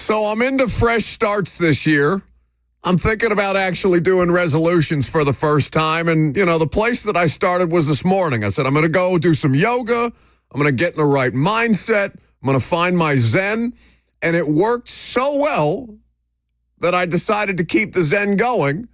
So I'm into fresh starts this year. I'm thinking about actually doing resolutions for the first time. And, the place that I started was this morning. I said, I'm going to go do some yoga. I'm going to get in the right mindset. I'm going to find my Zen. And it worked so well that I decided to keep the Zen going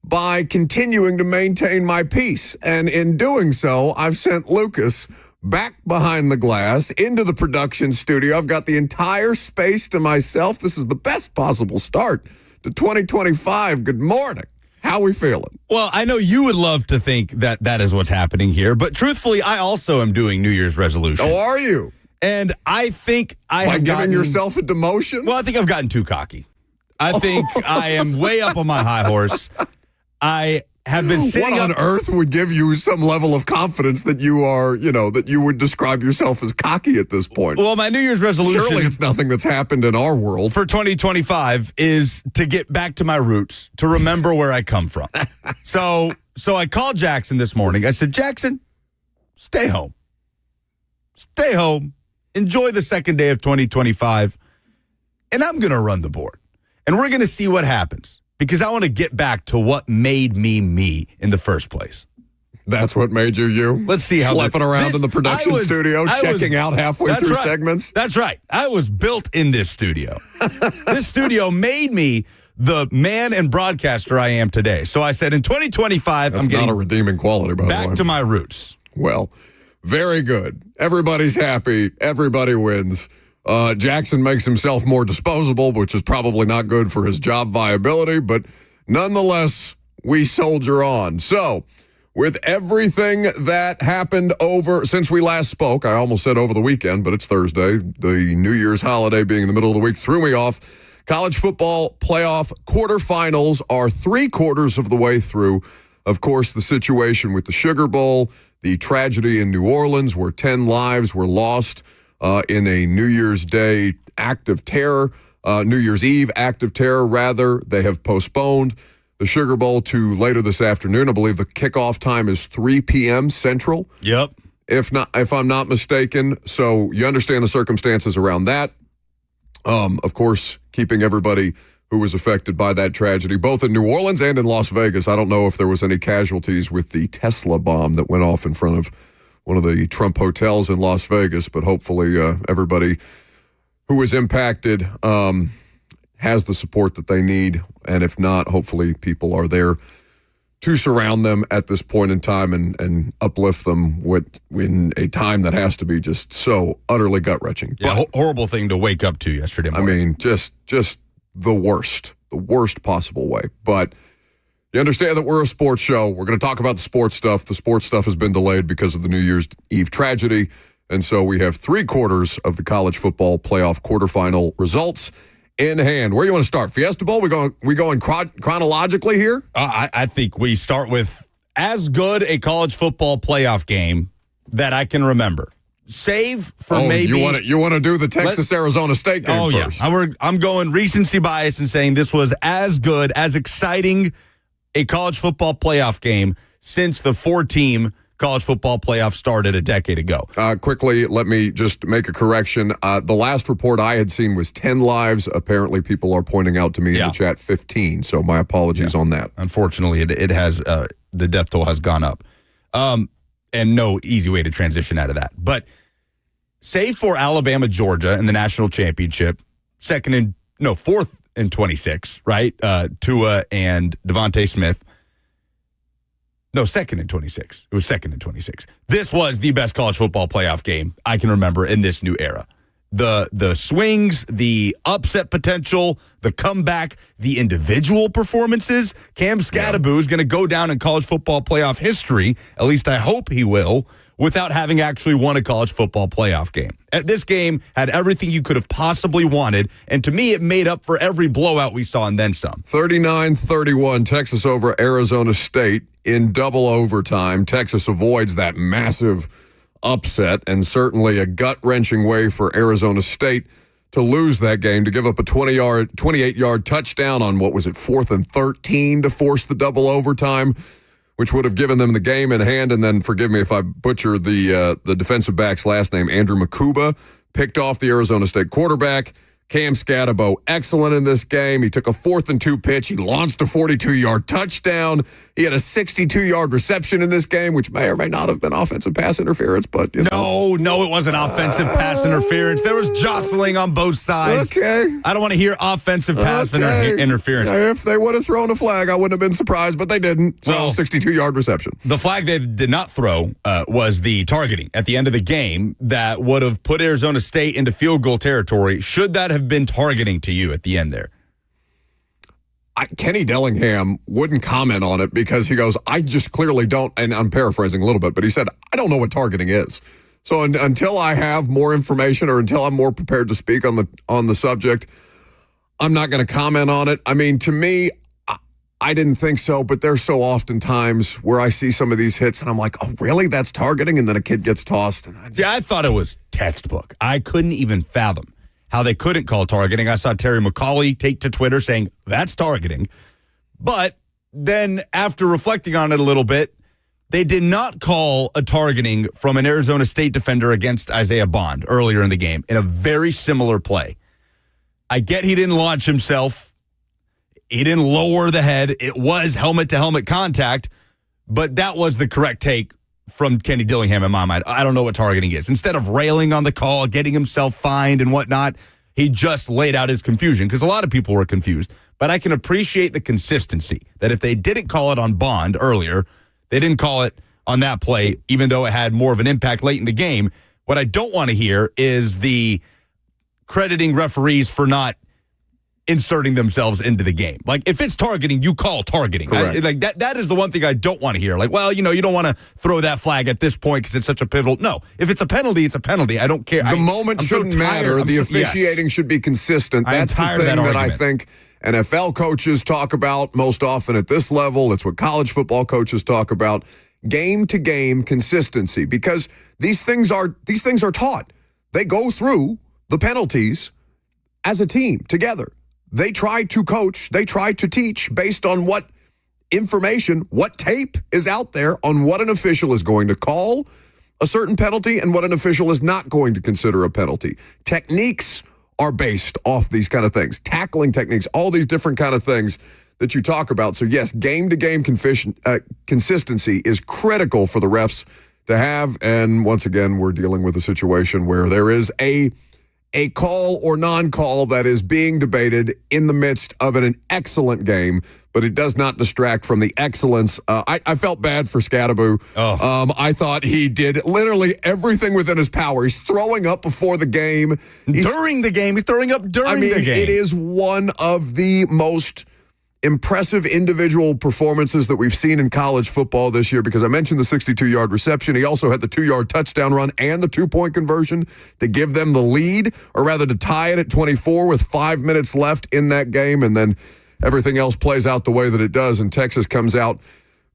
by continuing to maintain my peace. And in doing so, I've sent Lucas back behind the glass into the production studio. I've got the entire space to myself. This is the best possible start to 2025. Good morning. How are we feeling? Well, I know you would love to think that that is what's happening here, but truthfully, I also am doing New Year's resolutions. Oh, are you? And I think I have giving yourself a demotion? Well, I think I've gotten too cocky. I think I am way up on my high horse. I have been sitting What on earth would give you some level of confidence that you are, that you would describe yourself as cocky at this point? Well, my New Year's resolution... Surely it's nothing that's happened in our world. For 2025 is to get back to my roots, to remember where I come from. So I called Jackson this morning. I said, Jackson, stay home. Stay home. Enjoy the second day of 2025. And I'm going to run the board. And we're going to see what happens. Because I want to get back to what made me in the first place. That's what made you? Let's see how... Schlepping around in the production studio, checking out halfway through segments? That's right. I was built in this studio. This studio made me the man and broadcaster I am today. So I said in 2025, That's I'm getting not a redeeming quality, by the way. Back to my roots. Well, very good. Everybody's happy. Everybody wins. Jackson makes himself more disposable, which is probably not good for his job viability, but nonetheless, we soldier on. So, with everything that happened since we last spoke, I almost said over the weekend, but it's Thursday. The New Year's holiday being in the middle of the week threw me off. College football playoff quarterfinals are 3/4 of the way through. Of course, the situation with the Sugar Bowl, the tragedy in New Orleans where 10 lives were lost in a New Year's Day act of terror, New Year's Eve act of terror, rather. They have postponed the Sugar Bowl to later this afternoon. I believe the kickoff time is 3 p.m. Central. Yep. If I'm not mistaken. So you understand the circumstances around that. Of course, keeping everybody who was affected by that tragedy, both in New Orleans and in Las Vegas. I don't know if there was any casualties with the Tesla bomb that went off in front of one of the Trump hotels in Las Vegas, but hopefully everybody who was impacted has the support that they need. And if not, hopefully people are there to surround them at this point in time and uplift them in a time that has to be just so utterly gut-wrenching. Yeah, horrible thing to wake up to yesterday morning. I mean, just the worst possible way. But you understand that we're a sports show. We're going to talk about the sports stuff. The sports stuff has been delayed because of the New Year's Eve tragedy. And so we have 3/4 of the college football playoff quarterfinal results in hand. Where do you want to start? Fiesta Bowl? We going chronologically here? I think we start with as good a college football playoff game that I can remember. Save for maybe... You want to do the Texas-Arizona State game first? Yeah. I'm going recency bias and saying this was as good, as exciting a college football playoff game since the 4-team college football playoff started a decade ago. Quickly, let me just make a correction. The last report I had seen was 10 lives. Apparently, people are pointing out to me in the chat 15, so my apologies on that. Unfortunately, it has the death toll has gone up. And no easy way to transition out of that. But save for Alabama, Georgia in the national championship, fourth and 26, right? Tua and Devontae Smith. No, second and 26. It was second and 26. This was the best college football playoff game I can remember in this new era. The swings, the upset potential, the comeback, the individual performances. Cam Skattebo is going to go down in college football playoff history, at least I hope he will, without having actually won a college football playoff game. This game had everything you could have possibly wanted, and to me, it made up for every blowout we saw and then some. 39-31, Texas over Arizona State in double overtime. Texas avoids that massive upset, and certainly a gut-wrenching way for Arizona State to lose that game, to give up a 28-yard touchdown on, 4th and 13 to force the double overtime, which would have given them the game in hand. And then, forgive me if I butcher the defensive back's last name, Andrew Makuba, picked off the Arizona State quarterback. Cam Scatabo, excellent in this game. He took a 4th and 2 pitch. He launched a 42-yard touchdown. He had a 62-yard reception in this game, which may or may not have been offensive pass interference, but No, it wasn't offensive pass interference. There was jostling on both sides. Okay. I don't want to hear offensive pass interference. If they would have thrown a flag, I wouldn't have been surprised, but they didn't. So, 62-yard reception. The flag they did not throw was the targeting at the end of the game that would have put Arizona State into field goal territory. Should that have been targeting to you at the end there? Kenny Dillingham wouldn't comment on it because he goes, I just clearly don't, and I'm paraphrasing a little bit, but he said, I don't know what targeting is. So until I have more information or until I'm more prepared to speak on the subject, I'm not going to comment on it. I mean, to me, I didn't think so, but there's so often times where I see some of these hits and I'm like, oh, really? That's targeting? And then a kid gets tossed. And I thought it was textbook. I couldn't even fathom how they couldn't call targeting. I saw Terry McAuley take to Twitter saying, that's targeting. But then after reflecting on it a little bit, they did not call a targeting from an Arizona State defender against Isaiah Bond earlier in the game in a very similar play. I get he didn't launch himself. He didn't lower the head. It was helmet-to-helmet contact, but that was the correct take from Kenny Dillingham in my mind. I don't know what targeting is. Instead of railing on the call, getting himself fined and whatnot, he just laid out his confusion because a lot of people were confused. But I can appreciate the consistency that if they didn't call it on Bond earlier, they didn't call it on that play, even though it had more of an impact late in the game. What I don't want to hear is the crediting referees for not inserting themselves into the game. Like, if it's targeting, you call targeting. That is the one thing I don't want to hear. Like, well, you don't want to throw that flag at this point because it's such a pivotal. No, if it's a penalty, it's a penalty. I don't care. The moment shouldn't matter. The officiating should be consistent. That's the thing that I think NFL coaches talk about most often at this level. It's what college football coaches talk about. Game-to-game consistency, because these things are taught. They go through the penalties as a team together. They try to coach, they try to teach based on what information, what tape is out there on what an official is going to call a certain penalty and what an official is not going to consider a penalty. Techniques are based off these kind of things. Tackling techniques, all these different kind of things that you talk about. So yes, game-to-game consistency is critical for the refs to have. And once again, we're dealing with a situation where there is a call or non-call that is being debated in the midst of an excellent game, but it does not distract from the excellence. I felt bad for Scatabo. I thought he did literally everything within his power. He's throwing up before the game. During the game. He's throwing up during the game. It is one of the most impressive individual performances that we've seen in college football this year, because I mentioned the 62-yard reception. He also had the 2-yard touchdown run and the 2-point conversion to give them the lead, or rather to tie it at 24 with 5 minutes left in that game, and then everything else plays out the way that it does, and Texas comes out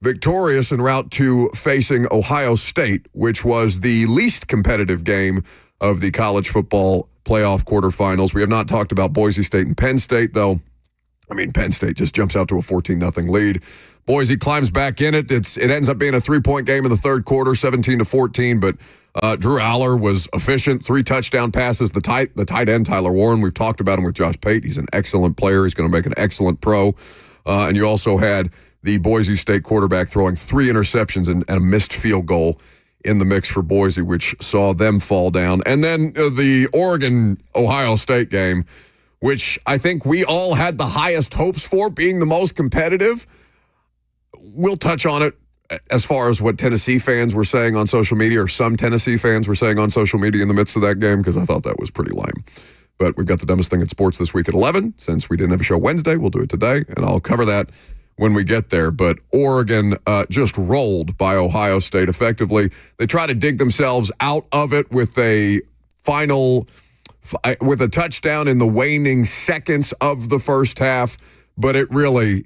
victorious en route to facing Ohio State, which was the least competitive game of the college football playoff quarterfinals. We have not talked about Boise State and Penn State, though. I mean, Penn State just jumps out to a 14-0 lead. Boise climbs back in it. It ends up being a 3-point game in the third quarter, 17-14. But Drew Aller was efficient, 3 touchdown passes. The tight end, Tyler Warren, we've talked about him with Josh Pate. He's an excellent player. He's going to make an excellent pro. And you also had the Boise State quarterback throwing 3 interceptions and a missed field goal in the mix for Boise, which saw them fall down. And then the Oregon-Ohio State game, which I think we all had the highest hopes for being the most competitive. We'll touch on it as far as what Tennessee fans were saying on social media, or some Tennessee fans were saying on social media in the midst of that game, because I thought that was pretty lame. But we've got the dumbest thing in sports this week at 11. Since we didn't have a show Wednesday, we'll do it today, and I'll cover that when we get there. But Oregon just rolled by Ohio State effectively. They try to dig themselves out of it with a touchdown in the waning seconds of the first half, but it really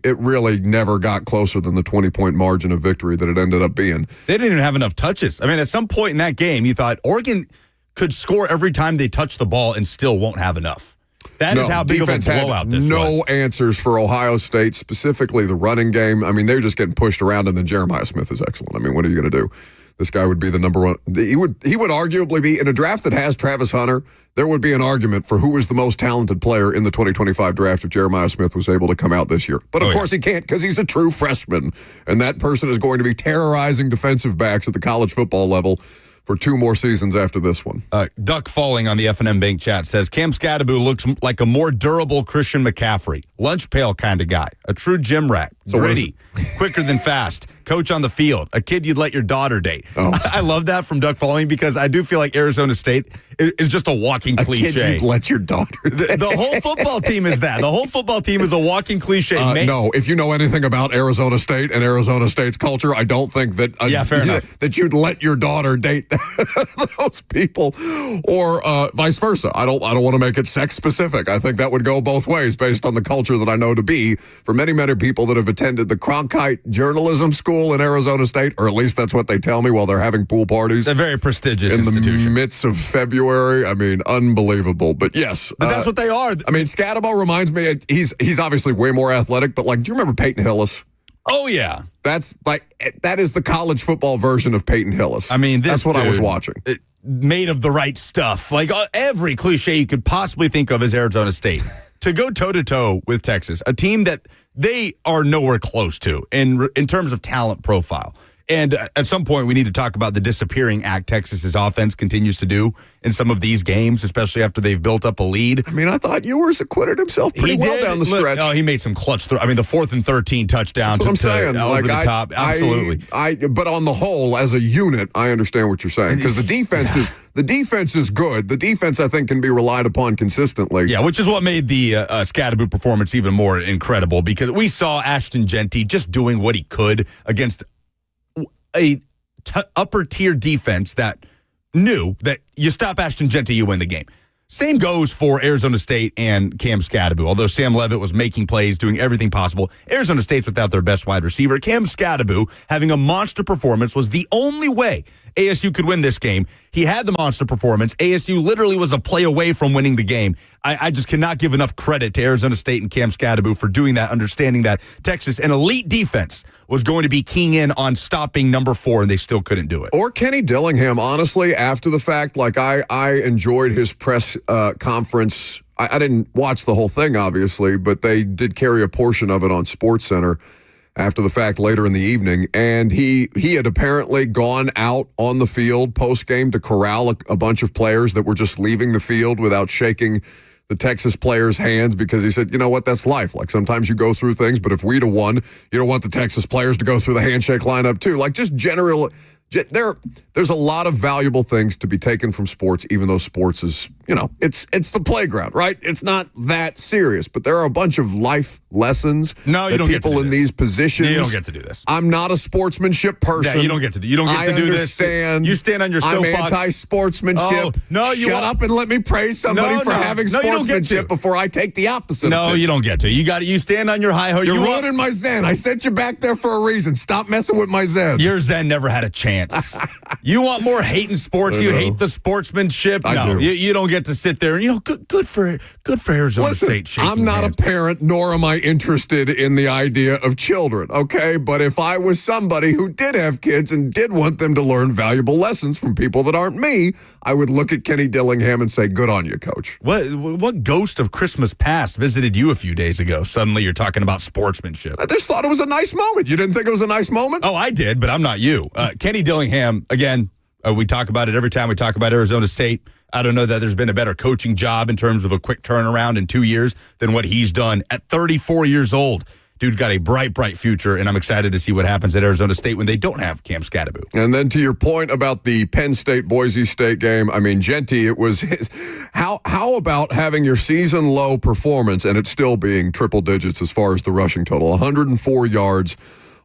never got closer than the 20-point margin of victory that it ended up being. They didn't even have enough touches. I mean, at some point in that game, you thought Oregon could score every time they touch the ball and still won't have enough. That is how big of a blowout this was. No answers for Ohio State, specifically the running game. I mean, they're just getting pushed around, and then Jeremiah Smith is excellent. I mean, what are you going to do? this guy would be the number one. He would arguably be in a draft that has Travis Hunter. There would be an argument for who is the most talented player in the 2025 draft if Jeremiah Smith was able to come out this year. But of course he can't because he's a true freshman, and that person is going to be terrorizing defensive backs at the college football level for 2 more seasons after this one. Duck Falling on the F&M Bank chat says, Cam Scadaboo looks like a more durable Christian McCaffrey. Lunch pail kind of guy. A true gym rat. So gritty. Quicker than fast. Coach on the field. A kid you'd let your daughter date. Oh. I love that from Duck Falling because I do feel like Arizona State is just a walking cliche. A kid you'd let your daughter date. The whole football team is that. The whole football team is a walking cliche. No, if you know anything about Arizona State and Arizona State's culture, I don't think that fair enough. that you'd let your daughter date those people, or vice versa. I don't want to make it sex specific. I think that would go both ways based on the culture that I know to be for many people that have attended the Cronkite Journalism School in Arizona State, or at least that's what they tell me while they're having pool parties. It's a very prestigious in institution. the midst of February. I mean, unbelievable. But yes, but that's what they are. I mean, Scadabo reminds me. He's obviously way more athletic, but like, do you remember Peyton Hillis? Oh yeah, that is the college football version of Peyton Hillis. I mean, that's what I was watching. Made of the right stuff. Like every cliche you could possibly think of as Arizona State. To go toe-to-toe with Texas, a team that they are nowhere close to in terms of talent profile. And at some point, we need to talk about the disappearing act Texas's offense continues to do in some of these games, especially after they've built up a lead. I mean, I thought Ewers acquitted himself pretty well down the stretch. No, he made some clutch. The 4th and 13 touchdowns. That's what I'm saying. Over the top. Absolutely. But on the whole, as a unit, I understand what you're saying because the defense is good. The defense, I think, can be relied upon consistently. Yeah, which is what made the Scadaboo performance even more incredible because we saw Ashton Genty just doing what he could against a upper tier defense that knew that you stop Ashton Genty, you win the game. Same goes for Arizona State and Cam Scadaboo. Although Sam Leavitt was making plays, doing everything possible, Arizona State's without their best wide receiver. Cam Scadaboo having a monster performance was the only way ASU could win this game. He had the monster performance. ASU literally was a play away from winning the game. I just cannot give enough credit to Arizona State and Cam Scadaboo for doing that, understanding that Texas, an elite defense, was going to be keying in on stopping number 4, and they still couldn't do it. Or Kenny Dillingham, honestly, after the fact, like I enjoyed his press conference. I didn't watch the whole thing, obviously, but they did carry a portion of it on SportsCenter after the fact later in the evening. And he had apparently gone out on the field post-game to corral a bunch of players that were just leaving the field without shaking the Texas players' hands because he said, you know what, that's life. Like sometimes you go through things, but if we'd have won, you don't want the Texas players to go through the handshake lineup too. Like just general, there's a lot of valuable things to be taken from sports, even though sports is, it's the playground, right? It's not that serious, but there are a bunch of life lessons that people in these positions. You don't get to do this. I'm not a sportsmanship person. Yeah, you don't get to do this. I understand. You stand on your soapbox. I'm anti-sportsmanship. Shut up and let me praise somebody for having sportsmanship before I take the opposite. No, you don't get to. You stand on your high horse. You're ruining my zen. I sent you back there for a reason. Stop messing with my zen. Your zen never had a chance. You want more hate in sports. You hate the sportsmanship. I do. You don't get to sit there and good for Arizona State. I'm not a parent, nor am I interested in the idea of children. Okay, but if I was somebody who did have kids and did want them to learn valuable lessons from people that aren't me, I would look at Kenny Dillingham and say, "Good on you, coach." What ghost of Christmas past visited you a few days ago? Suddenly you're talking about sportsmanship. I just thought it was a nice moment. You didn't think it was a nice moment? Oh, I did, but I'm not you. Kenny Dillingham, again, we talk about it every time we talk about Arizona State. I don't know that there's been a better coaching job in terms of a quick turnaround in 2 years than what he's done at 34 years old. Dude's got a bright future, and I'm excited to see what happens at Arizona State when they don't have Cam Scadaboo. And then to your point about the Penn State-Boise State game, I mean, Genty, it was his. How about having your season-low performance and it still being triple digits as far as the rushing total? 104 yards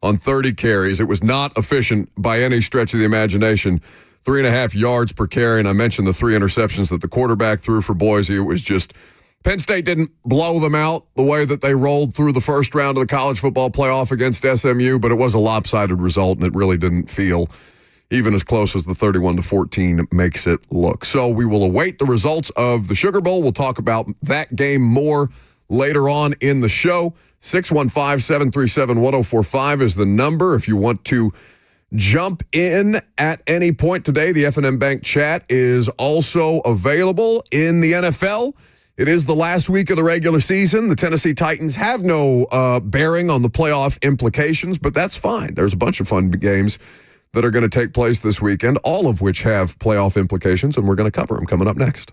on 30 carries. It was not efficient by any stretch of the imagination. 3.5 yards per carry, and I mentioned the 3 interceptions that the quarterback threw for Boise. It was just Penn State didn't blow them out the way that they rolled through the first round of the college football playoff against SMU, but it was a lopsided result, and it really didn't feel even as close as the 31-14 makes it look. So we will await the results of the Sugar Bowl. We'll talk about that game more later on in the show. 615-737-1045 is the number if you want to Jump in at any point today. The F&M Bank chat is also available in the NFL. It is the last week of the regular season. The Tennessee Titans have no bearing on the playoff implications, but that's fine. There's a bunch of fun games that are going to take place this weekend, all of which have playoff implications, and we're going to cover them coming up next.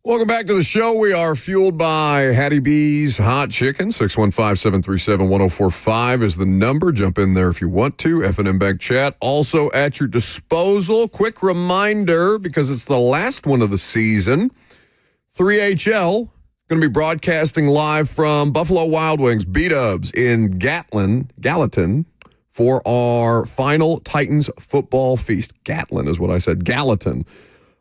Welcome back to the show. We are fueled by Hattie B's Hot Chicken. 615-737-1045 is the number. Jump in there if you want to. F&M Bank chat also at your disposal. Quick reminder, because it's the last one of the season, 3HL Going to be broadcasting live from Buffalo Wild Wings B-Dubs in Gallatin for our final Titans football feast. Gatlin is what I said. Gallatin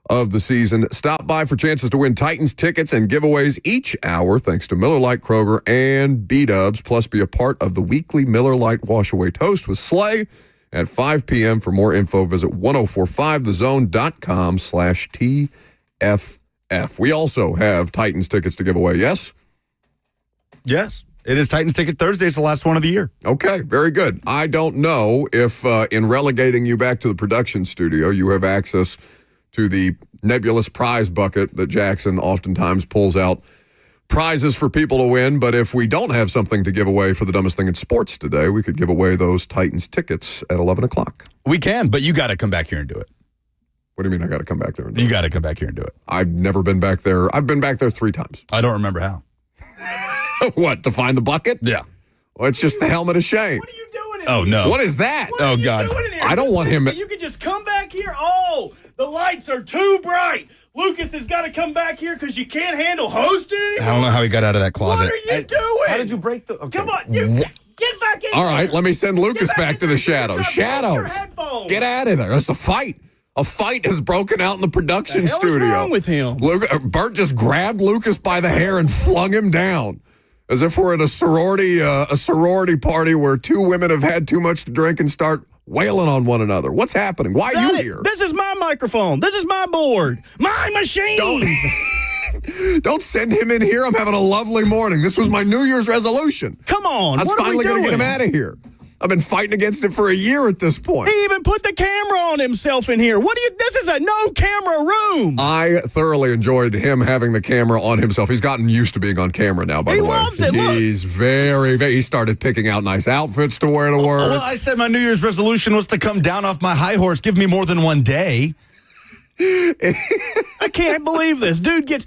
of the season. Stop by for chances to win Titans tickets and giveaways each hour thanks to Miller Lite, Kroger, and B-Dubs. Plus, be a part of the weekly Miller Lite Wash Away Toast with Slay at 5 p.m. For more info, visit 1045thezone.com/TFF. We also have Titans tickets to give away, yes? Yes. It is Titans Ticket Thursday. It's the last one of the year. Okay, very good. I don't know if in relegating you back to the production studio, you have access to the nebulous prize bucket that Jackson oftentimes pulls out prizes for people to win. But if we don't have something to give away for the dumbest thing in sports today, we could give away those Titans tickets at 11 o'clock. We can, but you got to come back here and do it. What do you mean I got to come back there and do it? You got to come back here and do it. I've never been back there. I've been back there 3 times. I don't remember how. What, to find the bucket? Yeah. Well, it's just the helmet of shame. What are you doing in Oh, here? no. What is that? What are you God. doing in here? I don't want him. You could just come back here. Oh, the lights are too bright. Lucas has got to come back here because you can't handle hosting anymore. I don't know how he got out of that closet. What are you doing? How did you break the... Okay. Come on, you get back in. All right, let me send Lucas Get back to the in shadows. Put your Shadows. headphones. Get out of there. That's a fight. A fight has broken out in the production The hell is studio. wrong with him? Bert just grabbed Lucas by the hair and flung him down. As if we're at a sorority party where 2 women have had too much to drink and start wailing on one another. What's happening? Why are you here? This is my microphone. This is my board. My machine. Don't send him in here. I'm having a lovely morning. This was my New Year's resolution. Come on. I was what finally going to get him out of here. I've been fighting against it for a year at this point. He even put the camera on himself in here. This is a no camera room. I thoroughly enjoyed him having the camera on himself. He's gotten used to being on camera now, by the way. He loves it. Look. He's very, he started picking out nice outfits to wear to work. Well, I said my New Year's resolution was to come down off my high horse. Give me more than one day. I can't believe this. Dude gets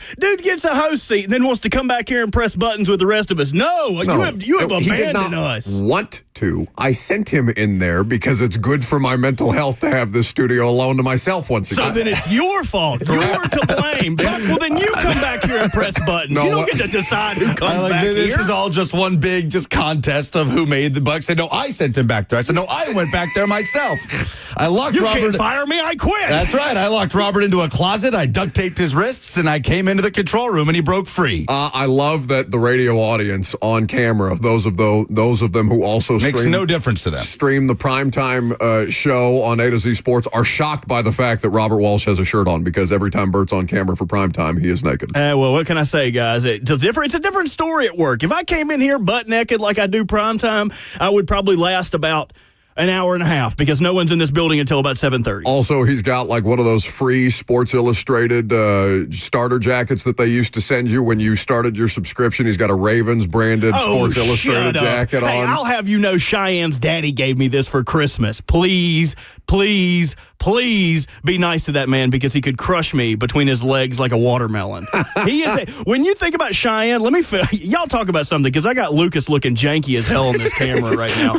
a host seat and then wants to come back here and press buttons with the rest of us. No, you have he did abandoned not us. Want to. I sent him in there because it's good for my mental health to have this studio alone to myself once again. So then it's your fault. You're to blame. Well, then you come back here and press buttons. No, you don't get to decide who comes back this here. is all just one big contest of who made the buck. Said no, I sent him back there. I said no, I went back there myself. I locked You Robert. can't fire me. I quit. That's right. I locked Robert into a closet. I duct taped his wrists, and I came into the control room, and he broke free. I love that the radio audience on camera, those of them who also Makes no difference to them. Stream the primetime show on A to Z Sports are shocked by the fact that Robert Walsh has a shirt on because every time Bert's on camera for primetime, he is naked. Well, what can I say, guys? It's a different story at work. If I came in here butt naked like I do primetime, I would probably last about an hour and a half because no one's in this building until about 7:30. Also, he's got like one of those free Sports Illustrated starter jackets that they used to send you when you started your subscription. He's got a Ravens branded Sports Illustrated jacket Hey, on. I'll have you know Cheyenne's daddy gave me this for Christmas. Please, please, please be nice to that man because he could crush me between his legs like a watermelon. He is. When you think about Cheyenne, y'all talk about something because I got Lucas looking janky as hell on this camera right now.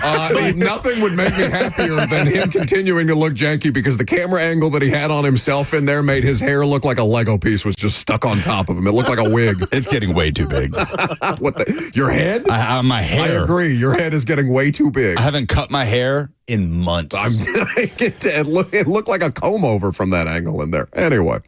Nothing would make me happier than him continuing to look janky because the camera angle that he had on himself in there made his hair look like a Lego piece was just stuck on top of him. It looked like a wig. It's getting way too big. Your head? My hair. I agree. Your head is getting way too big. I haven't cut my hair in months. It looked like a comb over from that angle in there. Anyway.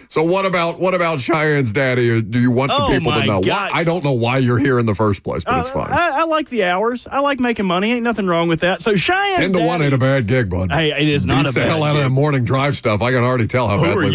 So what about Cheyenne's daddy? Do you want the people to know? Why? I don't know why you're here in the first place, but it's fine. I like the hours. I like making money. Ain't nothing wrong with that. So Cheyenne's 10 to 1 ain't a bad gig, bud. Hey, it is not a bad Beats the hell out of that morning drive stuff. I can already tell how badly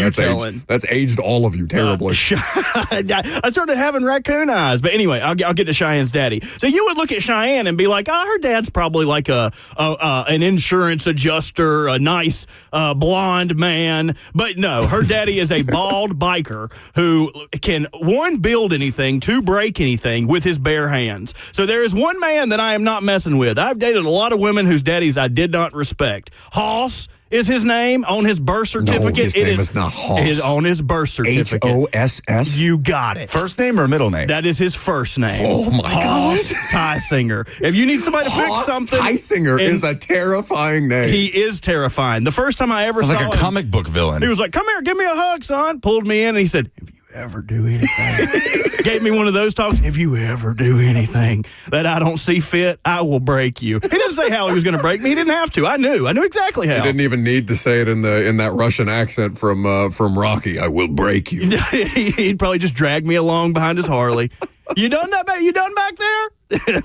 that's aged all of you terribly. I started having raccoon eyes. But anyway, I'll get to Cheyenne's daddy. So you would look at Cheyenne and be like, her dad's probably like an insurance adjuster, a nice blonde man. But no, her daddy is a bald biker who can, one, build anything, two, break anything with his bare hands. So there is one man that I am not messing with. I've dated a lot of women whose daddies I did not respect. Hoss is his name on his birth certificate. No, his name is not Hoss. It is on his birth certificate. Hoss? You got it. First name or middle name? That is his first name. Oh, my God. Tysinger. If you need somebody to fix something. Tysinger is a terrifying name. He is terrifying. The first time I ever saw like a him, comic book villain. he was like, come here, give me a hug, son. Pulled me in and he said, have you ever do anything, gave me one of those talks. If you ever do anything that I don't see fit, I will break you. He didn't say how he was going to break me. He didn't have to. I knew exactly how. He didn't even need to say it in that Russian accent from Rocky. I will break you. He'd probably just drag me along behind his Harley. You done back there?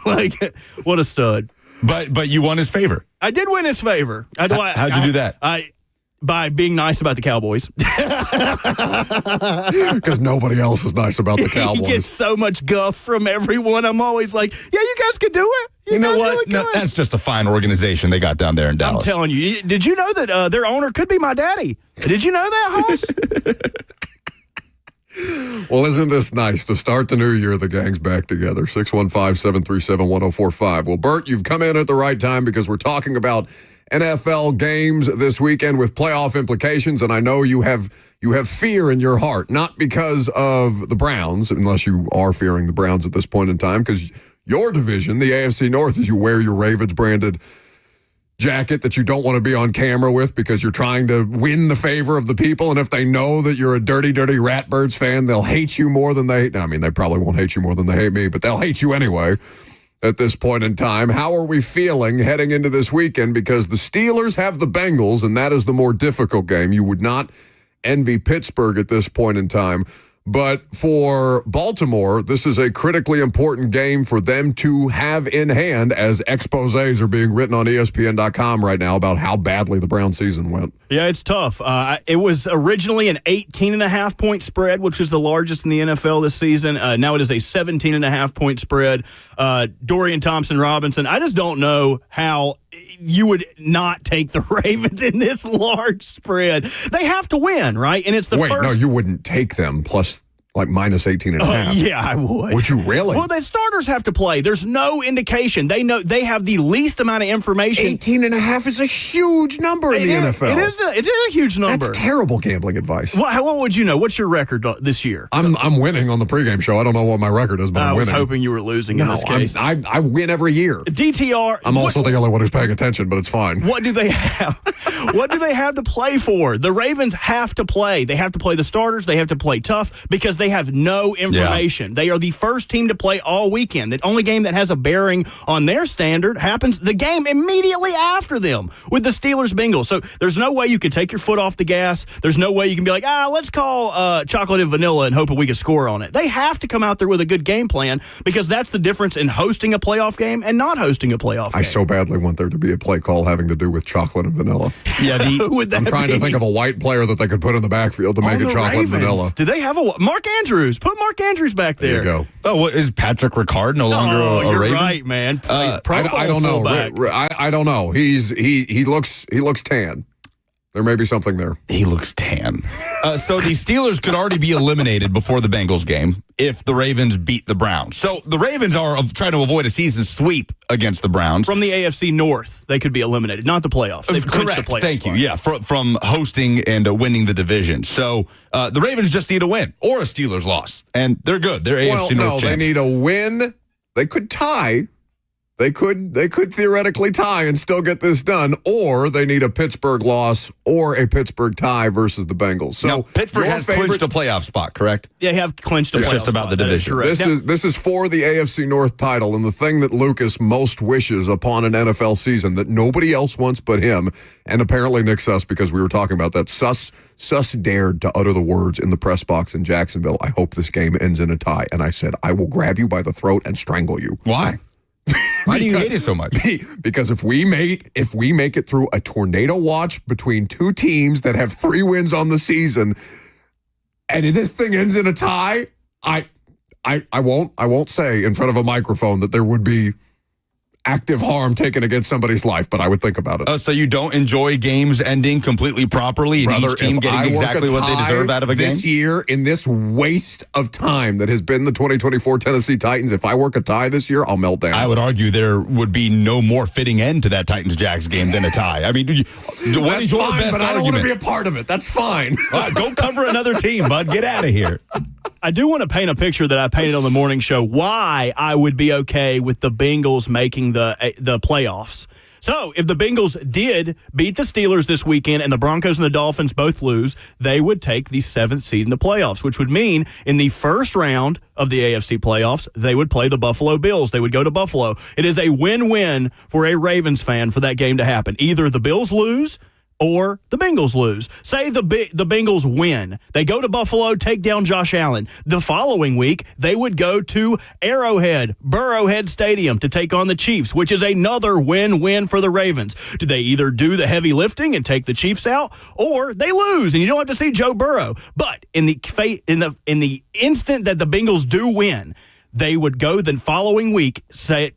Like, what a stud. But you won his favor. I did win his favor. How'd you do that? By being nice about the Cowboys. Because nobody else is nice about the Cowboys. He gets so much guff from everyone. I'm always like, yeah, you guys could do it. You know what? No, that's just a fine organization they got down there in Dallas. I'm telling you. Did you know that their owner could be my daddy? Did you know that, Hoss? Well, isn't this nice to start the new year? The gang's back together. 615-737-1045. Well, Bert, you've come in at the right time because we're talking about NFL games this weekend with playoff implications, and I know you have fear in your heart, not because of the Browns, unless you are fearing the Browns at this point in time, because your division, the AFC North, is you wear your Ravens-branded jacket that you don't want to be on camera with because you're trying to win the favor of the people, and if they know that you're a dirty, dirty Ratbirds fan, they'll hate you more than they probably won't hate you more than they hate me, but they'll hate you anyway. At this point in time, how are we feeling heading into this weekend? Because the Steelers have the Bengals, and that is the more difficult game. You would not envy Pittsburgh at this point in time. But for Baltimore, this is a critically important game for them to have in hand as exposés are being written on ESPN.com right now about how badly the Brown season went. Yeah, it's tough. It was originally an 18.5-point spread, which is the largest in the NFL this season. Now it is a 17.5-point spread. Dorian Thompson-Robinson, I just don't know how you would not take the Ravens in this large spread. They have to win, right? And it's the first. Wait, no, you wouldn't take them plus like minus 18.5. Yeah, I would. Would you really? Well, the starters have to play. There's no indication. They know they have the least amount of information. 18.5 is a huge number in the NFL. It is a huge number. That's terrible gambling advice. What would you know? What's your record this year? I'm winning on the pregame show. I don't know what my record is, but I'm winning. I was hoping you were losing in this case. I win every year. DTR. I'm also the only one who's paying attention, but it's fine. What do they have? What do they have to play for? The Ravens have to play. They have to play the starters. They have to play tough because they have no information. Yeah. They are the first team to play all weekend. The only game that has a bearing on their standard happens the game immediately after them with the Steelers-Bengals. So there's no way you could take your foot off the gas. There's no way you can be like, let's call chocolate and vanilla and hope we can score on it. They have to come out there with a good game plan because that's the difference in hosting a playoff game and not hosting a playoff game. I so badly want there to be a play call having to do with chocolate and vanilla. Yeah, I'm trying to think of a white player that they could put in the backfield to make it chocolate and vanilla. Do they have Mark Andrews? Put Mark Andrews back there. There you go. Oh, what is Patrick Ricard no longer a you're Raven? Right, man. I don't know. I don't know. He looks tan. There may be something there. He looks tan. So the Steelers could already be eliminated before the Bengals game if the Ravens beat the Browns. So the Ravens are trying to avoid a season sweep against the Browns. From the AFC North, they could be eliminated, not the playoffs. They've clinched the playoffs. Thank you. Yeah, from hosting and winning the division. So the Ravens just need a win or a Steelers loss, and they're good. They're AFC North champs. They need a win. They could tie. They could theoretically tie and still get this done, or they need a Pittsburgh loss or a Pittsburgh tie versus the Bengals. So now, Pittsburgh has clinched a playoff spot, correct? Yeah, they have clinched a playoff spot. It's just about the division. This is for the AFC North title, and the thing that Lucas most wishes upon an NFL season that nobody else wants but him, and apparently Nick Suss, because we were talking about that. Suss dared to utter the words in the press box in Jacksonville, "I hope this game ends in a tie." And I said, "I will grab you by the throat and strangle you." Why? Why do you hate it so much? Because if we make it through a tornado watch between two teams that have 3 wins on the season, and this thing ends in a tie, I won't say in front of a microphone that there would be active harm taken against somebody's life, but I would think about it. So you don't enjoy games ending completely properly and each team getting exactly what they deserve out of a game? This year, in this waste of time that has been the 2024 Tennessee Titans, if I work a tie this year, I'll melt down. I would argue there would be no more fitting end to that Titans-Jags game than a tie. I mean, what is your best argument? I don't want to be a part of it. That's fine. Go cover another team, bud. Get out of here. I do want to paint a picture that I painted on the morning show why I would be okay with the Bengals making the playoffs. So if the Bengals did beat the Steelers this weekend and the Broncos and the Dolphins both lose, they would take the 7th seed in the playoffs, which would mean in the first round of the AFC playoffs, they would play the Buffalo Bills. They would go to Buffalo. It is a win-win for a Ravens fan for that game to happen. Either the Bills lose or the Bengals lose. Say the Bengals win. They go to Buffalo, take down Josh Allen. The following week, they would go to Burrowhead Stadium to take on the Chiefs, which is another win-win for the Ravens. Do they either do the heavy lifting and take the Chiefs out, or they lose and you don't have to see Joe Burrow? But in the instant that the Bengals do win, they would go the following week, say,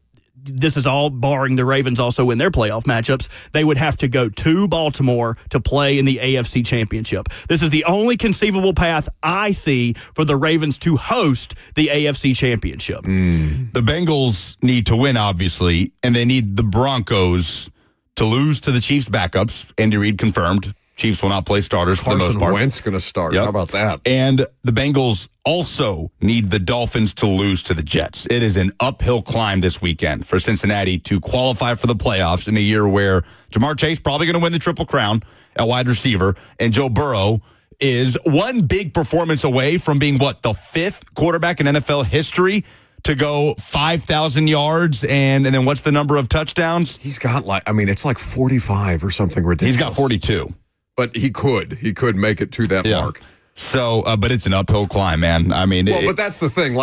this is all barring the Ravens also win their playoff matchups, they would have to go to Baltimore to play in the AFC Championship. This is the only conceivable path I see for the Ravens to host the AFC Championship. The Bengals need to win, obviously, and they need the Broncos to lose to the Chiefs' backups. Andy Reid confirmed Chiefs will not play starters for the most part. Carson Wentz going to start. Yep. How about that? And the Bengals also need the Dolphins to lose to the Jets. It is an uphill climb this weekend for Cincinnati to qualify for the playoffs in a year where Jamar Chase probably going to win the Triple Crown at wide receiver, and Joe Burrow is one big performance away from being, the 5th quarterback in NFL history to go 5,000 yards, and then what's the number of touchdowns? He's got it's like 45 or something ridiculous. He's got 42. But he could make it to that mark. So, but it's an uphill climb, man. But that's the thing.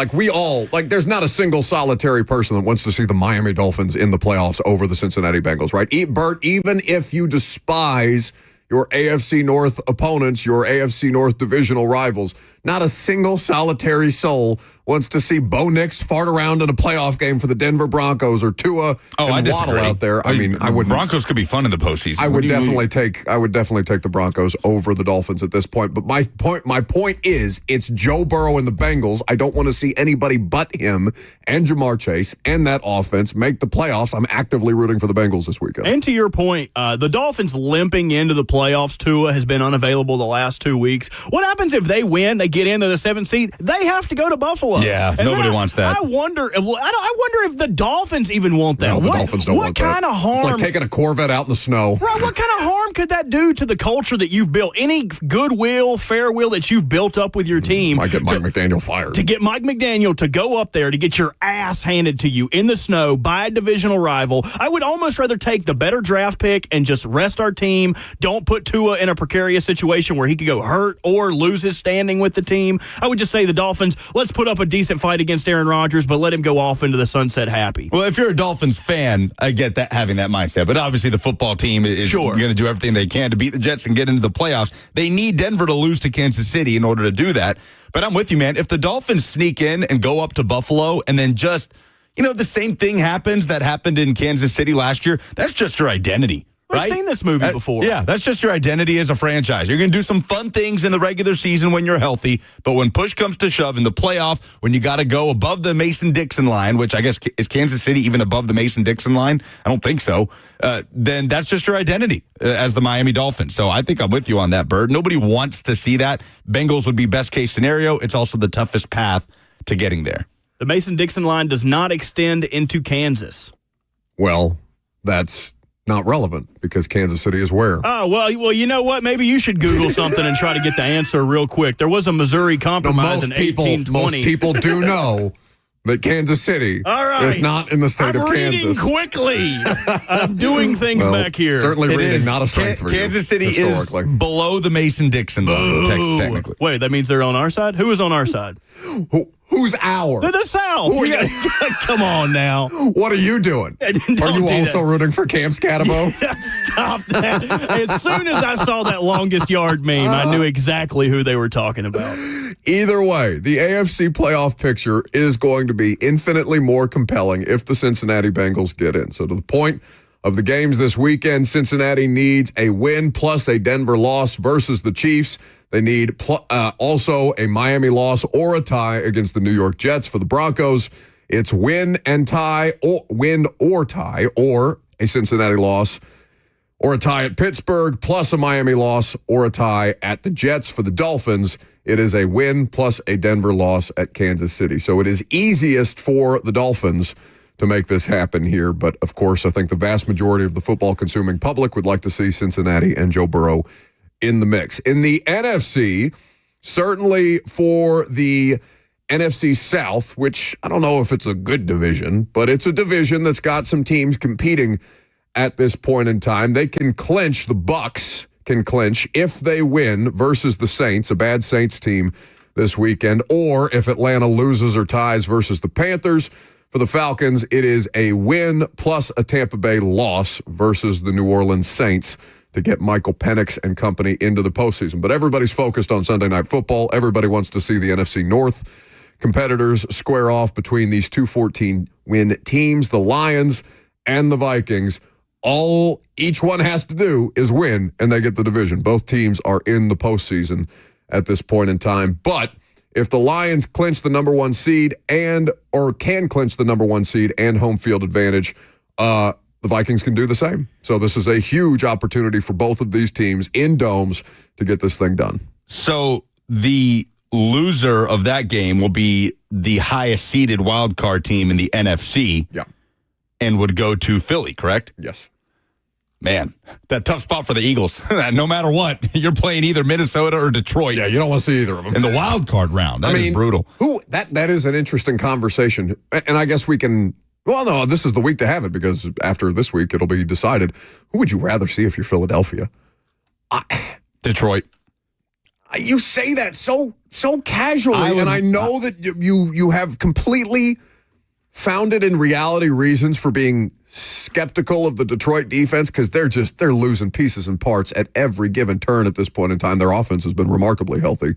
There's not a single solitary person that wants to see the Miami Dolphins in the playoffs over the Cincinnati Bengals, right? Bert, even if you despise your AFC North opponents, your AFC North divisional rivals, not a single solitary soul wants to see Bo Nix fart around in a playoff game for the Denver Broncos or Tua and Waddle out there. I wouldn't. Broncos could be fun in the postseason. I would definitely take the Broncos over the Dolphins at this point. But my point is, it's Joe Burrow and the Bengals. I don't want to see anybody but him and Jamar Chase and that offense make the playoffs. I'm actively rooting for the Bengals this weekend. And to your point, the Dolphins limping into the playoffs. Tua has been unavailable the last 2 weeks. What happens if they win? They get into the 7th seed. They have to go to Buffalo. Yeah, and nobody wants that. I wonder if the Dolphins even want that. No, the Dolphins don't want that. What kind of harm? It's like taking a Corvette out in the snow. Right, what kind of harm could that do to the culture that you've built? Any goodwill, fair will that you've built up with your team? Might get Mike McDaniel fired. To get Mike McDaniel to go up there to get your ass handed to you in the snow by a divisional rival. I would almost rather take the better draft pick and just rest our team. Don't put Tua in a precarious situation where he could go hurt or lose his standing with the team. I would just say the Dolphins, let's put up a decent fight against Aaron Rodgers, but let him go off into the sunset happy. Well, if you're a Dolphins fan, I get that, having that mindset. But obviously the football team is going to do everything they can to beat the Jets and get into the playoffs. They need Denver to lose to Kansas City in order to do that. But I'm with you, man. If the Dolphins sneak in and go up to Buffalo and then just, the same thing happens that happened in Kansas City last year, that's just your identity. We've seen this movie before. Yeah, that's just your identity as a franchise. You're going to do some fun things in the regular season when you're healthy, but when push comes to shove in the playoff, when you got to go above the Mason-Dixon line, which I guess is Kansas City even above the Mason-Dixon line? I don't think so. Then that's just your identity as the Miami Dolphins. So I think I'm with you on that, Bird. Nobody wants to see that. Bengals would be best case scenario. It's also the toughest path to getting there. The Mason-Dixon line does not extend into Kansas. Well, that's not relevant because Kansas City is where? Oh, well, you know what? Maybe you should Google something and try to get the answer real quick. There was a Missouri Compromise in 1820. Most people do know that Kansas City is not in the state of Kansas. I'm reading quickly. I'm doing things back here. Certainly reading, not a strength for you. Kansas City is below the Mason-Dixon line, technically. Wait, that means they're on our side? Who is on our side? Who's our? The South. Come on now. What are you doing? Are you also rooting for Cam Scatabo? Stop that. As soon as I saw that longest yard meme, I knew exactly who they were talking about. Either way, the AFC playoff picture is going to be infinitely more compelling if the Cincinnati Bengals get in. So to the point of the games this weekend, Cincinnati needs a win plus a Denver loss versus the Chiefs. They need also a Miami loss or a tie against the New York Jets. For the Broncos, it's win and tie, or win or tie, or a Cincinnati loss or a tie at Pittsburgh, plus a Miami loss or a tie at the Jets. For the Dolphins, it is a win plus a Denver loss at Kansas City. So it is easiest for the Dolphins to make this happen here. But, of course, I think the vast majority of the football-consuming public would like to see Cincinnati and Joe Burrow in the mix. In the NFC, certainly for the NFC South, which I don't know if it's a good division, but it's a division that's got some teams competing at this point in time. They can clinch, the Bucs can clinch if they win versus the Saints, a bad Saints team this weekend, or if Atlanta loses or ties versus the Panthers. For the Falcons, it is a win plus a Tampa Bay loss versus the New Orleans Saints to get Michael Penix and company into the postseason. But everybody's focused on Sunday Night Football. Everybody wants to see the NFC North competitors square off between these two 14-win teams, the Lions and the Vikings. All each one has to do is win, and they get the division. Both teams are in the postseason at this point in time. But if the Lions clinch the number one seed or can clinch the number one seed and home field advantage, the Vikings can do the same. So this is a huge opportunity for both of these teams in domes to get this thing done. So the loser of that game will be the highest seeded wild card team in the NFC. Yeah. And would go to Philly, correct? Yes. Man, that tough spot for the Eagles. No matter what, you're playing either Minnesota or Detroit. Yeah, you don't want to see either of them. In the wild card round. That is brutal. That is an interesting conversation. And I guess we can, well, no, this is the week to have it because after this week, it'll be decided. Who would you rather see if you're Philadelphia? Detroit. You say that so casually, and I know that you have completely founded in reality reasons for being skeptical of the Detroit defense because they're losing pieces and parts at every given turn at this point in time. Their offense has been remarkably healthy,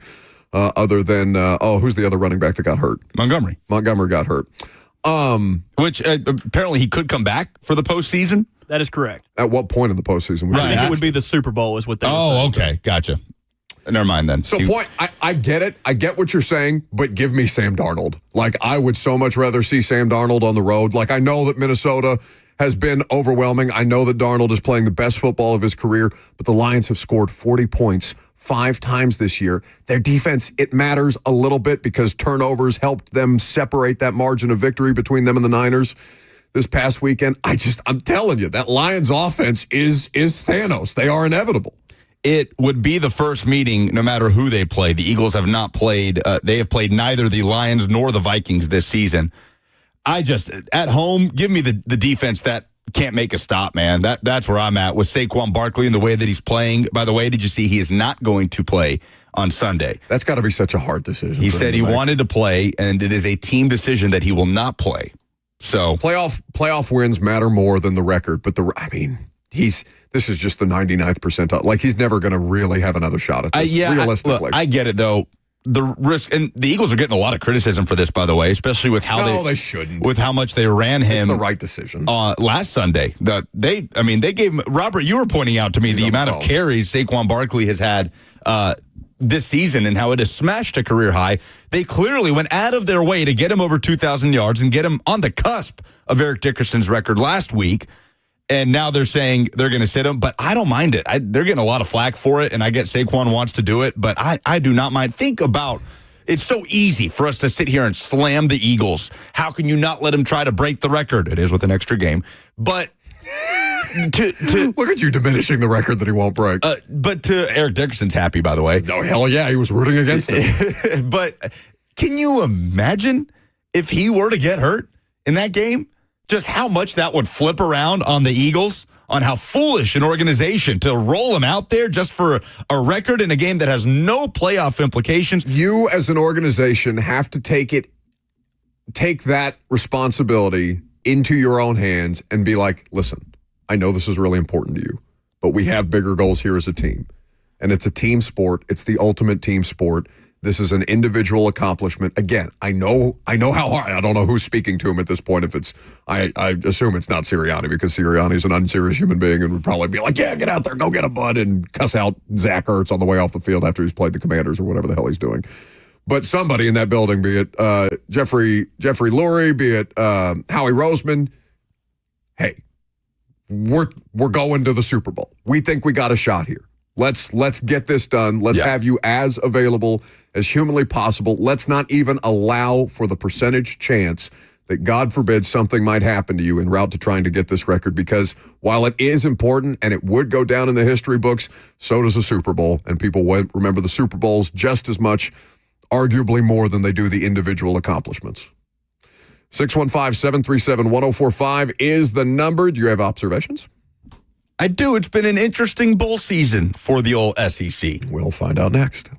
other than who's the other running back that got hurt? Montgomery got hurt. Which apparently he could come back for the postseason. That is correct. At what point in the postseason? I think it would be the Super Bowl is what they were saying. Okay. Gotcha. Never mind then. So I get it. I get what you're saying, but give me Sam Darnold. Like, I would so much rather see Sam Darnold on the road. Like, I know that Minnesota has been overwhelming. I know that Darnold is playing the best football of his career, but the Lions have scored 40 points 5 times this year. Their defense, it matters a little bit because turnovers helped them separate that margin of victory between them and the Niners this past weekend. I'm telling you, that Lions offense is Thanos. They are inevitable. It would be the first meeting, no matter who they play. The Eagles have not played. They have played neither the Lions nor the Vikings this season. At home, give me the defense that can't make a stop, man. That's where I'm at with Saquon Barkley and the way that he's playing. By the way, did you see he is not going to play on Sunday? That's got to be such a hard decision. He said he wanted to play, and it is a team decision that he will not play. So playoff wins matter more than the record, but this is just the 99th percentile. Like, he's never going to really have another shot at this, realistically. I get it, though. The risk, and the Eagles are getting a lot of criticism for this, by the way, especially with how they shouldn't. With how much they ran him. It's the right decision. Last Sunday. They gave him, Robert, you were pointing out to me the amount of carries Saquon Barkley has had this season and how it has smashed a career high. They clearly went out of their way to get him over 2,000 yards and get him on the cusp of Eric Dickerson's record last week. And now they're saying they're going to sit him, but I don't mind it. They're getting a lot of flack for it, and I get Saquon wants to do it, but I do not mind. Think about, it's so easy for us to sit here and slam the Eagles. How can you not let them try to break the record? It is with an extra game. But to look at you diminishing the record that he won't break. But to Eric Dickerson's happy, by the way. Oh, hell yeah, he was rooting against it. But can you imagine if he were to get hurt in that game? Just how much that would flip around on the Eagles, on how foolish an organization to roll him out there just for a record in a game that has no playoff implications. You as an organization have to take that responsibility into your own hands and be like, listen, I know this is really important to you, but we have bigger goals here as a team. And it's a team sport. It's the ultimate team sport. This is an individual accomplishment. Again, I know how hard. I don't know who's speaking to him at this point. If it's, I assume it's not Sirianni because Sirianni's an unserious human being and would probably be like, yeah, get out there, go get a bud, and cuss out Zach Ertz on the way off the field after he's played the Commanders or whatever the hell he's doing. But somebody in that building, be it Jeffrey Lurie, be it Howie Roseman, hey, we're going to the Super Bowl. We think we got a shot here. Let's get this done. Let's have you as available as humanly possible. Let's not even allow for the percentage chance that, God forbid, something might happen to you en route to trying to get this record, because while it is important and it would go down in the history books, so does the Super Bowl, and people remember the Super Bowls just as much, arguably more than they do the individual accomplishments. 615-737-1045 is the number. Do you have observations? I do. It's been an interesting bowl season for the old SEC. We'll find out next.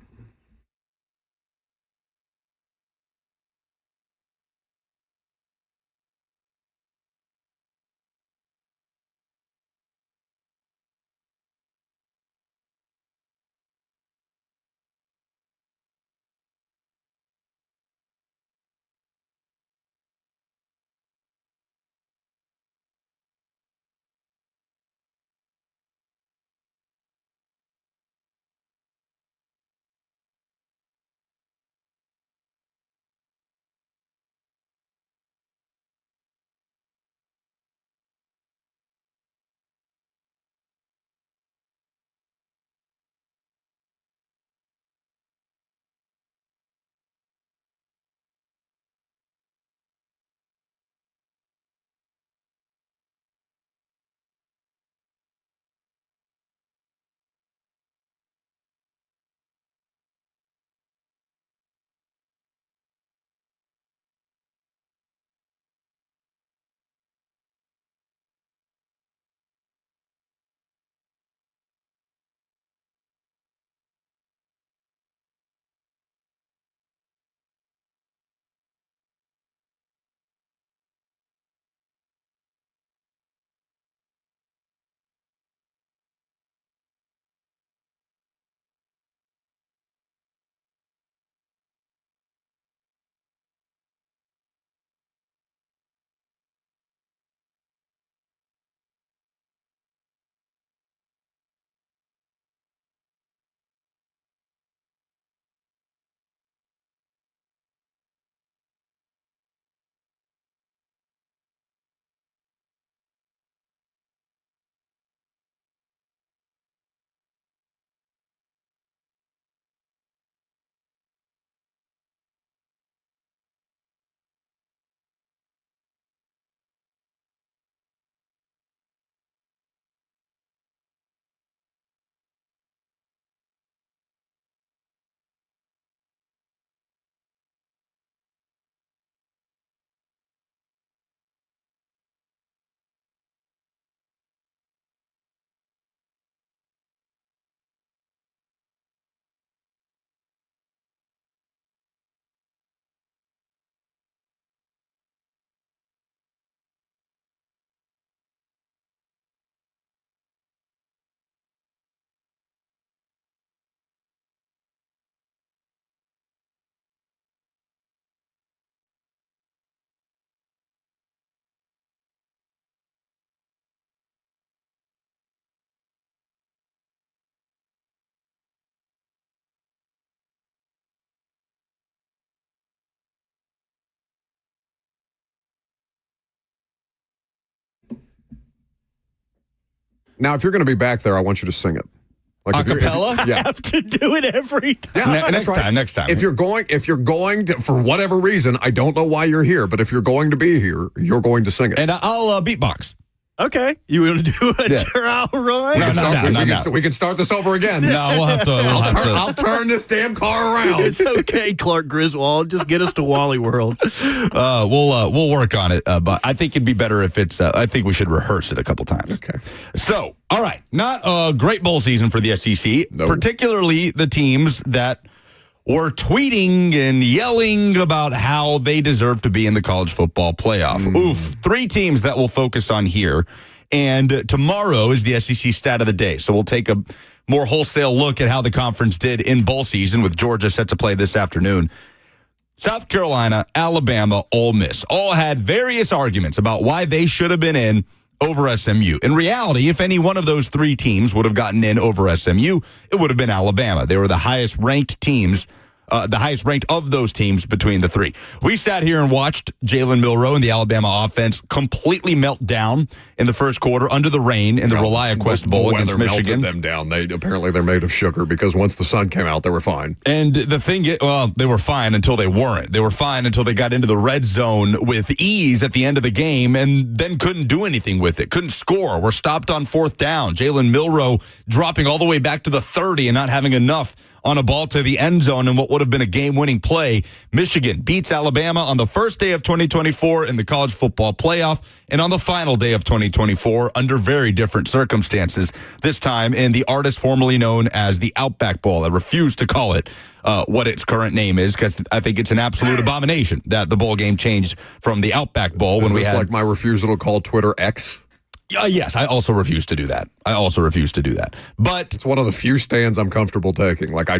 Now, if you're going to be back there, I want you to sing it. Like Acapella? I have to do it every time. Yeah, next time. If you're going to, for whatever reason, I don't know why you're here, but if you're going to be here, you're going to sing it. And I'll beatbox. Okay. You want to do a trial run? We can start this over again. No, we'll have to. I'll turn this damn car around. It's okay, Clark Griswold. Just get us to Wally World. We'll work on it, but I think it'd be better if it's. I think we should rehearse it a couple times. Okay. So, all right, not a great bowl season for the SEC, particularly the teams that were tweeting and yelling about how they deserve to be in the college football playoff. Oof, 3 teams that we'll focus on here. And tomorrow is the SEC stat of the day. So we'll take a more wholesale look at how the conference did in bowl season, with Georgia set to play this afternoon. South Carolina, Alabama, Ole Miss all had various arguments about why they should have been in over SMU. In reality, if any one of those 3 teams would have gotten in over SMU, it would have been Alabama. They were the highest ranked teams the highest ranked of those teams between the three. We sat here and watched Jalen Milroe and the Alabama offense completely melt down in the first quarter under the rain in the ReliaQuest Bowl against Michigan. Melted them down. Apparently they're made of sugar because once the sun came out, they were fine. And the thing, they were fine until they weren't. They were fine until they got into the red zone with ease at the end of the game and then couldn't do anything with it. Couldn't score. Were stopped on fourth down. Jalen Milroe dropping all the way back to the 30 and not having enough on a ball to the end zone in what would have been a game-winning play. Michigan beats Alabama on the first day of 2024 in the college football playoff and on the final day of 2024 under very different circumstances, this time in the artist formerly known as the Outback Bowl. I refuse to call it what its current name is because I think it's an absolute abomination that the bowl game changed from the Outback Bowl when we had... like my refusal to call Twitter X? Yes, I also refuse to do that. But it's one of the few stands I'm comfortable taking. Like, I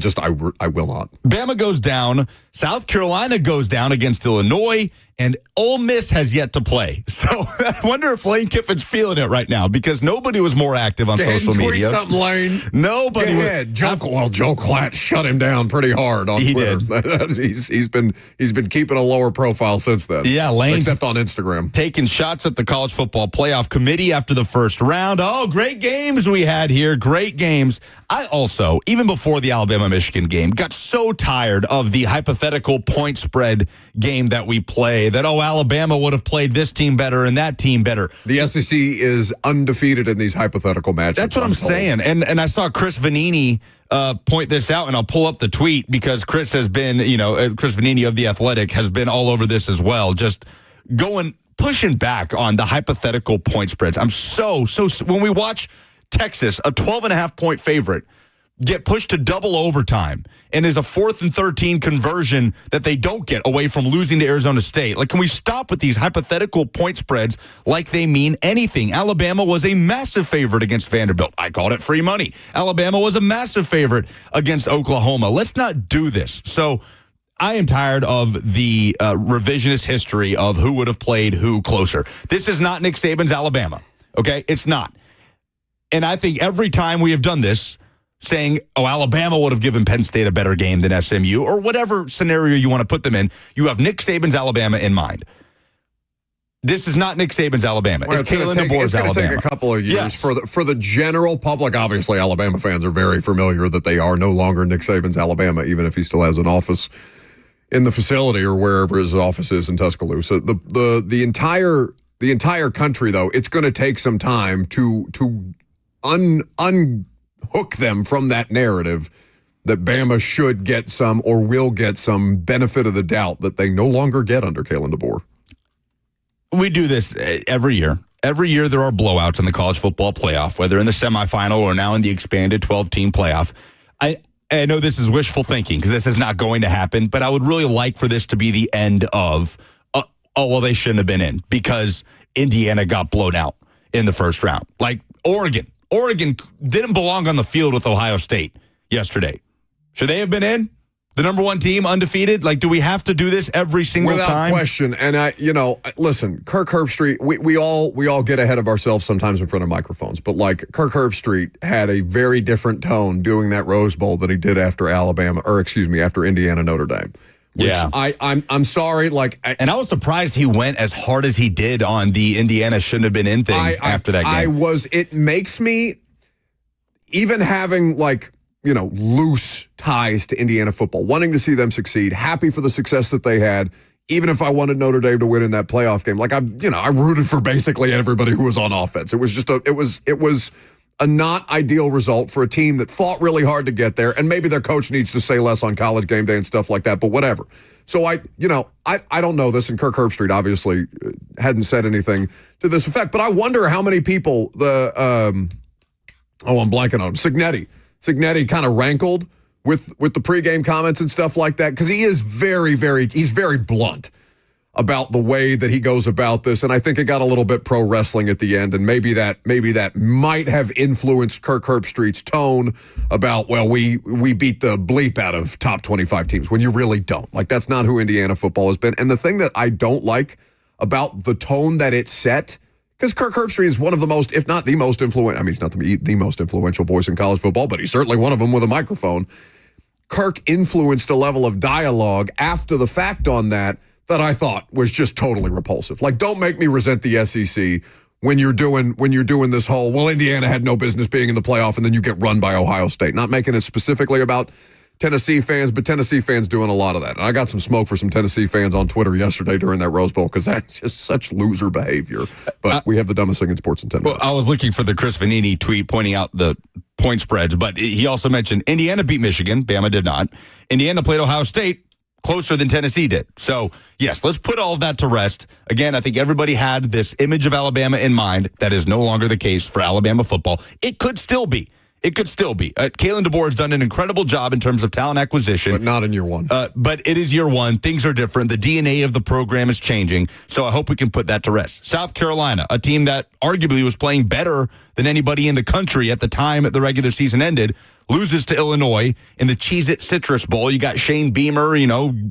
will not. Bama goes down. South Carolina goes down against Illinois. And Ole Miss has yet to play. So I wonder if Lane Kiffin's feeling it right now because nobody was more active on social media. Tweet something, Lane. Nobody. Go ahead. Joe Klatt shut him down pretty hard on Twitter. Did. he's been keeping a lower profile since then. Yeah, Lane. Except on Instagram. Taking shots at the College Football Playoff Committee after the first round. Oh, great games we had here. Great games. I also, even before the Alabama-Michigan game, got so tired of the hypothetical point spread game that we play that, Alabama would have played this team better and that team better. The SEC is undefeated in these hypothetical matches. That's what I'm saying. And I saw Chris Vanini point this out, and I'll pull up the tweet because Chris has been, Chris Vanini of The Athletic has been all over this as well, just pushing back on the hypothetical point spreads. I'm so when we watch Texas, a 12.5-point favorite, get pushed to double overtime and is a 4th and 13 conversion that they don't get away from losing to Arizona State. Like, can we stop with these hypothetical point spreads like they mean anything? Alabama was a massive favorite against Vanderbilt. I called it free money. Alabama was a massive favorite against Oklahoma. Let's not do this. So I am tired of the revisionist history of who would have played who closer. This is not Nick Saban's Alabama, okay? It's not. And I think every time we have done this, saying, Alabama would have given Penn State a better game than SMU, or whatever scenario you want to put them in, you have Nick Saban's Alabama in mind. This is not Nick Saban's Alabama. Well, it's Kalen DeBoer's Alabama. It's going to take a couple of years for the general public. Obviously, Alabama fans are very familiar that they are no longer Nick Saban's Alabama, even if he still has an office in the facility or wherever his office is in Tuscaloosa. The entire country, though, it's going to take some time to unhook them from that narrative that Bama should get some or will get some benefit of the doubt that they no longer get under Kalen DeBoer. We do this every year. Every year there are blowouts in the college football playoff, whether in the semifinal or now in the expanded 12-team playoff. I know this is wishful thinking because this is not going to happen, but I would really like for this to be the end of, they shouldn't have been in because Indiana got blown out in the first round. Like Oregon didn't belong on the field with Ohio State yesterday. Should they have been in? The number one team, undefeated? Like, do we have to do this every single time? Without question. And listen, Kirk Herbstreit, we all get ahead of ourselves sometimes in front of microphones, but like Kirk Herbstreit had a very different tone doing that Rose Bowl than he did after after Indiana Notre Dame. Which I'm sorry. And I was surprised he went as hard as he did on the Indiana shouldn't have been in thing after that game. It makes me, even having loose ties to Indiana football, wanting to see them succeed, happy for the success that they had, even if I wanted Notre Dame to win in that playoff game. I rooted for basically everybody who was on offense. It was just it was a not ideal result for a team that fought really hard to get there, and maybe their coach needs to say less on College Game Day and stuff like that, but whatever. So I don't know this, and Kirk Herbstreit obviously hadn't said anything to this effect, but I wonder how many people I'm blanking on him, Cignetti kind of rankled with the pregame comments and stuff like that, because he is he's very blunt about the way that he goes about this, and I think it got a little bit pro wrestling at the end, and maybe that might have influenced Kirk Herbstreit's tone about, we beat the bleep out of top 25 teams, when you really don't. That's not who Indiana football has been. And the thing that I don't like about the tone that it set, because Kirk Herbstreit is one of the most, if not the most influential, he's not the most influential voice in college football, but he's certainly one of them with a microphone. Kirk influenced a level of dialogue after the fact on that I thought was just totally repulsive. Like, don't make me resent the SEC when you're doing this whole, well, Indiana had no business being in the playoff, and then you get run by Ohio State. Not making it specifically about Tennessee fans, but Tennessee fans doing a lot of that. And I got some smoke for some Tennessee fans on Twitter yesterday during that Rose Bowl because that's just such loser behavior. But we have the dumbest thing in sports in 10 minutes. Well, I was looking for the Chris Vanini tweet pointing out the point spreads, but he also mentioned Indiana beat Michigan. Bama did not. Indiana played Ohio State closer than Tennessee did. So, yes, let's put all of that to rest. Again, I think everybody had this image of Alabama in mind. That is no longer the case for Alabama football. It could still be. It could still be. Kalen DeBoer has done an incredible job in terms of talent acquisition. But not in year one. But it is year one. Things are different. The DNA of the program is changing. So I hope we can put that to rest. South Carolina, a team that arguably was playing better than anybody in the country at the time the regular season ended, loses to Illinois in the Cheez-It Citrus Bowl. You got Shane Beamer,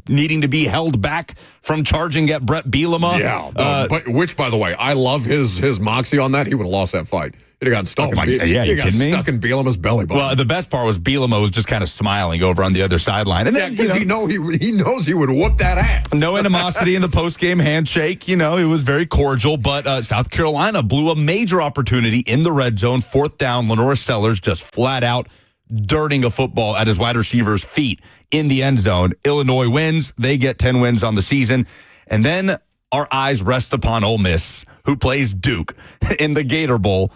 needing to be held back from charging at Brett Bielema. Yeah, which, by the way, I love his moxie on that. He would have lost that fight. He'd have gotten stuck. You kidding me? Stuck in Bielema's belly button. Well, the best part was Bielema was just kind of smiling over on the other sideline, and then because he knows he would whoop that ass. No animosity in the post-game handshake. It was very cordial. But South Carolina blew a major opportunity in the red zone. 4th down, Lenora Sellers just flat out dirting a football at his wide receiver's feet in the end zone. Illinois wins. They get 10 wins on the season. And then our eyes rest upon Ole Miss, who plays Duke in the Gator Bowl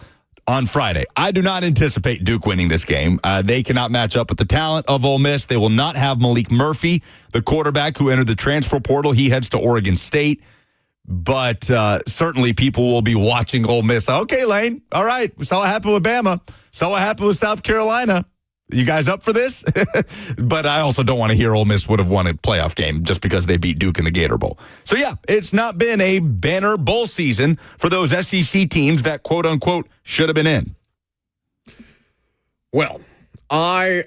on Friday. I do not anticipate Duke winning this game. They cannot match up with the talent of Ole Miss. They will not have Malik Murphy, the quarterback who entered the transfer portal. He heads to Oregon State. But certainly people will be watching Ole Miss. Okay, Lane. All right. We saw what happened with Bama. Saw what happened with South Carolina. You guys up for this? But I also don't want to hear Ole Miss would have won a playoff game just because they beat Duke in the Gator Bowl. So, yeah, it's not been a banner bowl season for those SEC teams that, quote, unquote, should have been in. Well, I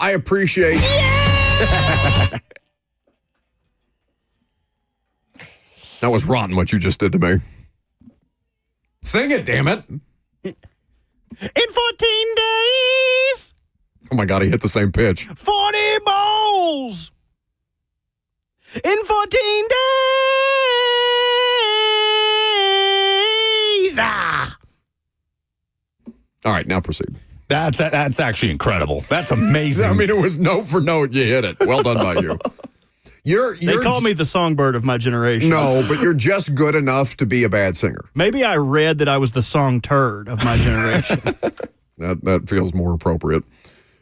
appreciate... Yeah! That was rotten what you just did to me. Sing it, damn it. In 14 days... Oh, my God, he hit the same pitch. 40 bowls in 14 days. All right, now proceed. That's actually incredible. That's amazing. I mean, it was note for note. You hit it. Well done by you. They call me the songbird of my generation. No, but you're just good enough to be a bad singer. Maybe I read that I was the song turd of my generation. That feels more appropriate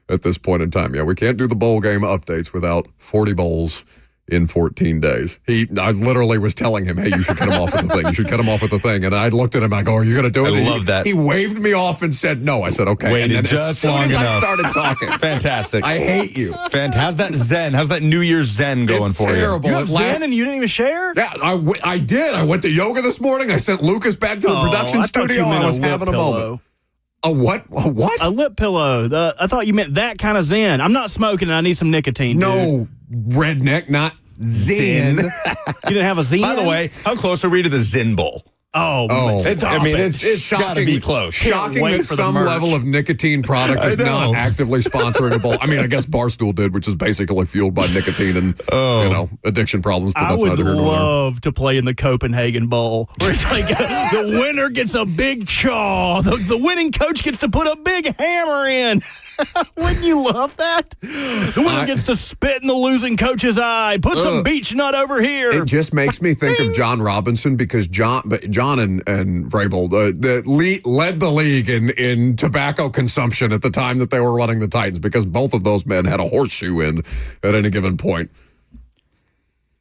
at this point in time. Yeah, we can't do the bowl game updates without 40 bowls in 14 days. I literally was telling him, hey, you should cut him off with the thing. You should cut him off with the thing. And I looked at him, I go, are you going to do it? I love that. He waved me off and said no. I said, okay. Waited and then just as soon long as enough. I started talking. Fantastic. I hate you. Fantastic. How's that zen? How's that New Year's zen going it's for terrible. You have zen and you didn't even share? Yeah, I did. I went to yoga this morning. I sent Lucas back to the production studio. I was having a moment. A what? A what? A lip pillow. I thought you meant that kind of zen. I'm not smoking and I need some nicotine. No, redneck, not zen. You didn't have a zen? By the way, how close are we to the Zen Bowl? It's got to be close. Shocking that some level of nicotine product is not actively sponsoring a bowl. I mean, I guess Barstool did, which is basically fueled by nicotine and addiction problems. But I that's would neither here nor there. love to play in the Copenhagen Bowl, where it's like the winner gets a big chaw, the winning coach gets to put a big hammer in. Wouldn't you love that? The winner gets to spit in the losing coach's eye. Put some beech nut over here. It just makes me think of John Robinson because John and Vrabel led the league in tobacco consumption at the time that they were running the Titans because both of those men had a horseshoe in at any given point.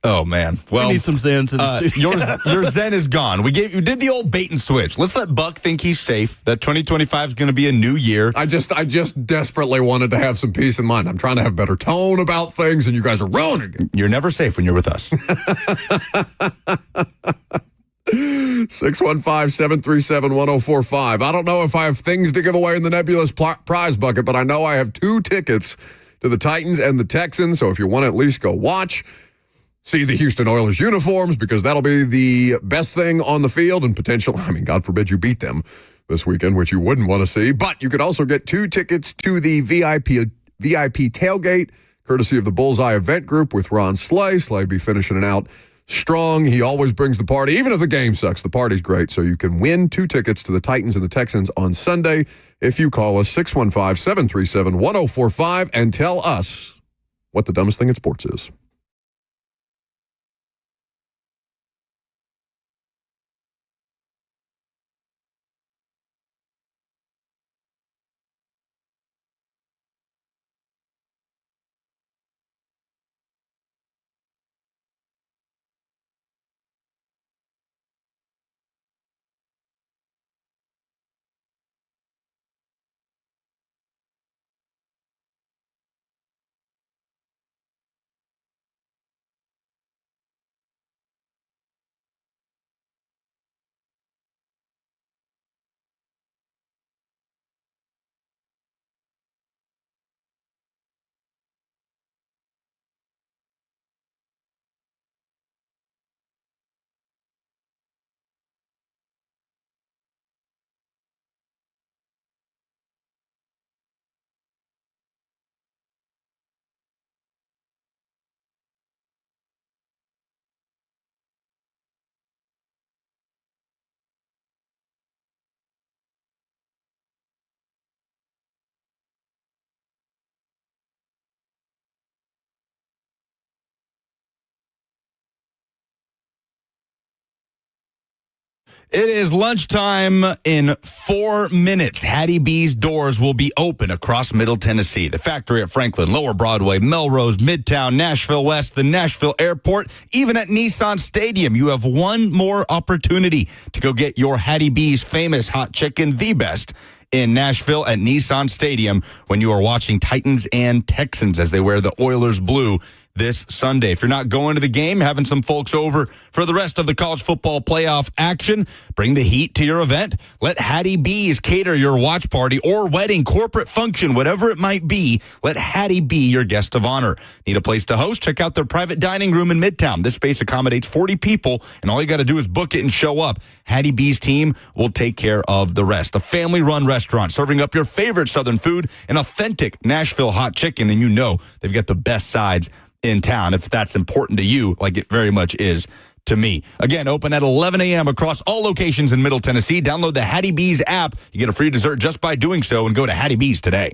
Oh, man. Well, we need some Zens in the studio. Your Zen is gone. You did the old bait and switch. Let's let Buck think he's safe, that 2025 is going to be a new year. I just desperately wanted to have some peace in mind. I'm trying to have better tone about things, and you guys are ruining it. You're never safe when you're with us. 615-737-1045. I don't know if I have things to give away in the Nebulous prize bucket, but I know I have 2 tickets to the Titans and the Texans, so if you want to at least go watch, see the Houston Oilers uniforms, because that'll be the best thing on the field and potential. I mean, God forbid you beat them this weekend, which you wouldn't want to see. But you could also get 2 tickets to the VIP tailgate, courtesy of the Bullseye Event Group with Ron Slay. Slay be finishing it out strong. He always brings the party. Even if the game sucks, the party's great. So you can win 2 tickets to the Titans and the Texans on Sunday if you call us 615-737-1045 and tell us what the dumbest thing in sports is. It is lunchtime in 4 minutes. Hattie B's doors will be open across Middle Tennessee. The factory at Franklin, Lower Broadway, Melrose, Midtown, Nashville West, the Nashville Airport, even at Nissan Stadium. You have one more opportunity to go get your Hattie B's famous hot chicken, the best, in Nashville at Nissan Stadium when you are watching Titans and Texans as they wear the Oilers blue this Sunday. If you're not going to the game, having some folks over for the rest of the college football playoff action, bring the heat to your event. Let Hattie B's cater your watch party or wedding, corporate function, whatever it might be. Let Hattie be your guest of honor. Need a place to host? Check out their private dining room in Midtown. This space accommodates 40 people, and all you got to do is book it and show up. Hattie B's team will take care of the rest. A family-run restaurant serving up your favorite Southern food, an authentic Nashville hot chicken, and you know they've got the best sides in town, if that's important to you, like it very much is to me. Again, open at 11 a.m. across all locations in Middle Tennessee. Download the Hattie B's app. You get a free dessert just by doing so, and go to Hattie B's today.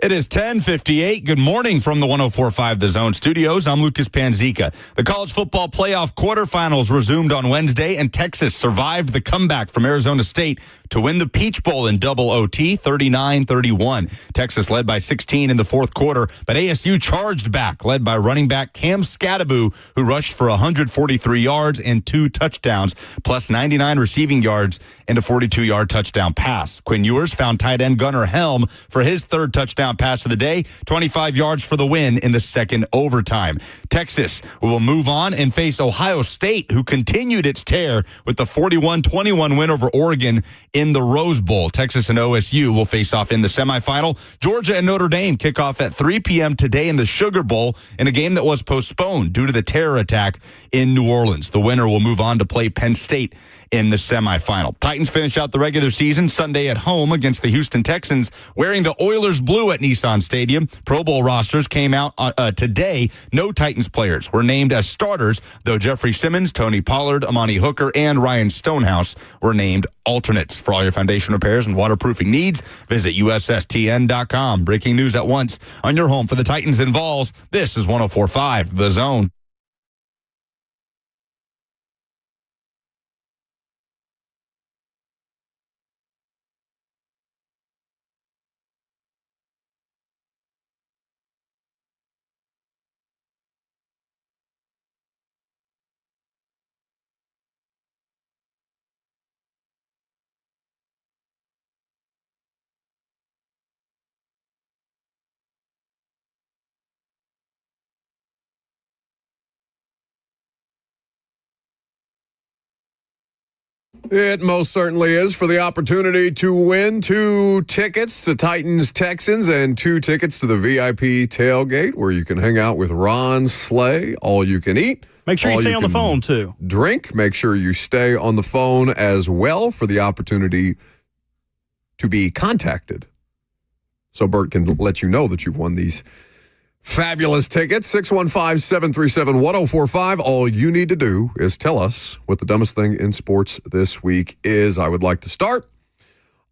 It is 10:58. Good morning from the 104.5 The Zone studios. I'm Lucas Panzica. The college football playoff quarterfinals resumed on Wednesday, and Texas survived the comeback from Arizona State to win the Peach Bowl in double OT, 39-31. Texas led by 16 in the fourth quarter, but ASU charged back, led by running back Cam Scadaboo, who rushed for 143 yards and 2 touchdowns, plus 99 receiving yards and a 42-yard touchdown pass. Quinn Ewers found tight end Gunnar Helm for his third touchdown pass of the day, 25 yards for the win in the second overtime. Texas will move on and face Ohio State, who continued its tear with the 41-21 win over Oregon in the Rose Bowl. Texas and OSU will face off in the semifinal. Georgia and Notre Dame kick off at 3 p.m. today in the Sugar Bowl in a game that was postponed due to the terror attack in New Orleans. The winner will move on to play Penn State in the semifinal. Titans finish out the regular season Sunday at home against the Houston Texans, wearing the Oilers blue at Nissan Stadium. Pro Bowl rosters came out today. No Titans Titans players were named as starters, though Jeffrey Simmons, Tony Pollard, Amani Hooker, and Ryan Stonehouse were named alternates. For all your foundation repairs and waterproofing needs, visit USSTN.com. Breaking news at once on your home for the Titans and Vols. This is 104.5 The Zone. It most certainly is, for the opportunity to win 2 tickets to Titans-Texans and 2 tickets to the VIP tailgate where you can hang out with Ron Slay, all you can eat. Make sure you stay on the phone, too. Drink. Make sure you stay on the phone as well for the opportunity to be contacted. So Bert can let you know that you've won these fabulous tickets. 615-737-1045. All you need to do is tell us what the dumbest thing in sports this week is. I would like to start.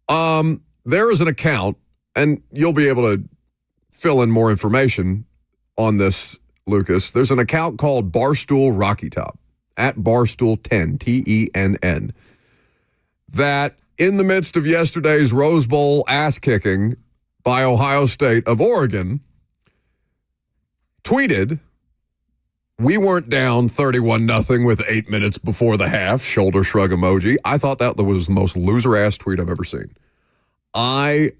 There is an account, and you'll be able to fill in more information on this, Lucas. There's an account called Barstool Rocky Top, at Barstool10, TENN, that in the midst of yesterday's Rose Bowl ass-kicking by Ohio State of Oregon, tweeted, "We weren't down 31-0 with 8 minutes before the half," shoulder shrug emoji. I thought that was the most loser-ass tweet I've ever seen. And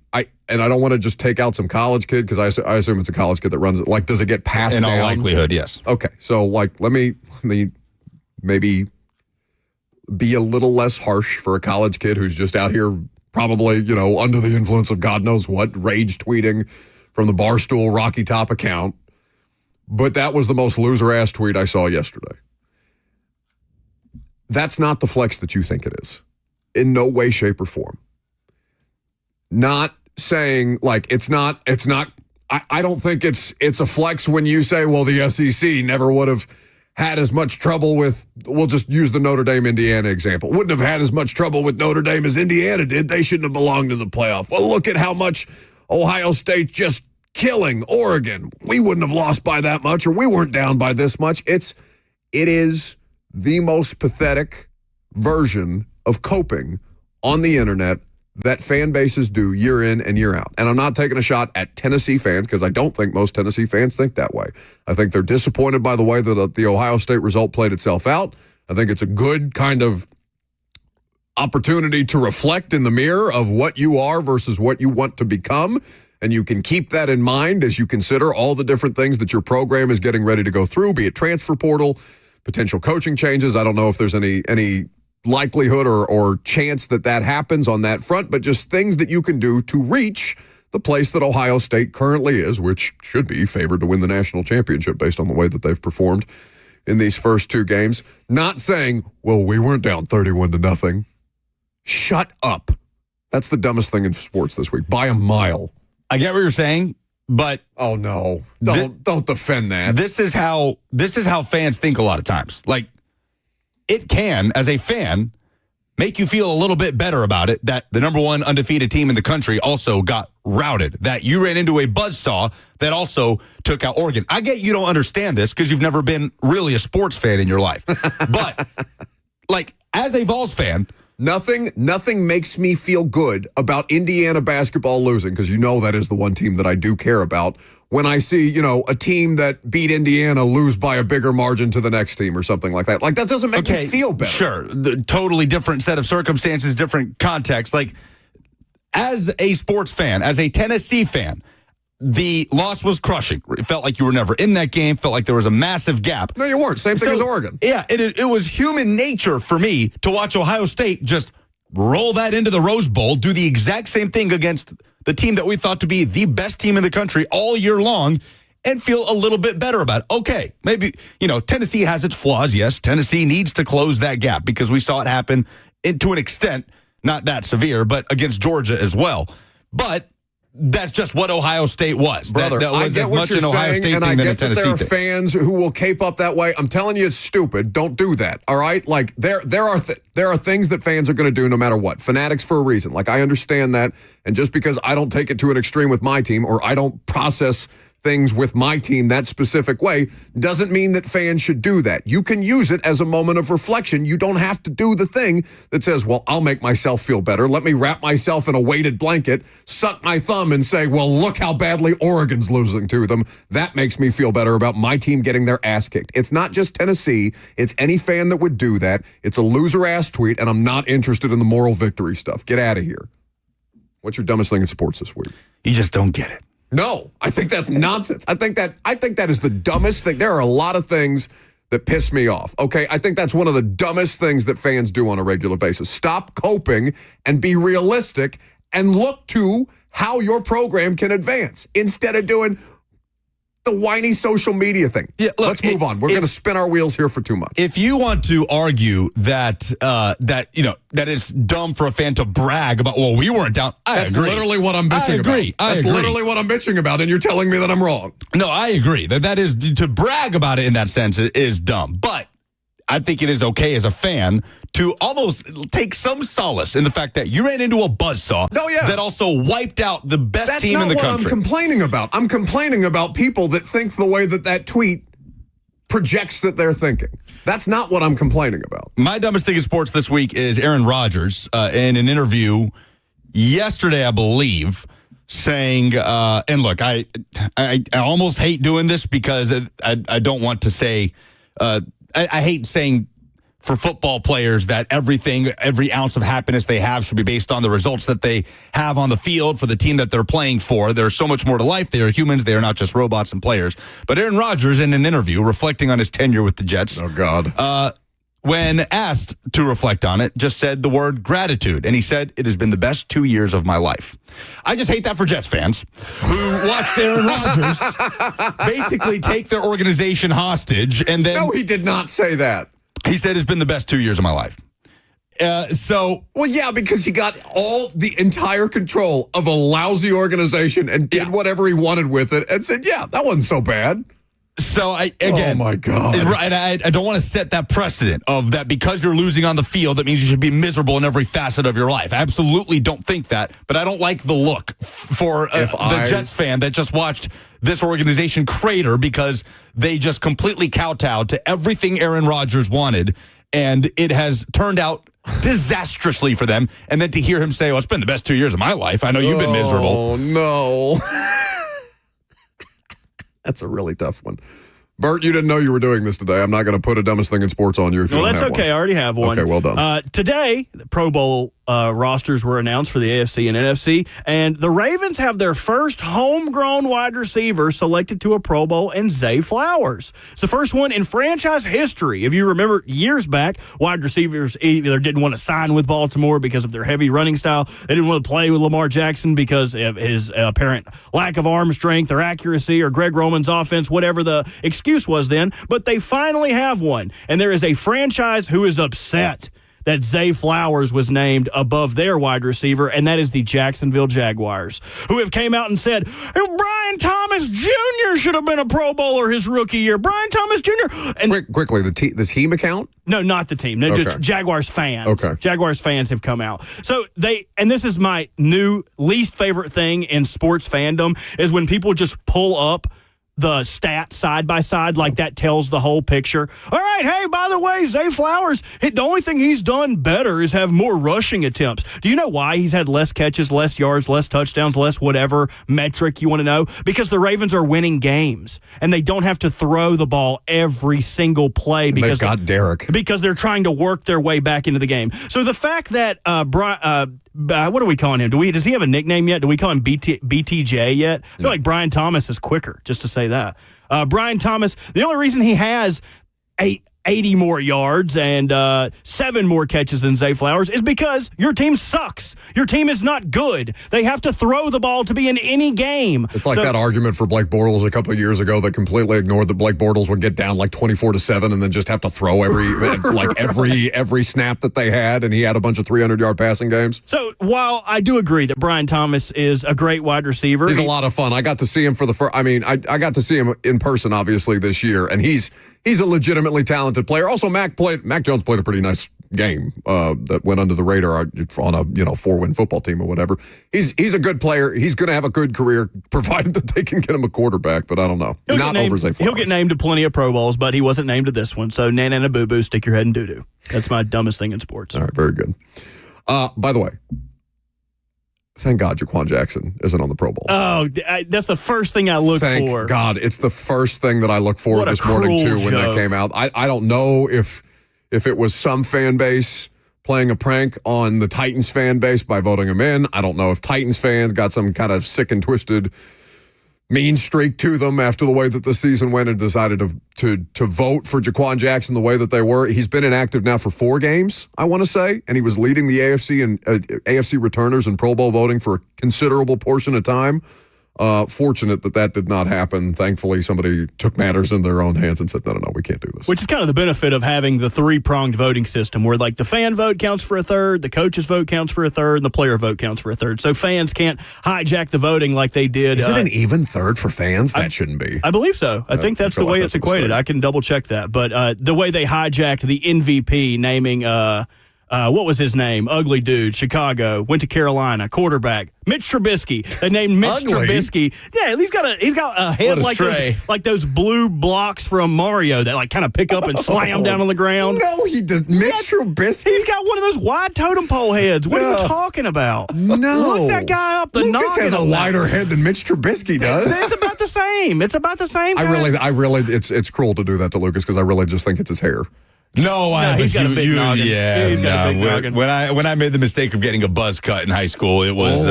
I don't want to just take out some college kid, because I assume it's a college kid that runs it. Like, does it get passed down? In all likelihood, yes. Okay, so, like, let me maybe be a little less harsh for a college kid who's just out here probably, under the influence of God knows what, rage tweeting from the Barstool Rocky Top account. But that was the most loser-ass tweet I saw yesterday. That's not the flex that you think it is. In no way, shape, or form. Not saying, like, it's not, I don't think it's a flex when you say, well, the SEC never would have had as much trouble with, we'll just use the Notre Dame-Indiana example, wouldn't have had as much trouble with Notre Dame as Indiana did. They shouldn't have belonged in the playoff. Well, look at how much Ohio State just killing Oregon. We wouldn't have lost by that much, or we weren't down by this much. It is the most pathetic version of coping on the internet that fan bases do year in and year out. And I'm not taking a shot at Tennessee fans, because I don't think most Tennessee fans think that way. I think they're disappointed by the way that the Ohio State result played itself out. I think it's a good kind of opportunity to reflect in the mirror of what you are versus what you want to become. And you can keep that in mind as you consider all the different things that your program is getting ready to go through, be it transfer portal, potential coaching changes. I don't know if there's any likelihood or chance that happens on that front, but just things that you can do to reach the place that Ohio State currently is, which should be favored to win the national championship based on the way that they've performed in these first 2 games. Not saying, well, we weren't down 31-0. Shut up. That's the dumbest thing in sports this week, by a mile. I get what you're saying, but oh no, don't defend that. This is how fans think a lot of times. Like, it can, as a fan, make you feel a little bit better about it that the number 1 undefeated team in the country also got routed, that you ran into a buzzsaw that also took out Oregon. I get you don't understand this because you've never been really a sports fan in your life. But, like, as a Vols fan, Nothing makes me feel good about Indiana basketball losing, because that is the one team that I do care about, when I see, a team that beat Indiana lose by a bigger margin to the next team or something like that. Like, that doesn't make me feel better. Sure. Totally different set of circumstances, different context. Like, as a sports fan, as a Tennessee fan, the loss was crushing. It felt like you were never in that game. Felt like there was a massive gap. No, you weren't. Same thing as Oregon. Yeah, it was human nature for me to watch Ohio State just roll that into the Rose Bowl, do the exact same thing against the team that we thought to be the best team in the country all year long, and feel a little bit better about it. Okay, maybe, Tennessee has its flaws. Yes, Tennessee needs to close that gap because we saw it happen to an extent, not that severe, but against Georgia as well. But that's just what Ohio State was. Brother, that was I get as what much you're an Ohio saying, State and thing I than a get that Tennessee there are thing. fans who will cape up that way. I'm telling you, it's stupid. Don't do that. All right, like there are things that fans are going to do no matter what. Fanatics for a reason. Like I understand that, and just because I don't take it to an extreme with my team, or I don't process things with my team that specific way, doesn't mean that fans should do that. You can use it as a moment of reflection. You don't have to do the thing that says, well, I'll make myself feel better. Let me wrap myself in a weighted blanket, suck my thumb and say, well, look how badly Oregon's losing to them. That makes me feel better about my team getting their ass kicked. It's not just Tennessee. It's any fan that would do that. It's a loser-ass tweet, and I'm not interested in the moral victory stuff. Get out of here. What's your dumbest thing in sports this week? You just don't get it. No, I think that's nonsense. I think that is the dumbest thing. There are a lot of things that piss me off. Okay, I think that's one of the dumbest things that fans do on a regular basis. Stop coping and be realistic and look to how your program can advance instead of doing the whiny social media thing. Yeah, look, let's move on. We're going to spin our wheels here for too much. If you want to argue that that it's dumb for a fan to brag about, well, we weren't down, That's agree. literally what I'm bitching about. I That's agree. literally what I'm bitching about, and you're telling me that I'm wrong. No, I agree. That is, to brag about it in that sense is dumb. But I think it is okay as a fan to almost take some solace in the fact that you ran into a buzzsaw that also wiped out the best team in the country. That's not what I'm complaining about. I'm complaining about people that think the way that tweet projects that they're thinking. That's not what I'm complaining about. My dumbest thing in sports this week is Aaron Rodgers in an interview yesterday, I believe, saying, and look, I almost hate doing this because I don't want to say, I hate saying for football players that every ounce of happiness they have should be based on the results that they have on the field for the team that they're playing for. There's so much more to life. They are humans. They are not just robots and players. But Aaron Rodgers, in an interview reflecting on his tenure with the Jets, oh God, when asked to reflect on it, just said the word gratitude. And he said, it has been the best 2 years of my life. I just hate that for Jets fans who watched Aaron Rodgers basically take their organization hostage. And then no, he did not say that. He said it's been the best 2 years of my life. Well, yeah, because he got the entire control of a lousy organization and did whatever he wanted with it and said, yeah, that wasn't so bad. So, oh my God. I don't want to set that precedent of that because you're losing on the field, that means you should be miserable in every facet of your life. I absolutely don't think that, but I don't like the look for the Jets fan that just watched this organization crater because they just completely kowtowed to everything Aaron Rodgers wanted, and it has turned out disastrously for them. And then to hear him say, well, it's been the best 2 years of my life. I know you've been miserable. Oh, no. That's a really tough one. Bert, you didn't know you were doing this today. I'm not going to put a dumbest thing in sports on you if you don't have one. Well, that's okay. I already have one. Okay, well done. Today, the Pro Bowl rosters were announced for the AFC and NFC, and the Ravens have their first homegrown wide receiver selected to a Pro Bowl in Zay Flowers. It's the first one in franchise history. If you remember years back, wide receivers either didn't want to sign with Baltimore because of their heavy running style. They didn't want to play with Lamar Jackson because of his apparent lack of arm strength or accuracy or Greg Roman's offense, whatever the excuse was then. But they finally have one, and there is a franchise who is upset that Zay Flowers was named above their wide receiver, and that is the Jacksonville Jaguars, who have came out and said, Brian Thomas Jr. should have been a Pro Bowler his rookie year. Brian Thomas Jr. And quickly, the team account? No, not the team. No, just Jaguars fans. Okay. Jaguars fans have come out. So and this is my new least favorite thing in sports fandom, is when people just pull up the stats side by side, like that tells the whole picture. All right, hey, by the way, Zay Flowers, the only thing he's done better is have more rushing attempts. Do you know why he's had less catches, less yards, less touchdowns, less whatever metric you want to know? Because the Ravens are winning games, and they don't have to throw the ball every single play because they've got Derek. Because they're trying to work their way back into the game. So the fact that what are we calling him? Does he have a nickname yet? Do we call him BTJ yet? I feel like Brian Thomas is quicker, just to say that. Brian Thomas, the only reason he has a 80 more yards and 7 more catches than Zay Flowers is because your team sucks. Your team is not good. They have to throw the ball to be in any game. It's like that argument for Blake Bortles a couple of years ago that completely ignored that Blake Bortles would get down like 24-7 and then just have to throw every snap that they had, and he had a bunch of 300-yard passing games. So while I do agree that Brian Thomas is a great wide receiver, he's a lot of fun. I got to see him for the first. I mean, I got to see him in person, obviously, this year, and he's a legitimately talented player. Also, Mac Jones played a pretty nice game that went under the radar on a 4-win football team or whatever. He's a good player. He's going to have a good career provided that they can get him a quarterback. But I don't know. Not over Zay Flowers. He'll get named to plenty of Pro Bowls, but he wasn't named to this one. So nana boo boo, stick your head in doo doo. That's my dumbest thing in sports. All right, very good. By the way, thank God Jaquan Jackson isn't on the Pro Bowl. Oh, that's the first thing I look for. Thank God. It's the first thing that I look for this morning, too, when that came out. I don't know if it was some fan base playing a prank on the Titans fan base by voting him in. I don't know if Titans fans got some kind of sick and twisted mean streak to them after the way that the season went and decided to vote for Jaquan Jackson the way that they were. He's been inactive now for 4 games, I want to say, and he was leading the AFC and AFC returners in Pro Bowl voting for a considerable portion of time. Fortunate that did not happen. Thankfully, somebody took matters in their own hands and said, no, we can't do this. Which is kind of the benefit of having the 3-pronged voting system where like the fan vote counts for a third, the coach's vote counts for a third, and the player vote counts for a third. So fans can't hijack the voting like they did. Is it an even third for fans? That shouldn't be. I believe so. I think that's the way it's equated. I can double check that. But the way they hijacked the MVP naming what was his name? Ugly dude, Chicago, went to Carolina, quarterback, Mitch Trubisky. They named Mitch Trubisky. Yeah, he's got a head like those blue blocks from Mario that like kind of pick up and slam down on the ground. No, he does. Mitch Trubisky. He's got one of those wide totem pole heads. What are you talking about? No, look that guy up the noggin. Lucas has a wider head than Mitch Trubisky does. It's about the same. I really, it's cruel to do that to Lucas because I really just think it's his hair. No, he's got a big noggin. Yeah, he's got a big noggin. When I made the mistake of getting a buzz cut in high school, it was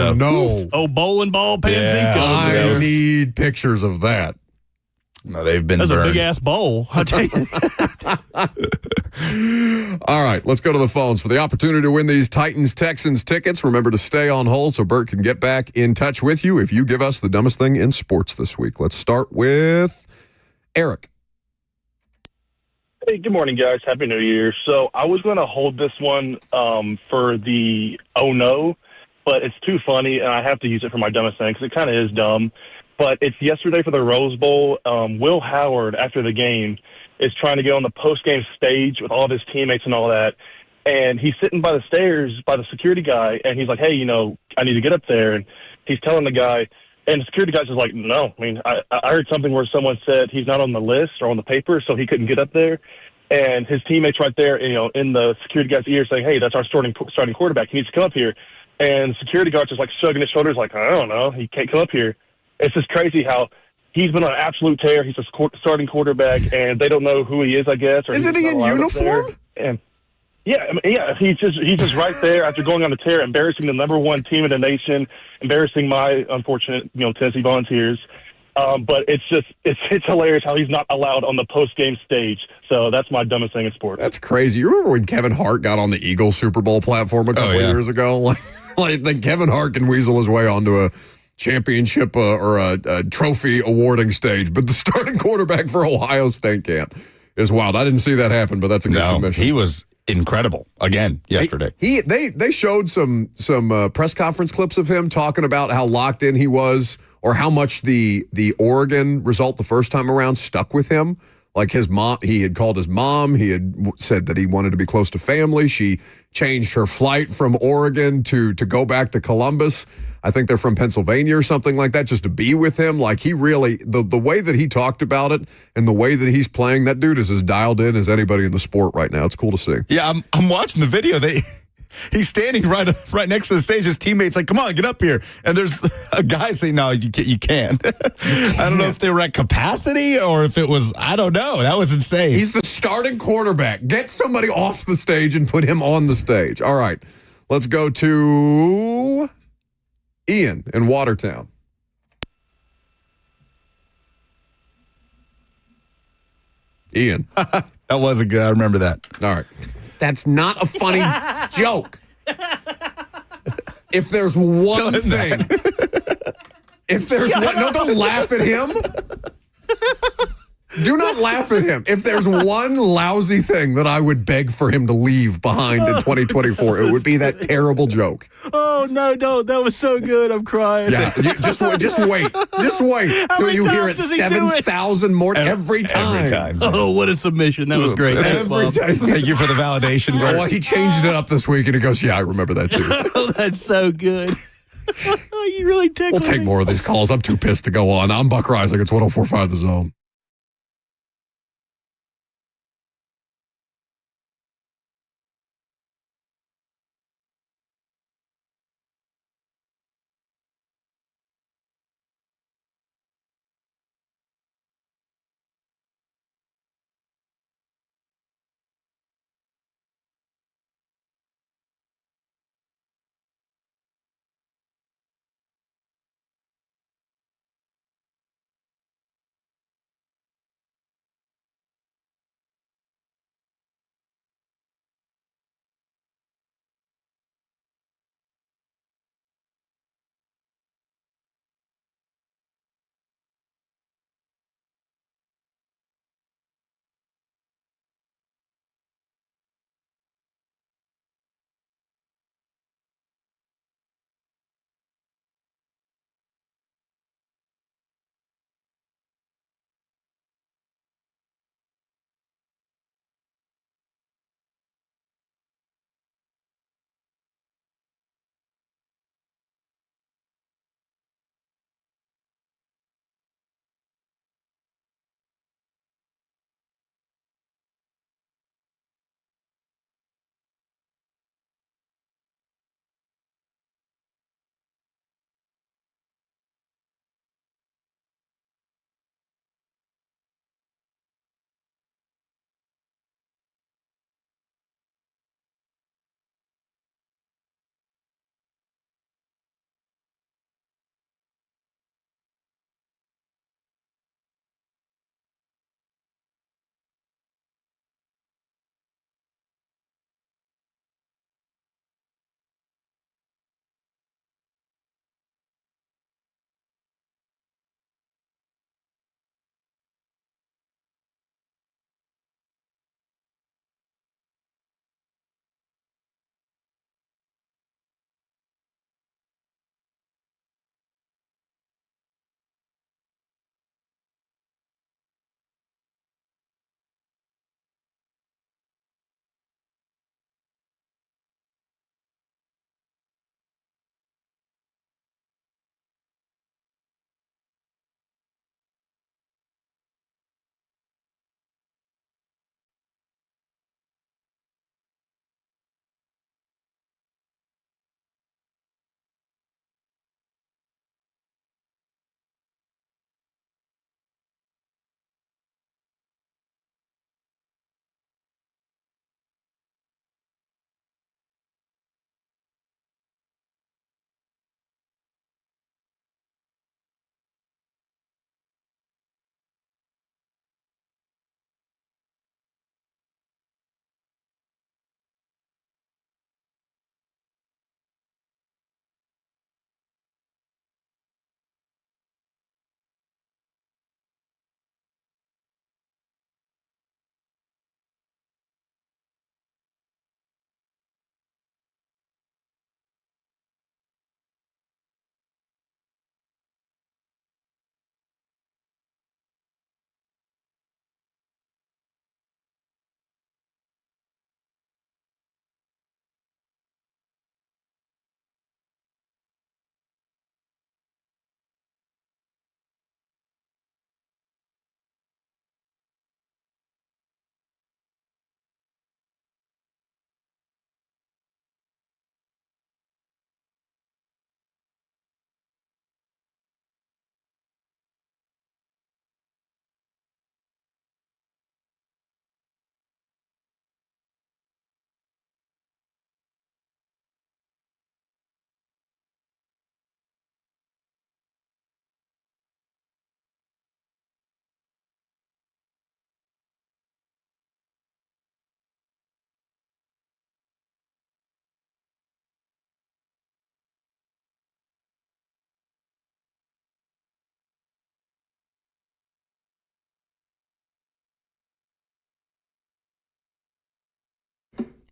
bowling ball Panzico. I need pictures of that. No, they've been. That's a big ass bowl. I'll tell you. All right, let's go to the phones for the opportunity to win these Titans-Texans tickets. Remember to stay on hold so Bert can get back in touch with you if you give us the dumbest thing in sports this week. Let's start with Eric. Hey, good morning, guys. Happy New Year. So I was going to hold this one for the oh no, but it's too funny, and I have to use it for my dumbest thing because it kind of is dumb. But it's yesterday for the Rose Bowl. Will Howard, after the game, is trying to get on the post-game stage with all of his teammates and all that, and he's sitting by the stairs by the security guy, and he's like, hey, I need to get up there. And he's telling the guy, and the security guy's just like, no. I mean, I heard something where someone said he's not on the list or on the paper, so he couldn't get up there. And his teammates right there, in the security guy's ear saying, hey, that's our starting quarterback. He needs to come up here. And the security guard's just like shrugging his shoulders like, I don't know. He can't come up here. It's just crazy how he's been on an absolute tear. He's a starting quarterback, and they don't know who he is, I guess. Or isn't he in uniform? And yeah. He's just right there after going on a tear, embarrassing the number 1 team in the nation, embarrassing my unfortunate, Tennessee Volunteers. But it's hilarious how he's not allowed on the post-game stage. So that's my dumbest thing in sports. That's crazy. You remember when Kevin Hart got on the Eagles Super Bowl platform a couple of years ago? Like Kevin Hart can weasel his way onto a championship or a trophy awarding stage, but the starting quarterback for Ohio State can't. Is wild. I didn't see that happen, but that's a good submission. He was incredible again yesterday. They showed some press conference clips of him talking about how locked in he was, or how much the Oregon result the first time around stuck with him. Like his mom, he had called his mom. He had said that he wanted to be close to family. She changed her flight from Oregon to go back to Columbus. I think they're from Pennsylvania or something like that, just to be with him. Like he really, the way that he talked about it and the way that he's playing, that dude is as dialed in as anybody in the sport right now. It's cool to see. Yeah, I'm watching the video. He's standing right next to the stage. His teammates like, come on, get up here. And there's a guy saying, no, you can't. I don't know if they were at capacity or if it was, I don't know. That was insane. He's the starting quarterback. Get somebody off the stage and put him on the stage. All right, let's go to Ian in Watertown. Ian. That wasn't good. I remember that. All right. That's not a funny joke. If there's one thing. If there's one. No, don't laugh at him. Do not laugh at him. If there's one lousy thing that I would beg for him to leave behind in 2024, it would be that terrible joke. Oh, no, that was so good. I'm crying. Yeah, just wait. Just wait till you hear it 7,000 more every time. Every time. Oh, what a submission. That was great. Every time. Thank you for the validation, Bert. Well, he changed it up this week, and he goes, yeah, I remember that too. Oh, that's so good. You really tickled We'll take me. more of these calls. I'm too pissed to go on. I'm Buck Reising. It's 104.5 The Zone.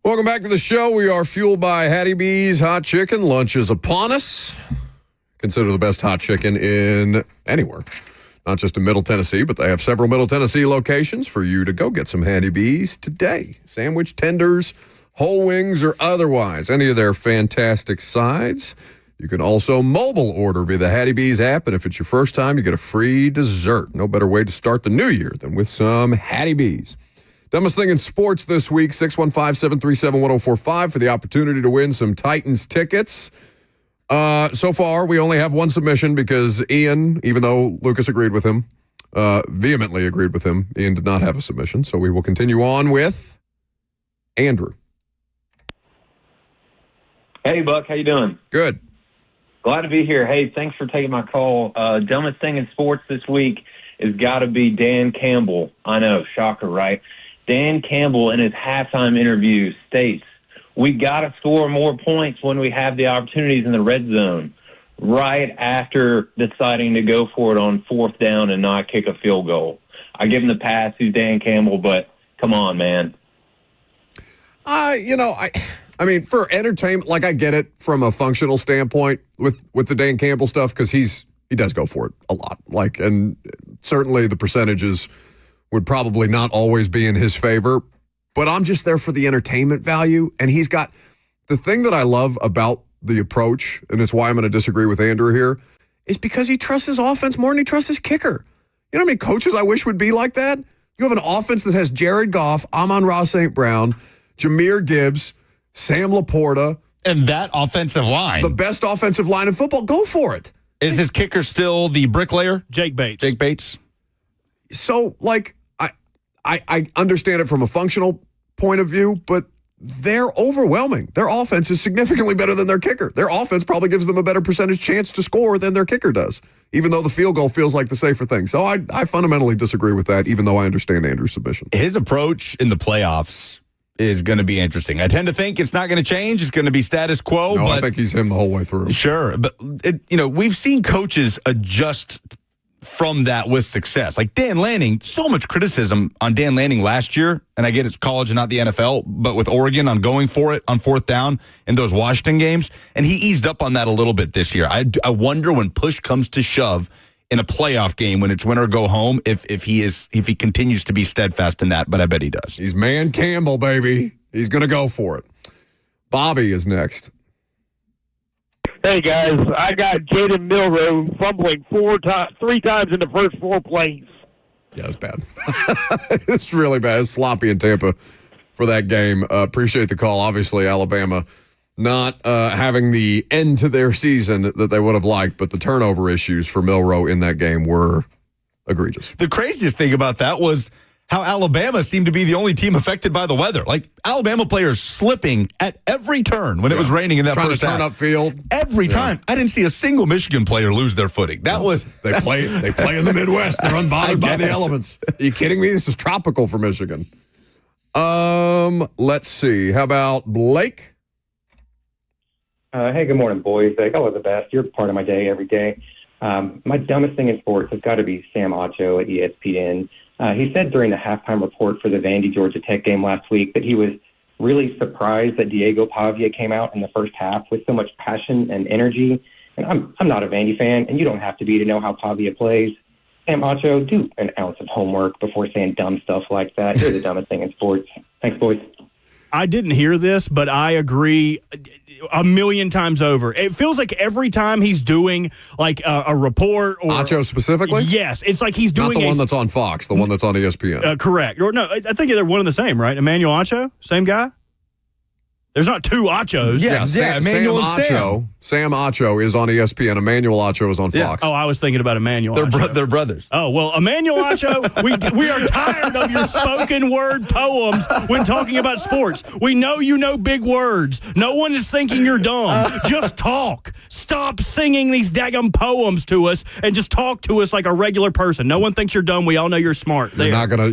Welcome back to the show. We are fueled by Hattie B's Hot Chicken. Lunch is upon us. Consider the best hot chicken in anywhere. Not just in Middle Tennessee, but they have several Middle Tennessee locations for you to go get some Hattie B's today. Sandwich, tenders, whole wings, or otherwise. Any of their fantastic sides. You can also mobile order via the Hattie B's app, and if it's your first time, you get a free dessert. No better way to start the new year than with some Hattie B's. Dumbest thing in sports this week, 615-737-1045 for the opportunity to win some Titans tickets. So far, we only have one submission because Ian, even though Lucas agreed with him, vehemently agreed with him, Ian did not have a submission. So we will continue on with Andrew. Hey, Buck. How you doing? Good. Glad to be here. Hey, thanks for taking my call. Dumbest thing in sports this week has got to be Dan Campbell. I know, shocker, right? Dan Campbell in his halftime interview states, we got to score more points when we have the opportunities in the red zone, right after deciding to go for it on fourth down and not kick a field goal. I give him the pass. He's Dan Campbell, but come on, man. I mean, for entertainment, like I get it from a functional standpoint with the Dan Campbell stuff because he does go for it a lot. Like, and certainly the percentages would probably not always be in his favor, but I'm just there for the entertainment value. And he's got the thing that I love about the approach, and it's why I'm going to disagree with Andrew here, is because he trusts his offense more than he trusts his kicker. You know how many coaches I wish would be like that? You have an offense that has Jared Goff, Amon-Ra St. Brown, Jahmyr Gibbs, Sam Laporta. And that offensive line. The best offensive line in football. Go for it. Is his kicker still the bricklayer? Jake Bates. Jake Bates. So, like, I understand it from a functional point of view, but they're overwhelming. Their offense is significantly better than their kicker. Their offense probably gives them a better percentage chance to score than their kicker does, even though the field goal feels like the safer thing. So I fundamentally disagree with that, even though I understand Andrew's submission. His approach in the playoffs is going to be interesting. I tend to think it's not going to change. It's going to be status quo. No, but I think he's him the whole way through. Sure. But, we've seen coaches adjust from that with success. Like Dan Lanning, so much criticism on Dan Lanning last year, and I get it's college and not the NFL, but with Oregon on going for it on fourth down in those Washington games, and he eased up on that a little bit this year. I wonder when push comes to shove in a playoff game, when it's win or go home, if he continues to be steadfast in that, but I bet he does. He's Man Campbell, baby. He's going to go for it. Bobby is next. Hey, guys, I got Jaden Milroe fumbling three times in the first 4 plays. Yeah, it's bad. It's really bad. It's sloppy in Tampa for that game. Appreciate the call. Obviously, Alabama not having the end to their season that they would have liked, but the turnover issues for Milroe in that game were egregious. The craziest thing about that was how Alabama seemed to be the only team affected by the weather. Like, Alabama players slipping at every turn when it was raining in that first half. Trying to turn upfield. Every time. I didn't see a single Michigan player lose their footing. They play in the Midwest. They're unbothered by the elements. Are you kidding me? This is tropical for Michigan. Let's see. How about Blake? Hey, good morning, boys. Y'all are the best. You're part of my day every day. My dumbest thing in sports has got to be Sam Acho at ESPN. He said during the halftime report for the Vandy Georgia Tech game last week that he was really surprised that Diego Pavia came out in the first half with so much passion and energy. And I'm not a Vandy fan, and you don't have to be to know how Pavia plays. Sam Acho, do an ounce of homework before saying dumb stuff like that. You're the dumbest thing in sports. Thanks, boys. I didn't hear this, but I agree a million times over. It feels like every time he's doing like a report or Acho specifically? Yes, it's like he's doing not the one that's on Fox, the one that's on ESPN. Correct. Or no, I think they're one and the same, right? Emmanuel Acho, same guy. There's not two Achos. Sam Acho is on ESPN. Emmanuel Acho is on Fox. Oh, I was thinking about Emmanuel Acho. They're brothers. Oh, well, Emmanuel Acho, we are tired of your spoken word poems when talking about sports. We know you know big words. No one is thinking you're dumb. Just talk. Stop singing these daggum poems to us and just talk to us like a regular person. No one thinks you're dumb. We all know you're smart. You're not gonna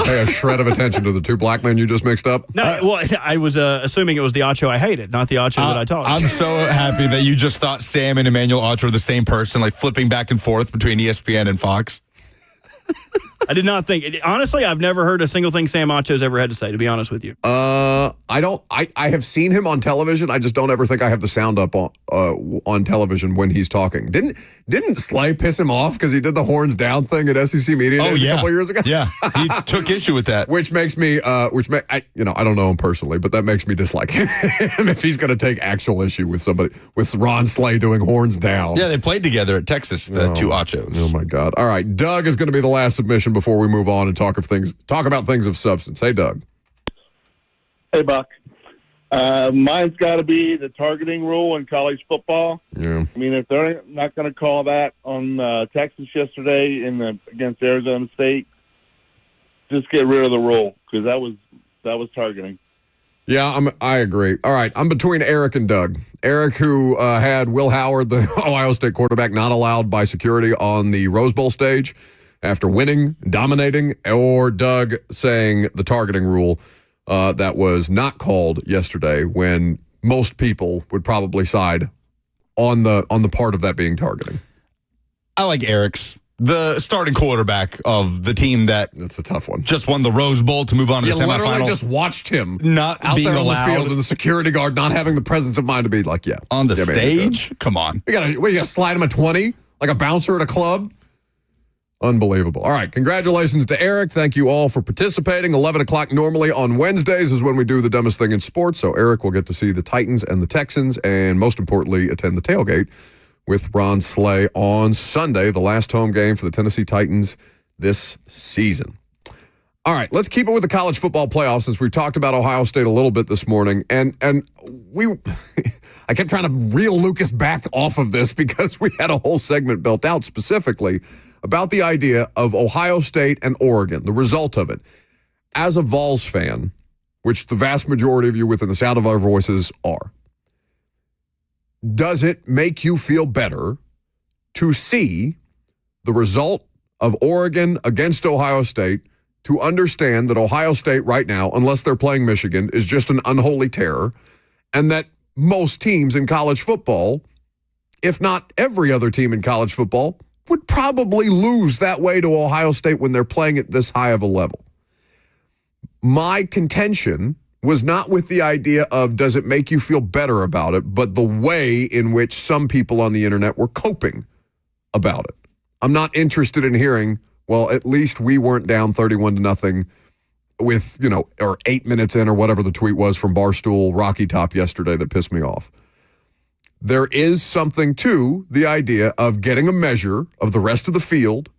pay a shred of attention to the two black men you just mixed up? No, well, I was assuming it was the Acho I hated, not the Acho that I talked. I'm so happy that you just thought Sam and Emmanuel Acho were the same person, like flipping back and forth between ESPN and Fox. I did not think. Honestly, I've never heard a single thing Sam Acho's ever had to say, to be honest with you. I don't. I have seen him on television. I just don't ever think I have the sound up on television when he's talking. Didn't Slay piss him off because he did the horns down thing at SEC Media Days a couple years ago? Yeah, he took issue with that. Which makes me, I don't know him personally, but that makes me dislike him if he's going to take actual issue with somebody, with Ron Slay doing horns down. Yeah, they played together at Texas, the two Achos. Oh my God! All right, Doug is going to be the last submission before we move on and talk about things of substance. Hey, Doug. Hey, Buck. Mine's got to be the targeting rule in college football. Yeah. I mean, if they're not going to call that on Texas yesterday against Arizona State, just get rid of the rule because that was targeting. Yeah, I agree. All right, I'm between Eric and Doug. Eric, who had Will Howard, the Ohio State quarterback, not allowed by security on the Rose Bowl stage after winning, dominating, or Doug saying the targeting rule that was not called yesterday when most people would probably side on the part of that being targeting. I like Eric's. The starting quarterback of the team that's a tough one. Just won the Rose Bowl to move on to the semifinals. You literally just watched him not out being there on allowed. the field and the security guard not having the presence of mind to be like, on the stage? Come on. You gotta slide him a 20 like a bouncer at a club? Unbelievable. All right, congratulations to Eric. Thank you all for participating. 11 o'clock normally on Wednesdays is when we do the dumbest thing in sports. So Eric will get to see the Titans and the Texans and most importantly attend the tailgate with Ron Slay on Sunday, the last home game for the Tennessee Titans this season. All right, let's keep it with the college football playoffs since we talked about Ohio State a little bit this morning. And I kept trying to reel Lucas back off of this because we had a whole segment built out specifically about the idea of Ohio State and Oregon, the result of it. As a Vols fan, which the vast majority of you within the sound of our voices are, does it make you feel better to see the result of Oregon against Ohio State, to understand that Ohio State right now, unless they're playing Michigan, is just an unholy terror, and that most teams in college football, if not every other team in college football, would probably lose that way to Ohio State when they're playing at this high of a level? My contention was not with the idea of does it make you feel better about it, but the way in which some people on the internet were coping about it. I'm not interested in hearing, well, at least we weren't down 31-0 with, or 8 minutes in or whatever the tweet was from Barstool Rocky Top yesterday that pissed me off. There is something to the idea of getting a measure of the rest of the field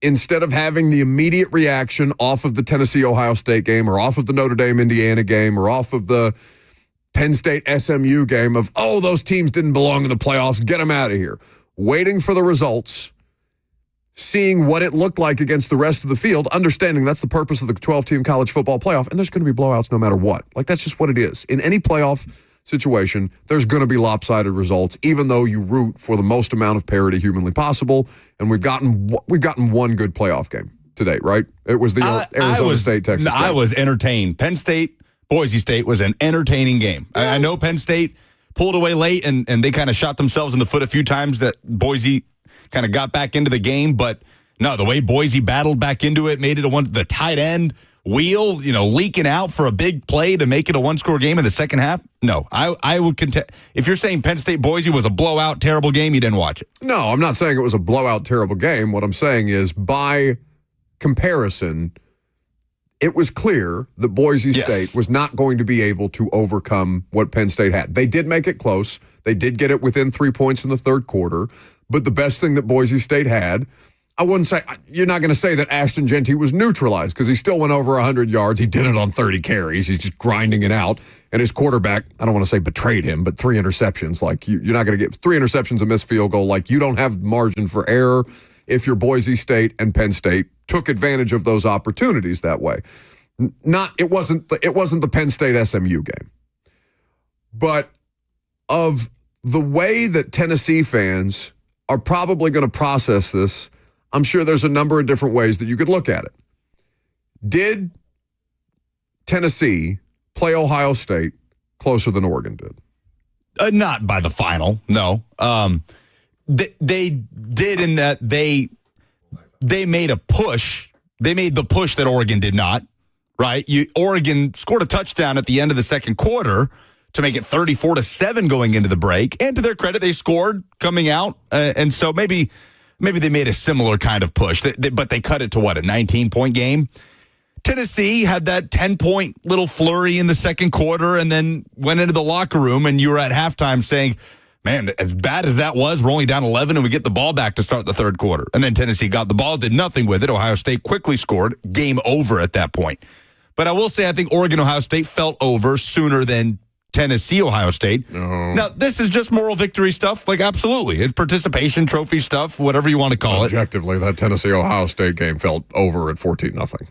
instead of having the immediate reaction off of the Tennessee-Ohio State game or off of the Notre Dame-Indiana game or off of the Penn State-SMU game of, oh, those teams didn't belong in the playoffs, get them out of here. Waiting for the results, seeing what it looked like against the rest of the field, understanding that's the purpose of the 12-team college football playoff, and there's going to be blowouts no matter what. Like, that's just what it is. In any playoff situation, there's going to be lopsided results, even though you root for the most amount of parity humanly possible. And we've gotten one good playoff game to date, right? It was the Arizona State-Texas game. I was entertained. Penn State, Boise State was an entertaining game. I know Penn State pulled away late, and they kind of shot themselves in the foot a few times that Boise kind of got back into the game. But no, the way Boise battled back into it, made it the tight end wheel, leaking out for a big play to make it a one-score game in the second half. No, I would contend. If you're saying Penn State Boise was a blowout, terrible game, you didn't watch it. No, I'm not saying it was a blowout, terrible game. What I'm saying is, by comparison, it was clear that Boise State was not going to be able to overcome what Penn State had. They did make it close. They did get it within 3 points in the third quarter. But the best thing that Boise State had, I wouldn't say, you're not going to say that Ashton Genty was neutralized because he still went over 100 yards. He did it on 30 carries. He's just grinding it out. And his quarterback, I don't want to say betrayed him, but 3 interceptions. Like, you're not going to get 3 interceptions, a missed field goal. Like, you don't have margin for error if you're Boise State and Penn State took advantage of those opportunities that way. It wasn't the Penn State SMU game. But of the way that Tennessee fans are probably going to process this, I'm sure there's a number of different ways that you could look at it. Did Tennessee play Ohio State closer than Oregon did? Not by the final, no. They did in that they made a push. They made the push that Oregon did not, right? Oregon scored a touchdown at the end of the second quarter to make it 34-7 going into the break. And to their credit, they scored coming out. And so maybe they made a similar kind of push, but they cut it to what, a 19-point game? Tennessee had that 10-point little flurry in the second quarter and then went into the locker room, and you were at halftime saying, man, as bad as that was, we're only down 11 and we get the ball back to start the third quarter. And then Tennessee got the ball, did nothing with it. Ohio State quickly scored. Game over at that point. But I will say I think Oregon-Ohio State felt over sooner than Tennessee-Ohio State. Oh. Now, this is just moral victory stuff. Like, absolutely. It's participation trophy stuff, whatever you want to call it. Objectively, that Tennessee-Ohio State game felt over at 14-0.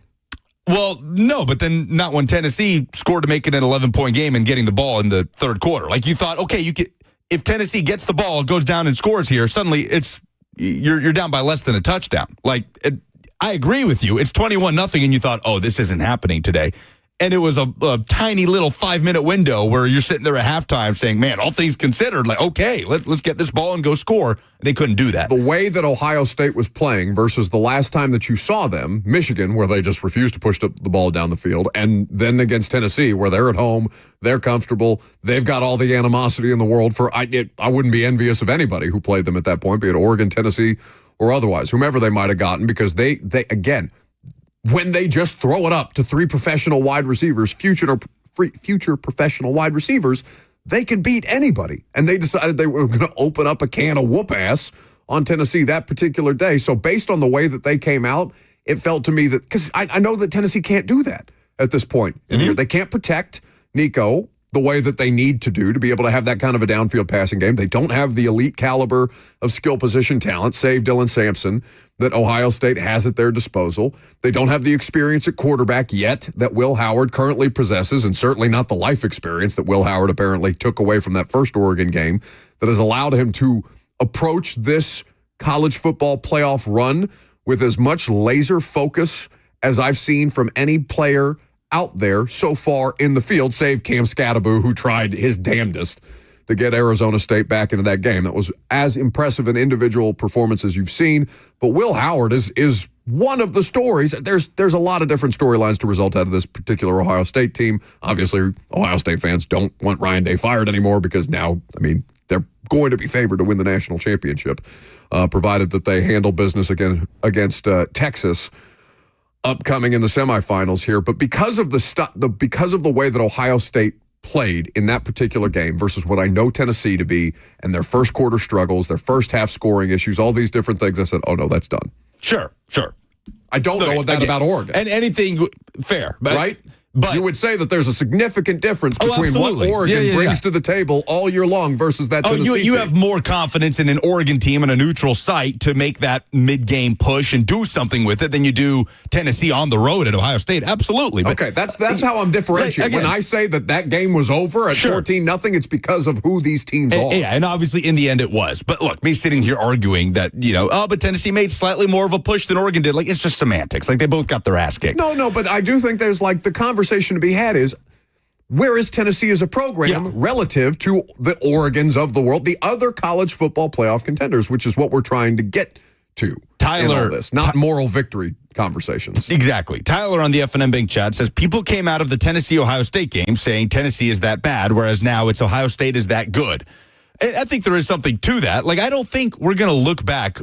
Well, no, but then not when Tennessee scored to make it an 11-point game and getting the ball in the third quarter. Like, you thought, okay, if Tennessee gets the ball, goes down and scores here, suddenly you're down by less than a touchdown. Like, I agree with you. It's 21-0, and you thought, oh, this isn't happening today. And it was a tiny little 5-minute window where you're sitting there at halftime saying, man, all things considered, like, okay, let's get this ball and go score. They couldn't do that. The way that Ohio State was playing versus the last time that you saw them, Michigan, where they just refused to push the ball down the field, and then against Tennessee, where they're at home, they're comfortable, they've got all the animosity in the world. I wouldn't be envious of anybody who played them at that point, be it Oregon, Tennessee, or otherwise, whomever they might have gotten, because they again, when they just throw it up to three professional wide receivers, future professional wide receivers, they can beat anybody. And they decided they were going to open up a can of whoop ass on Tennessee that particular day. So based on the way that they came out, it felt to me that, because I know that Tennessee can't do that at this point in the year. They can't protect Nico the way that they need to do to be able to have that kind of a downfield passing game. They don't have the elite caliber of skill position talent, save Dylan Sampson, that Ohio State has at their disposal. They don't have the experience at quarterback yet that Will Howard currently possesses, and certainly not the life experience that Will Howard apparently took away from that first Oregon game that has allowed him to approach this college football playoff run with as much laser focus as I've seen from any player out there so far in the field, save Cam Scatteraboo, who tried his damnedest to get Arizona State back into that game. That was as impressive an individual performance as you've seen. But Will Howard is one of the stories. There's a lot of different storylines to result out of this particular Ohio State team. Obviously, Ohio State fans don't want Ryan Day fired anymore because now, they're going to be favored to win the national championship, provided that they handle business against Texas upcoming in the semifinals here. But because of the way that Ohio State played in that particular game versus what I know Tennessee to be, and their first quarter struggles, their first half scoring issues, all these different things, I said, oh no, that's done. Sure. I don't know that about Oregon. And anything fair, right? But you would say that there's a significant difference between what Oregon brings to the table all year long versus that Tennessee team. You have more confidence in an Oregon team and a neutral site to make that mid-game push and do something with it than you do Tennessee on the road at Ohio State. Absolutely. But okay, that's how I'm differentiating. When I say that game was over at 14-0, it's because of who these teams are. Yeah, and obviously in the end it was. But look, me sitting here arguing that, but Tennessee made slightly more of a push than Oregon did, it's just semantics. They both got their ass kicked. No, but I do think there's the conversation to be had is, where is Tennessee as a program relative to the Oregons of the world, the other college football playoff contenders, which is what we're trying to get to. Tyler, in all this, not moral victory conversations. Exactly. Tyler on the FNM Bank chat says people came out of the Tennessee-Ohio State game saying Tennessee is that bad, whereas now it's Ohio State is that good. I think there is something to that. I don't think we're going to look back,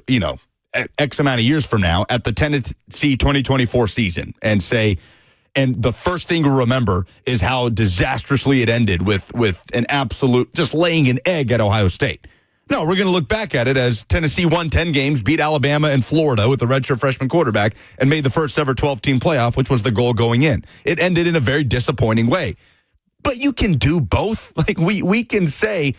X amount of years from now at the Tennessee 2024 season and say, and the first thing to remember is how disastrously it ended with an absolute just laying an egg at Ohio State. No, we're going to look back at it as Tennessee won 10 games, beat Alabama and Florida with a redshirt freshman quarterback, and made the first ever 12-team playoff, which was the goal going in. It ended in a very disappointing way. But you can do both. We can say,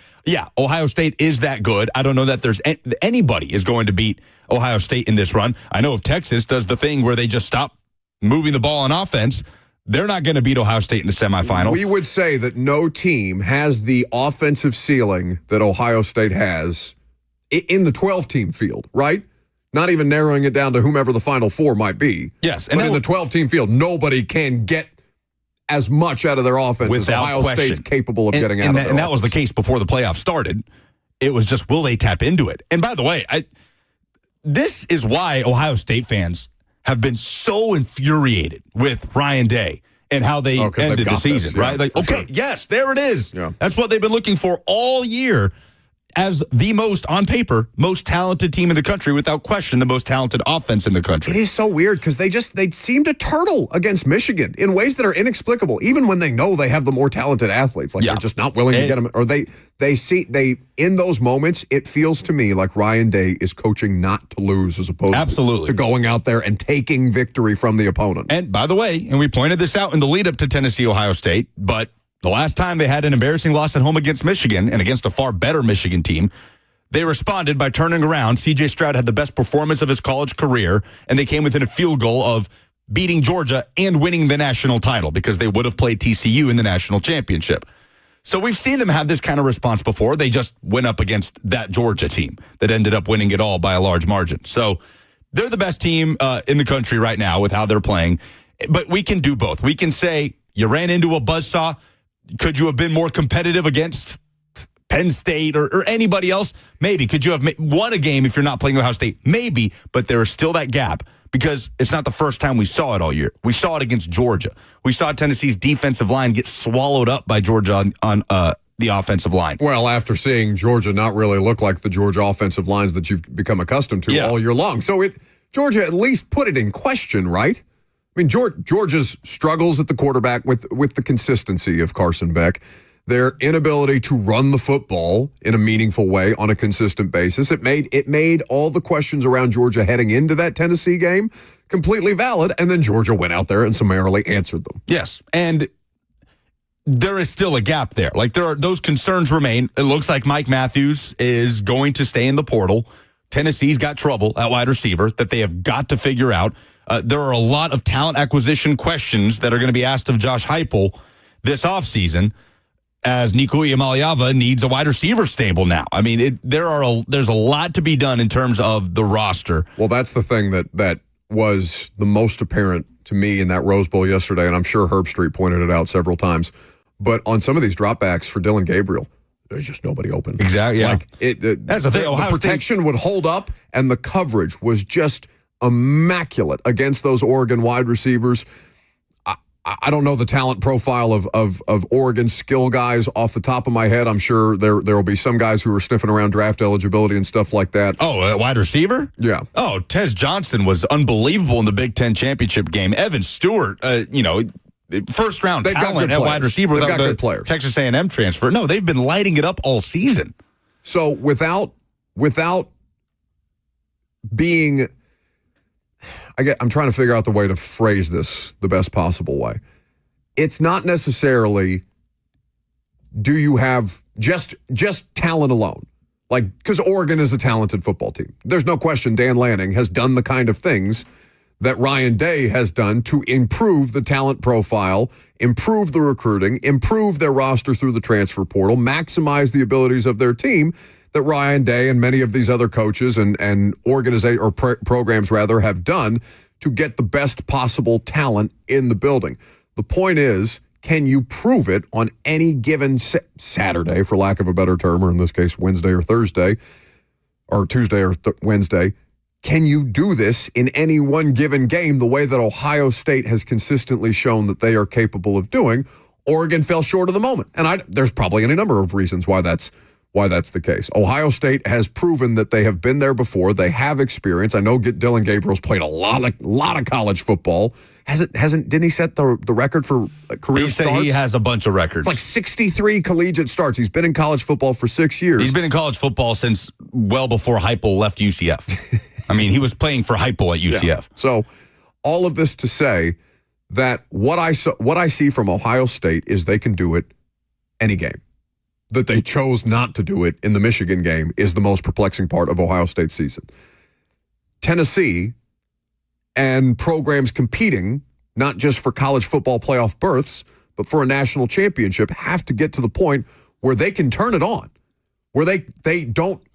Ohio State is that good. I don't know that there's anybody is going to beat Ohio State in this run. I know if Texas does the thing where they just stop moving the ball on offense, they're not going to beat Ohio State in the semifinal. We would say that no team has the offensive ceiling that Ohio State has in the 12-team field, right? Not even narrowing it down to whomever the Final Four might be. Yes. But in the 12-team field, nobody can get as much out of their offense as Ohio State's capable of getting out of their offense. And that was the case before the playoffs started. It was just, will they tap into it? And by the way, this is why Ohio State fans have been so infuriated with Ryan Day and how they ended the season, right? Like, okay, yes, there it is. Yeah. That's what they've been looking for all year as the most, on paper, most talented team in the country, without question, the most talented offense in the country. It is so weird because they seem to turtle against Michigan in ways that are inexplicable, even when they know they have the more talented athletes. Like, they're just not willing to get them. Or they in those moments, it feels to me like Ryan Day is coaching not to lose as opposed to going out there and taking victory from the opponent. And by the way, and we pointed this out in the lead up to Tennessee, Ohio State, but the last time they had an embarrassing loss at home against Michigan and against a far better Michigan team, they responded by turning around. C.J. Stroud had the best performance of his college career, and they came within a field goal of beating Georgia and winning the national title because they would have played TCU in the national championship. So we've seen them have this kind of response before. They just went up against that Georgia team that ended up winning it all by a large margin. So they're the best team in the country right now with how they're playing. But we can do both. We can say you ran into a buzzsaw. Could you have been more competitive against Penn State or anybody else? Maybe. Could you have won a game if you're not playing Ohio State? Maybe, but there is still that gap because it's not the first time we saw it all year. We saw it against Georgia. We saw Tennessee's defensive line get swallowed up by Georgia on the offensive line. Well, after seeing Georgia not really look like the Georgia offensive lines that you've become accustomed to all year long. So Georgia at least put it in question, right? I mean, Georgia's struggles at the quarterback with the consistency of Carson Beck, their inability to run the football in a meaningful way on a consistent basis. It made all the questions around Georgia heading into that Tennessee game completely valid, and then Georgia went out there and summarily answered them. Yes, and there is still a gap there. Like, those concerns remain. It looks like Mike Matthews is going to stay in the portal. Tennessee's got trouble at wide receiver that they have got to figure out. There are a lot of talent acquisition questions that are going to be asked of Josh Heupel this offseason as Nico Iamaleava needs a wide receiver stable now. I mean, there's a lot to be done in terms of the roster. Well, that's the thing that was the most apparent to me in that Rose Bowl yesterday, and I'm sure Herb Street pointed it out several times. But on some of these dropbacks for Dylan Gabriel, there's just nobody open. Exactly. Yeah. Like that's the thing. The protection would hold up, and the coverage was just immaculate against those Oregon wide receivers. I don't know the talent profile of Oregon skill guys off the top of my head. I'm sure there will be some guys who are sniffing around draft eligibility and stuff like that. Oh, wide receiver? Yeah. Oh, Tez Johnson was unbelievable in the Big Ten championship game. Evan Stewart, first round talent at wide receiver without the Texas A&M transfer. No, they've been lighting it up all season. So without being, I'm trying to figure out the way to phrase this the best possible way. It's not necessarily, do you have just talent alone? Like, because Oregon is a talented football team. There's no question Dan Lanning has done the kind of things that Ryan Day has done to improve the talent profile, improve the recruiting, improve their roster through the transfer portal, maximize the abilities of their team that Ryan Day and many of these other coaches and programs rather have done to get the best possible talent in the building. The point is, can you prove it on any given Saturday, for lack of a better term, or in this case, Wednesday or Thursday, or Tuesday or Wednesday? Can you do this in any one given game the way that Ohio State has consistently shown that they are capable of doing? Oregon fell short of the moment. And there's probably any number of reasons why that's the case. Ohio State has proven that they have been there before. They have experience. I know Dylan Gabriel's played a lot of college football. Didn't he set the record for career starts? He has a bunch of records. It's like 63 collegiate starts. He's been in college football for 6 years. He's been in college football since well before Heupel left UCF. I mean, he was playing for Heupel at UCF. Yeah. So all of this to say that what I see from Ohio State is they can do it any game. That they chose not to do it in the Michigan game is the most perplexing part of Ohio State's season. Tennessee and programs competing, not just for college football playoff berths, but for a national championship, have to get to the point where they can turn it on, where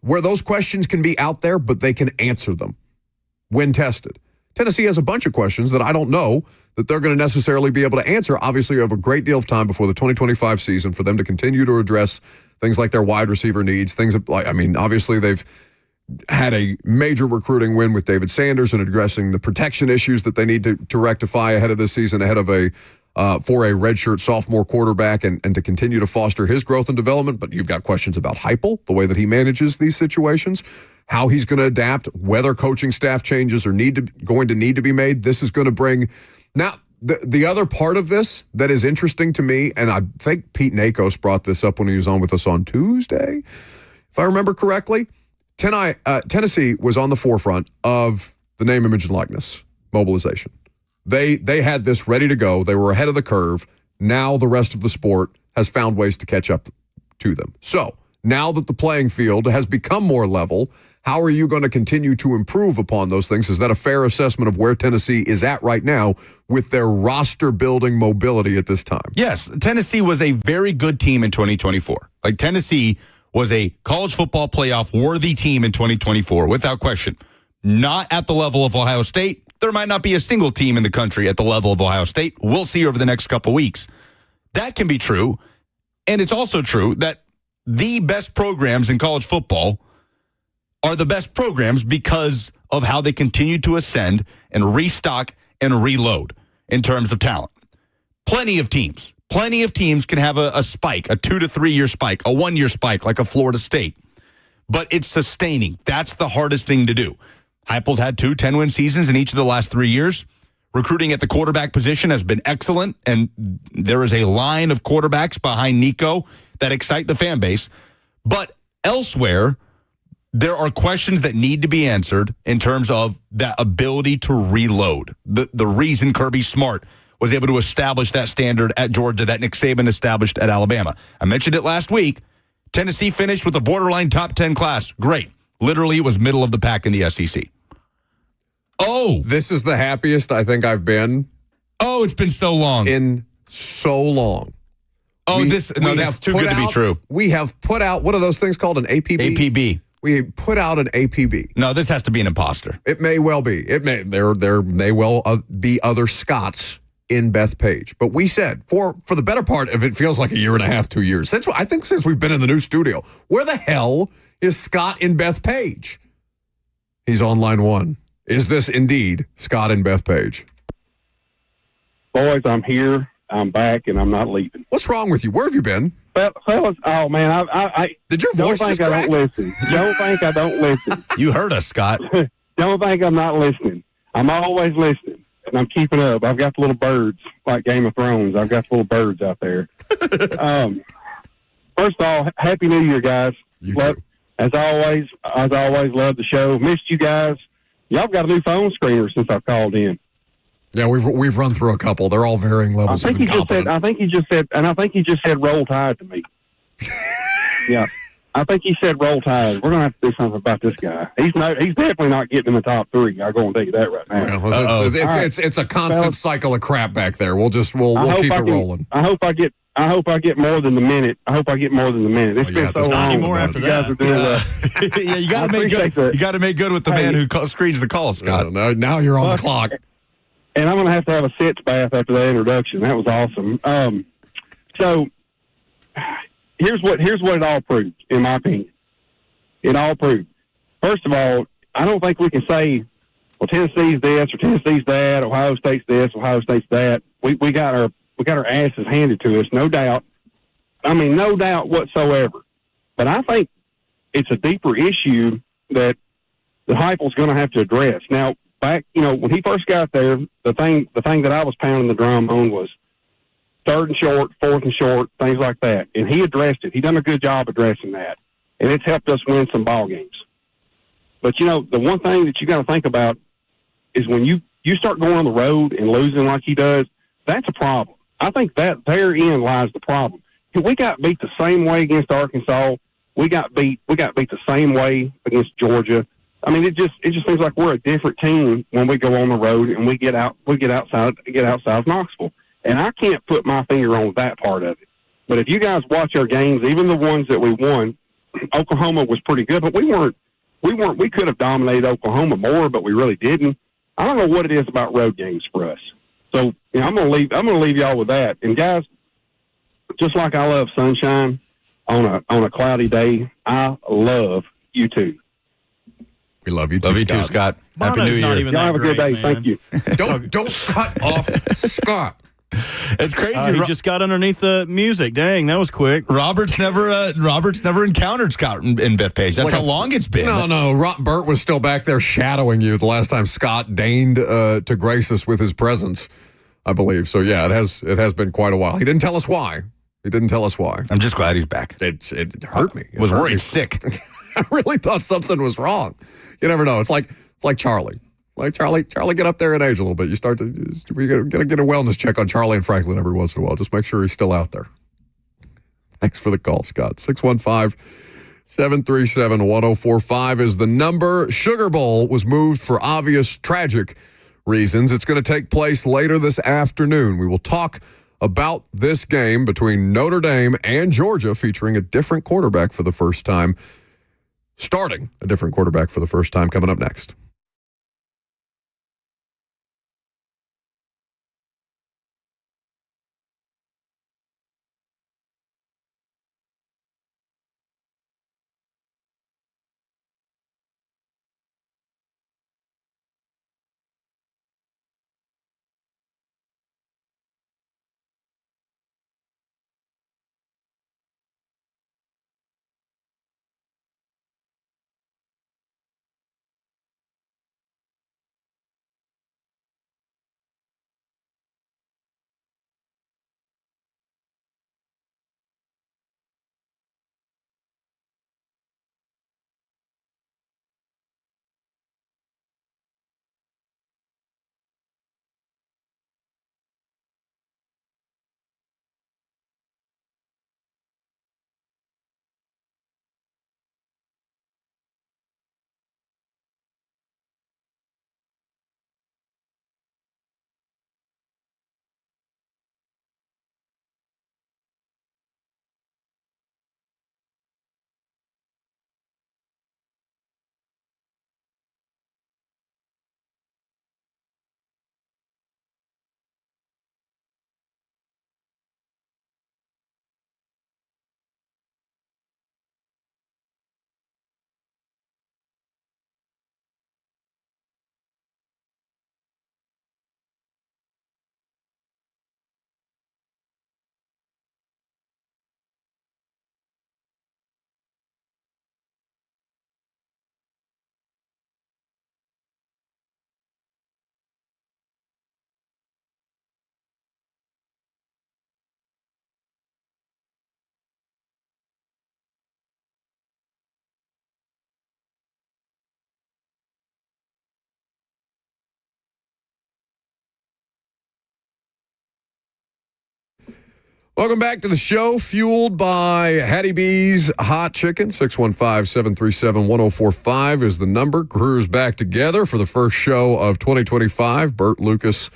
where those questions can be out there, but they can answer them when tested. Tennessee has a bunch of questions that I don't know that they're going to necessarily be able to answer. Obviously, you have a great deal of time before the 2025 season for them to continue to address things like their wide receiver needs. Obviously they've had a major recruiting win with David Sanders and addressing the protection issues that they need to rectify ahead of this season, ahead of for a redshirt sophomore quarterback and to continue to foster his growth and development. But you've got questions about Heupel, the way that he manages these situations, how he's going to adapt, whether coaching staff changes are going to need to be made. This is going to bring now. The other part of this that is interesting to me, and I think Pete Nakos brought this up when he was on with us on Tuesday, if I remember correctly, Tennessee was on the forefront of the name, image, and likeness mobilization. They had this ready to go. They were ahead of the curve. Now the rest of the sport has found ways to catch up to them. So now that the playing field has become more level, how are you going to continue to improve upon those things? Is that a fair assessment of where Tennessee is at right now with their roster building mobility at this time? Yes, Tennessee was a very good team in 2024. Like, Tennessee was a college football playoff worthy team in 2024, without question. Not at the level of Ohio State. There might not be a single team in the country at the level of Ohio State. We'll see over the next couple weeks. That can be true. And it's also true that the best programs in college football are the best programs because of how they continue to ascend and restock and reload in terms of talent. Plenty of teams can have a spike, a 2 to 3 year spike, a 1 year spike like a Florida State. But it's sustaining. That's the hardest thing to do. Heupel's had 2 10-win seasons in each of the last 3 years. Recruiting at the quarterback position has been excellent, and there is a line of quarterbacks behind Nico that excite the fan base. But elsewhere, there are questions that need to be answered in terms of that ability to reload. The reason Kirby Smart was able to establish that standard at Georgia that Nick Saban established at Alabama. I mentioned it last week. Tennessee finished with a borderline top 10 class. Great. Literally, it was middle of the pack in the SEC. Oh. This is the happiest I think I've been. Oh, it's been so long. In so long. Oh, this is too good to be true. We have put out, what are those things called? An APB? APB. We put out an APB. No, this has to be an imposter. It may well be. There may well be other Scotts in Bethpage. But we said, for the better part of it, feels like a year and a half, 2 years. Since we've been in the new studio, where the hell is Scott in Bethpage? He's on line 1. Is this indeed Scott in Bethpage? Boys, I'm here. I'm back, and I'm not leaving. What's wrong with you? Where have you been? Fellas, oh, man, I did your voice don't think just I don't listen. Don't think I don't listen. You heard us, Scott. Don't think I'm not listening. I'm always listening, and I'm keeping up. I've got the little birds, like Game of Thrones. I've got the little birds out there. First of all, Happy New Year, guys. You too. As always, love the show. Missed you guys. Y'all got a new phone screener since I called in. Yeah, we've run through a couple. They're all varying levels of incompetence. I think he just said Roll Tide to me. Yeah, I think he said Roll Tide. We're gonna have to do something about this guy. He's definitely not getting in the top 3. I'm going to tell you that right now. Well, it's a constant cycle of crap back there. We'll keep it rolling. I hope I get more than the minute. It's been so long. Not anymore after you guys are doing well. Yeah, you got to make good. You got to make good with the man who screens the calls, Scott. Now you're on the clock. And I'm going to have a sitz bath after that introduction. That was awesome. So here's what it all proved, in my opinion. It all proved. First of all, I don't think we can say, well, Tennessee's this or Tennessee's that, Ohio State's this, Ohio State's that. We got our asses handed to us, no doubt. I mean, no doubt whatsoever. But I think it's a deeper issue that the Heupel's going to have to address. Now, back, when he first got there, the thing that I was pounding the drum on was 3rd and short, 4th and short, things like that. And he addressed it. He done a good job addressing that. And it's helped us win some ball games. But, the one thing that you got to think about is when you start going on the road and losing like he does, that's a problem. I think that therein lies the problem. We got beat the same way against Arkansas. We got beat the same way against Georgia. I mean, it just seems like we're a different team when we go on the road and we get outside of Knoxville. And I can't put my finger on that part of it. But if you guys watch our games, even the ones that we won, Oklahoma was pretty good, but we could have dominated Oklahoma more, but we really didn't. I don't know what it is about road games for us. So, I'm going to leave y'all with that. And guys, just like I love sunshine on a cloudy day, I love you too. We love you too, Love you too, Scott. Happy Bono's New not Year. even Y'all that have a good great, day. man. Thank you. Don't cut off Scott. It's crazy. He just got underneath the music. Dang, that was quick. Robert's never encountered Scott and Bethpage. That's how long it's been. No. Bert was still back there shadowing you the last time Scott deigned to grace us with his presence, I believe. So yeah, it has been quite a while. He didn't tell us why. I'm just glad he's back. It hurt me. Was worried sick. I really thought something was wrong. You never know. It's like Charlie. Like Charlie, get up there in age a little bit. You start to we gotta get a wellness check on Charlie and Franklin every once in a while. Just make sure he's still out there. Thanks for the call, Scott. 615-737-1045 is the number. Sugar Bowl was moved for obvious tragic reasons. It's going to take place later this afternoon. We will talk about this game between Notre Dame and Georgia, featuring a different quarterback for the first time. Starting a different quarterback for the first time, coming up next. Welcome back to the show, fueled by Hattie B's Hot Chicken. 615-737-1045 is the number. Crew's back together for the first show of 2025. Bert, Lucas,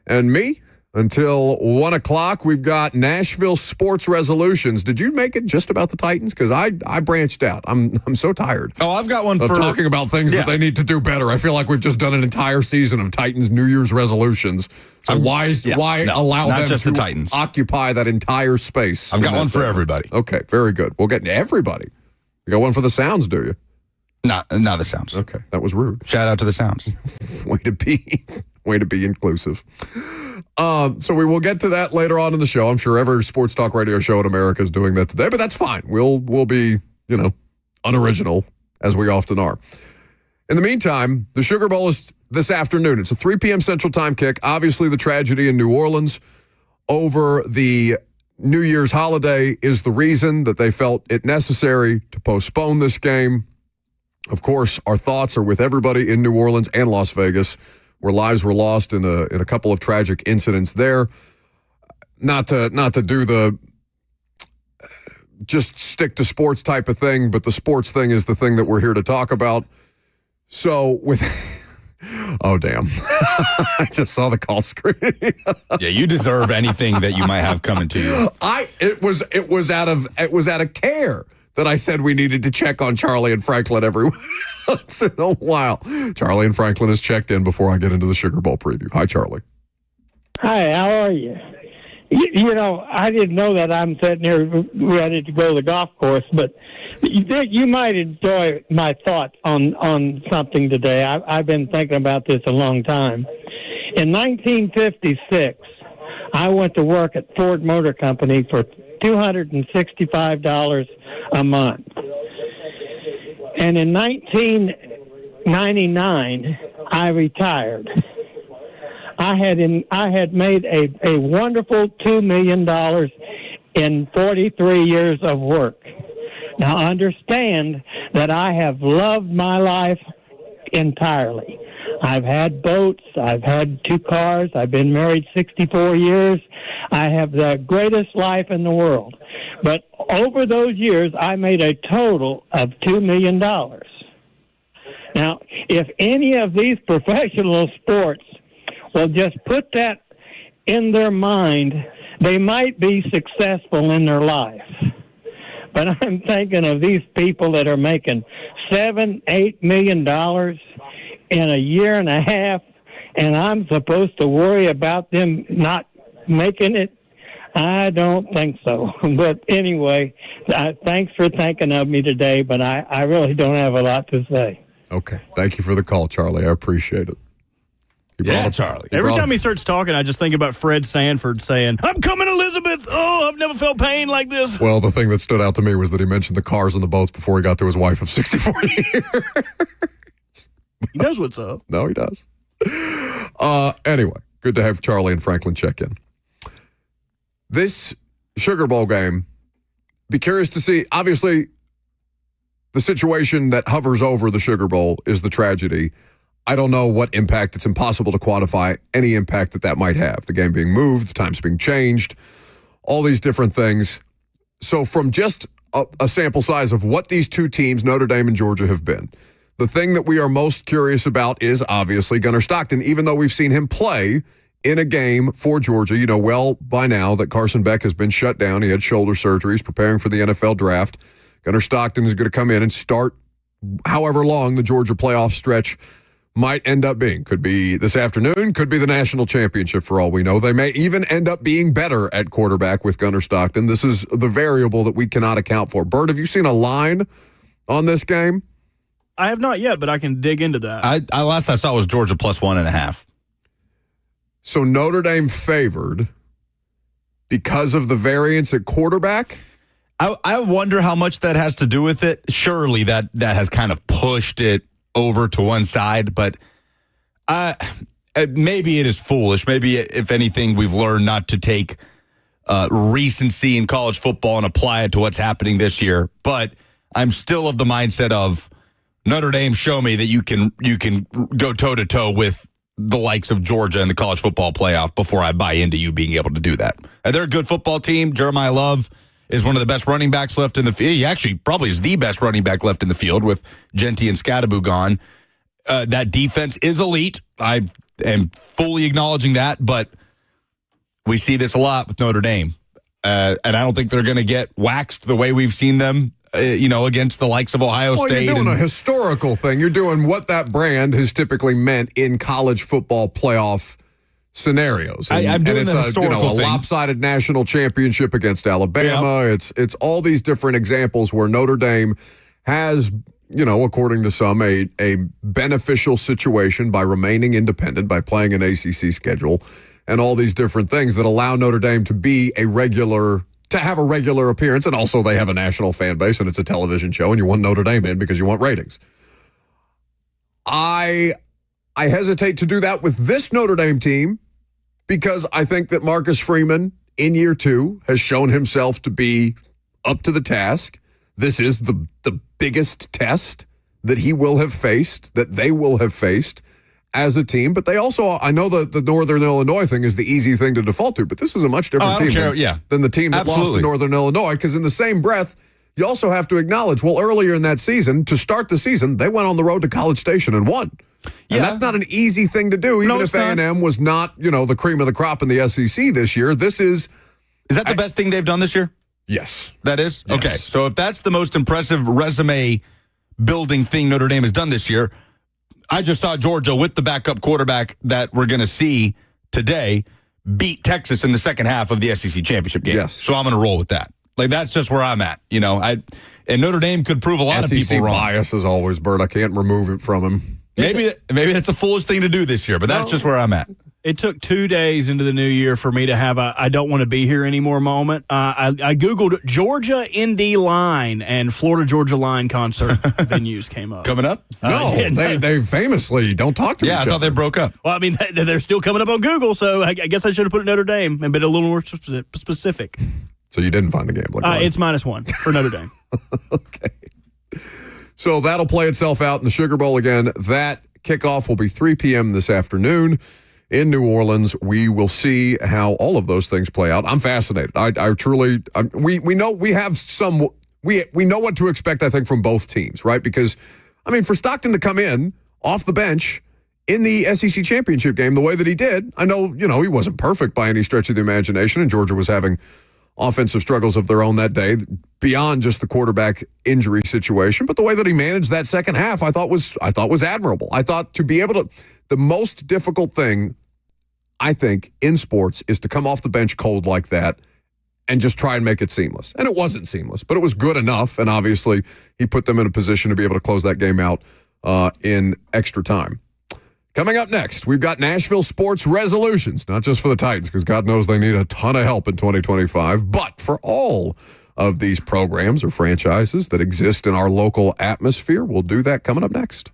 and me. Until 1 o'clock, we've got Nashville sports resolutions. Did you make it just about the Titans? Because I branched out. I'm so tired. Oh, I've got one of for talking about things that they need to do better. I feel like we've just done an entire season of Titans New Year's resolutions. So why allow them to Titans. occupy that entire space? I've got one for everybody. Okay, very good. We'll get to everybody. You got one for the Sounds, do you? Not the Sounds. Okay, that was rude. Shout out to the Sounds. Way to be inclusive. So we will get to that later on in the show. I'm sure every sports talk radio show in America is doing that today, but that's fine. We'll be, unoriginal, as we often are. In the meantime, the Sugar Bowl is this afternoon. It's a 3 p.m. Central Time kick. Obviously, the tragedy in New Orleans over the New Year's holiday is the reason that they felt it necessary to postpone this game. Of course, our thoughts are with everybody in New Orleans and Las Vegas, where lives were lost in a couple of tragic incidents there. Not to do the just stick to sports type of thing, but the sports thing is the thing that we're here to talk about. So with oh damn. I just saw the call screen. Yeah, you deserve anything that you might have coming to you. It was out of care that I said we needed to check on Charlie and Franklin every once in a while. Charlie and Franklin has checked in before I get into the Sugar Bowl preview. Hi, Charlie. Hi, how are you? You know, I didn't know that. I'm sitting here ready to go to the golf course, but you might enjoy my thoughts on something today. I've been thinking about this a long time. In 1956, I went to work at Ford Motor Company for $265 a month. And in 1999, I retired. I had made a wonderful $2 million in 43 years of work. Now understand that I have loved my life entirely. I've had boats, I've had 2 cars, I've been married 64 years. I have the greatest life in the world. But over those years, I made a total of $2 million. Now, if any of these professional sports will just put that in their mind, they might be successful in their life. But I'm thinking of these people that are making $7-8 million in a year and a half, and I'm supposed to worry about them not making it. I don't think so. But anyway, thanks for thinking of me today, but I really don't have a lot to say. Okay. Thank you for the call, Charlie. I appreciate it. Charlie. Every time he starts talking, I just think about Fred Sanford saying, "I'm coming, Elizabeth. Oh, I've never felt pain like this." Well, the thing that stood out to me was that he mentioned the cars and the boats before he got to his wife of 64 years. He knows what's up. No, he does. Anyway, good to have Charlie and Franklin check in. This Sugar Bowl game, be curious to see, obviously, the situation that hovers over the Sugar Bowl is the tragedy. I don't know what impact. It's impossible to quantify any impact that might have. The game being moved, the times being changed, all these different things. So from just a sample size of what these two teams, Notre Dame and Georgia, have been, the thing that we are most curious about is obviously Gunnar Stockton, even though we've seen him play in a game for Georgia. You know well by now that Carson Beck has been shut down. He had shoulder surgeries, preparing for the NFL draft. Gunnar Stockton is going to come in and start however long the Georgia playoff stretch might end up being. Could be this afternoon, could be the national championship for all we know. They may even end up being better at quarterback with Gunnar Stockton. This is the variable that we cannot account for. Bert, have you seen a line on this game? I have not yet, but I can dig into that. I last I saw was Georgia plus 1.5. So Notre Dame favored because of the variance at quarterback? I wonder how much that has to do with it. Surely that has kind of pushed it over to one side, but maybe it is foolish. Maybe, if anything, we've learned not to take recency in college football and apply it to what's happening this year. But I'm still of the mindset of Notre Dame, show me that you can go toe-to-toe with the likes of Georgia in the college football playoff before I buy into you being able to do that. And they're a good football team. Jeremiah Love is one of the best running backs left in the field. He actually probably is the best running back left in the field with Genty and Scadaboo gone. That defense is elite. I am fully acknowledging that, but we see this a lot with Notre Dame. And I don't think they're going to get waxed the way we've seen them, against the likes of Ohio State. You're doing a historical thing. You're doing what that brand has typically meant in college football playoff scenarios. I'm doing the historical thing. A lopsided national championship against Alabama. Yep. It's all these different examples where Notre Dame has, according to some, a beneficial situation by remaining independent, by playing an ACC schedule, and all these different things that allow Notre Dame to be to have a regular appearance. And also they have a national fan base and it's a television show and you want Notre Dame in because you want ratings. I hesitate to do that with this Notre Dame team because I think that Marcus Freeman in year 2 has shown himself to be up to the task. This is the biggest test that he will have faced, that they will have faced as a team. But they also, I know the Northern Illinois thing is the easy thing to default to, but this is a much different team than the team that lost to Northern Illinois, because in the same breath, you also have to acknowledge, earlier in that season, to start the season, they went on the road to College Station and won. And that's not an easy thing to do, even if A&M was not, the cream of the crop in the SEC this year. This is... Is that the best thing they've done this year? Yes. That is? Yes. Okay. So if that's the most impressive resume building thing Notre Dame has done this year, I just saw Georgia with the backup quarterback that we're going to see today beat Texas in the second half of the SEC championship game. Yes. So I'm going to roll with that. Like, that's just where I'm at. You know, and Notre Dame could prove a lot of SEC people wrong. bias as always, Bert. I can't remove it from him. Maybe that's a foolish thing to do this year, but that's just where I'm at. It took 2 days into the new year for me to have a I don't want to be here anymore moment. I Googled Georgia Indy Line, and Florida Georgia Line concert venues came up. Coming up? No, they famously don't talk to each other. Yeah, I thought they broke up. Well, I mean, they're still coming up on Google, so I guess I should have put Notre Dame and been a little more specific. So you didn't find the gambling line. It's -1 for Notre Dame. Okay. So that'll play itself out in the Sugar Bowl again. That kickoff will be 3 p.m. this afternoon in New Orleans. We will see how all of those things play out. I'm fascinated. I truly, we know we have some, we know what to expect, I think, from both teams, right? Because, I mean, for Stockton to come in off the bench in the SEC championship game the way that he did, I know, he wasn't perfect by any stretch of the imagination, and Georgia was having offensive struggles of their own that day beyond just the quarterback injury situation. But the way that he managed that second half, I thought was admirable. I thought to be able to, the most difficult thing, I think, in sports is to come off the bench cold like that and just try and make it seamless. And it wasn't seamless, but it was good enough. And obviously he put them in a position to be able to close that game out in extra time. Coming up next, we've got Nashville sports resolutions, not just for the Titans, because God knows they need a ton of help in 2025, but for all of these programs or franchises that exist in our local atmosphere. We'll do that coming up next.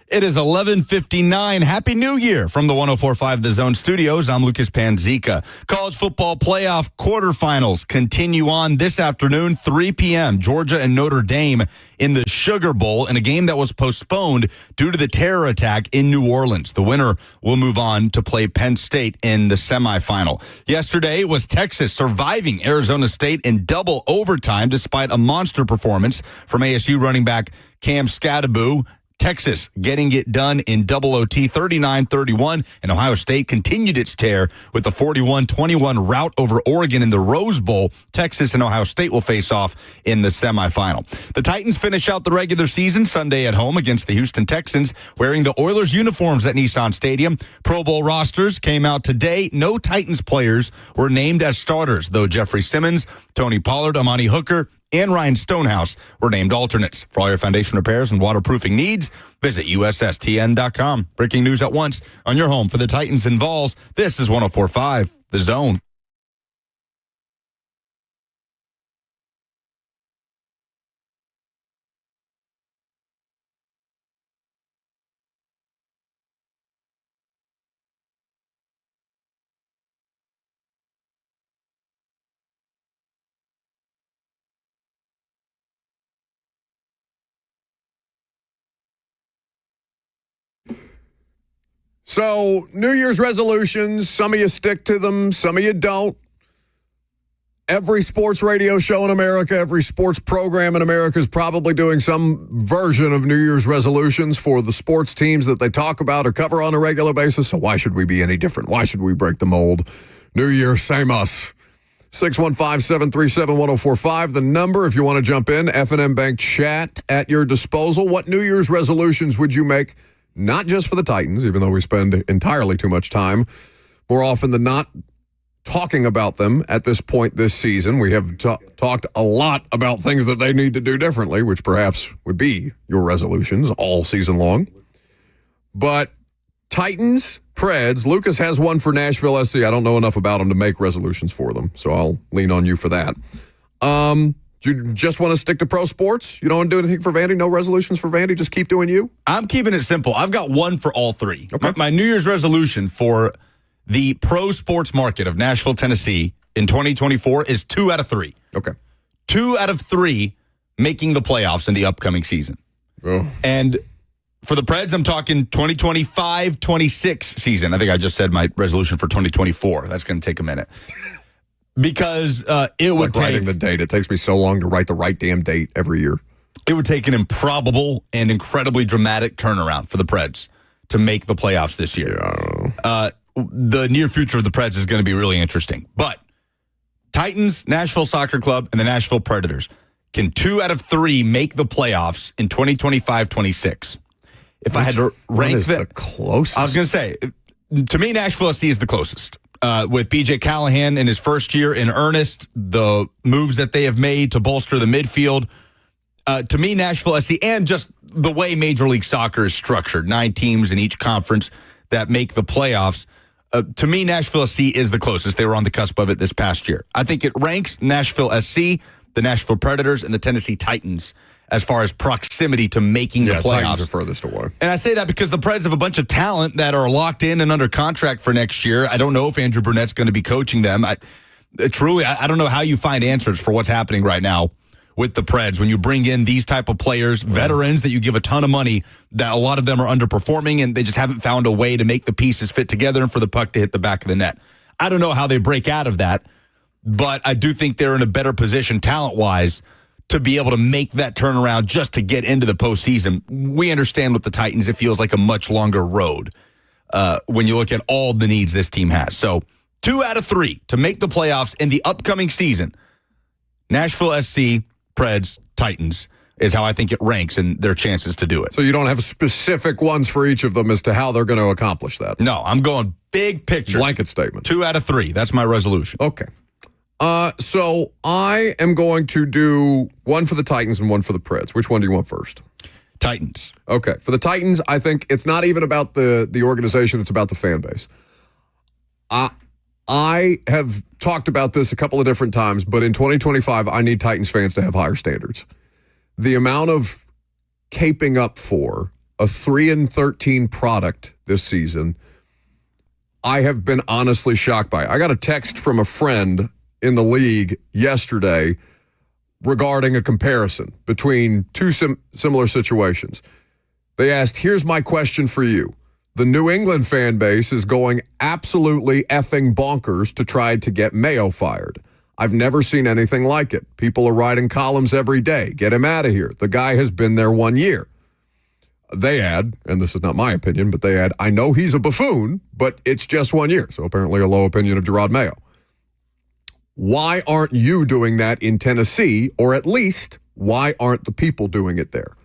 It is 11:59. Happy New Year from the 104.5 The Zone Studios. I'm Lucas Panzica. College football playoff quarterfinals continue on this afternoon, 3 p.m. Georgia and Notre Dame in the Sugar Bowl in a game that was postponed due to the terror attack in New Orleans. The winner will move on to play Penn State in the semifinal. Yesterday was Texas surviving Arizona State in double overtime despite a monster performance from ASU running back Cam Skattebo. Texas getting it done in double OT, 39-31, and Ohio State continued its tear with the 41-21 rout over Oregon in the Rose Bowl. Texas and Ohio State will face off in the semifinal. The Titans finish out the regular season Sunday at home against the Houston Texans, wearing the Oilers uniforms at Nissan Stadium. Pro Bowl rosters came out today. No Titans players were named as starters, though Jeffrey Simmons, Tony Pollard, Amani Hooker, and Ryan Stonehouse were named alternates. For all your foundation repairs and waterproofing needs, visit USSTN.com. Breaking news at once on your home for the Titans and Vols. This is 104.5 The Zone. So, New Year's resolutions, some of you stick to them, some of you don't. Every sports radio show in America, every sports program in America is probably doing some version of New Year's resolutions for the sports teams that they talk about or cover on a regular basis. So why should we be any different? Why should we break the mold? New Year, same us. 615-737-1045, the number if you want to jump in. F&M Bank chat at your disposal. What New Year's resolutions would you make? Not just for the Titans, even though we spend entirely too much time, more often than not, talking about them at this point this season. We have talked a lot about things that they need to do differently, which perhaps would be your resolutions all season long. But Titans, Preds, Lucas has one for Nashville SC. I don't know enough about them to make resolutions for them, so I'll lean on you for that. Do you just want to stick to pro sports? You don't want to do anything for Vandy? No resolutions for Vandy? Just keep doing you? I'm keeping it simple. I've got one for all three. Okay. My New Year's resolution for the pro sports market of Nashville, Tennessee in 2024 is 2 out of 3. Okay. 2 out of 3 making the playoffs in the upcoming season. Oh. And for the Preds, I'm talking 2025-26 season. I think I just said my resolution for 2024. That's going to take a minute. Because it would take writing the date. It takes me so long to write the right damn date every year. It would take an improbable and incredibly dramatic turnaround for the Preds to make the playoffs this year. Yeah. The near future of the Preds is going to be really interesting. But Titans, Nashville Soccer Club, and the Nashville Predators can 2 out of 3 make the playoffs in 2025-26. If I had to rank the closest, I was going to say, to me, Nashville SC is the closest. With B.J. Callahan in his first year in earnest, the moves that they have made to bolster the midfield, to me, Nashville SC, and just the way Major League Soccer is structured, 9 teams in each conference that make the playoffs, to me, Nashville SC is the closest. They were on the cusp of it this past year. I think it ranks Nashville SC, the Nashville Predators, and the Tennessee Titans as far as proximity to making the playoffs. Titans are furthest away. And I say that because the Preds have a bunch of talent that are locked in and under contract for next year. I don't know if Andrew Burnett's going to be coaching them. I don't know how you find answers for what's happening right now with the Preds when you bring in these type of players, veterans that you give a ton of money, that a lot of them are underperforming and they just haven't found a way to make the pieces fit together and for the puck to hit the back of the net. I don't know how they break out of that, but I do think they're in a better position talent-wise to be able to make that turnaround just to get into the postseason. We understand with the Titans, it feels like a much longer road when you look at all the needs this team has. So 2 out of 3 to make the playoffs in the upcoming season. Nashville SC, Preds, Titans is how I think it ranks in their chances to do it. So you don't have specific ones for each of them as to how they're going to accomplish that? No, I'm going big picture. Blanket statement. 2 out of 3. That's my resolution. Okay. So I am going to do one for the Titans and one for the Preds. Which one do you want first? Titans. Okay. For the Titans, I think it's not even about the organization, it's about the fan base. I have talked about this a couple of different times, but in 2025, I need Titans fans to have higher standards. The amount of caping up for a 3-13 product this season, I have been honestly shocked by it. I got a text from a friend in the league yesterday regarding a comparison between two similar situations. They asked, here's my question for you. The New England fan base is going absolutely effing bonkers to try to get Mayo fired. I've never seen anything like it. People are writing columns every day. Get him out of here. The guy has been there 1 year. They add, and this is not my opinion, but they add, I know he's a buffoon, but it's just 1 year. So apparently a low opinion of Gerard Mayo. Why aren't you doing that in Tennessee? Or at least, why aren't the people doing it there?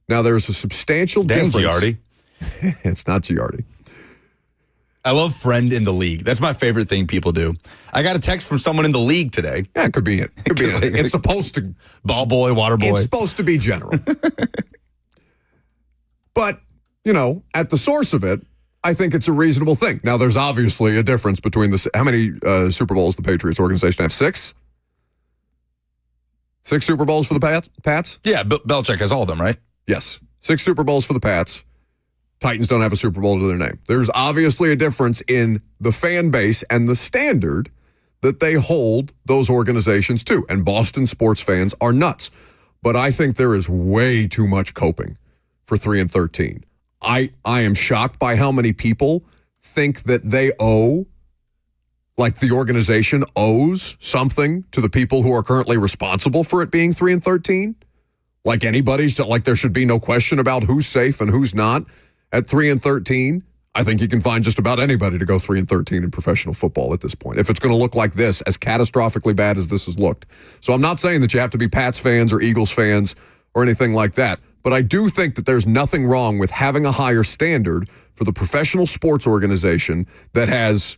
Now, there's a substantial difference. Giardi. It's not Giardi. I love friend in the league. That's my favorite thing people do. I got a text from someone in the league today. Yeah, it could be it. Could be it. It's supposed to. Ball boy, water boy. It's supposed to be general. But, at the source of it, I think it's a reasonable thing. Now, there's obviously a difference between how many Super Bowls the Patriots organization have? 6? 6 Super Bowls for the Pats? Yeah, Belichick has all of them, right? Yes. 6 Super Bowls for the Pats. Titans don't have a Super Bowl to their name. There's obviously a difference in the fan base and the standard that they hold those organizations to. And Boston sports fans are nuts. But I think there is way too much coping for 3-13. I am shocked by how many people think that they owe, like the organization owes something to the people who are currently responsible for it being 3-13. Like like there should be no question about who's safe and who's not at 3-13. I think you can find just about anybody to go 3-13 in professional football at this point, if it's going to look like this, as catastrophically bad as this has looked. So I'm not saying that you have to be Pats fans or Eagles fans or anything like that. But I do think that there's nothing wrong with having a higher standard for the professional sports organization that has,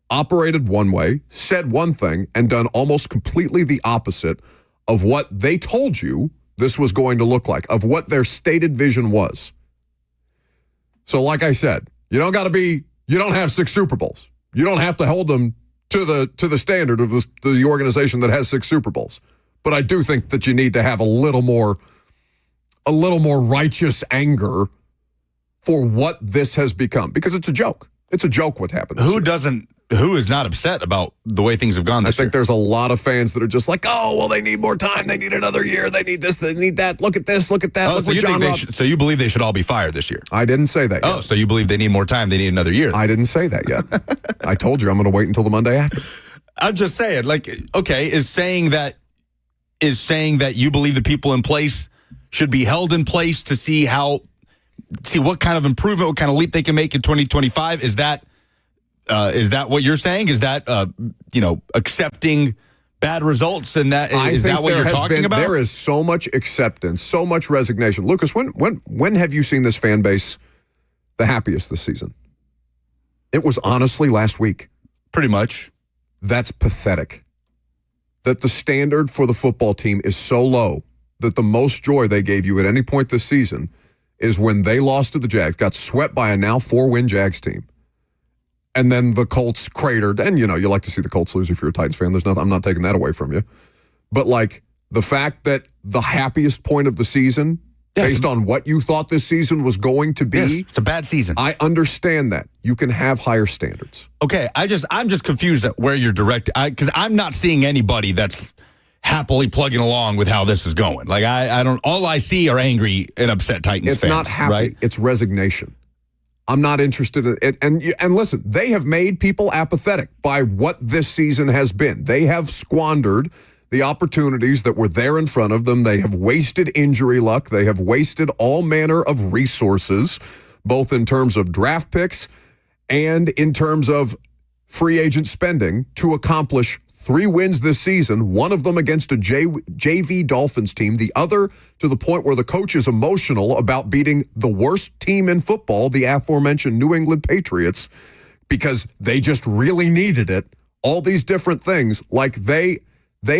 operated one way, said one thing, and done almost completely the opposite of what they told you this was going to look like, of what their stated vision was. So like I said, you don't have 6 Super Bowls. You don't have to hold them to the standard of the organization that has 6 Super Bowls. But I do think that you need to have a little more righteous anger for what this has become, because it's a joke. It's a joke what happened. Who is not upset about the way things have gone this year? I think there's a lot of fans that are just like, oh, well, they need more time. They need another year. They need this. They need that. Look at this. Look at that. Oh, so you believe they should all be fired this year? I didn't say that yet. Oh, so you believe they need more time. They need another year. I didn't say that yet. I told you I'm going to wait until the Monday after. I'm just saying, is saying that you believe the people in place should be held in place to see what kind of improvement, what kind of leap they can make in 2025. Is that what you're saying? Is that accepting bad results, and is that what you're talking about? There is so much acceptance, so much resignation. Lucas, when have you seen this fan base the happiest this season? It was honestly last week. Pretty much. That's pathetic. That the standard for the football team is so low that the most joy they gave you at any point this season is when they lost to the Jags, got swept by a now 4-win Jags team. And then the Colts cratered. And, you like to see the Colts lose if you're a Titans fan. I'm not taking that away from you. But, the fact that the happiest point of the season, based on what you thought this season was going to be. Yes, it's a bad season. I understand that. You can have higher standards. Okay, I'm just confused at where you're directed. Because I'm not seeing anybody that's happily plugging along with how this is going. I don't. All I see are angry and upset Titans fans. It's not happy. Right? It's resignation. I'm not interested in it. And listen, they have made people apathetic by what this season has been. They have squandered the opportunities that were there in front of them. They have wasted injury luck. They have wasted all manner of resources, both in terms of draft picks and in terms of free agent spending, to accomplish 3 wins this season, one of them against a JV Dolphins team, the other to the point where the coach is emotional about beating the worst team in football, the aforementioned New England Patriots, because they just really needed it. All these different things, they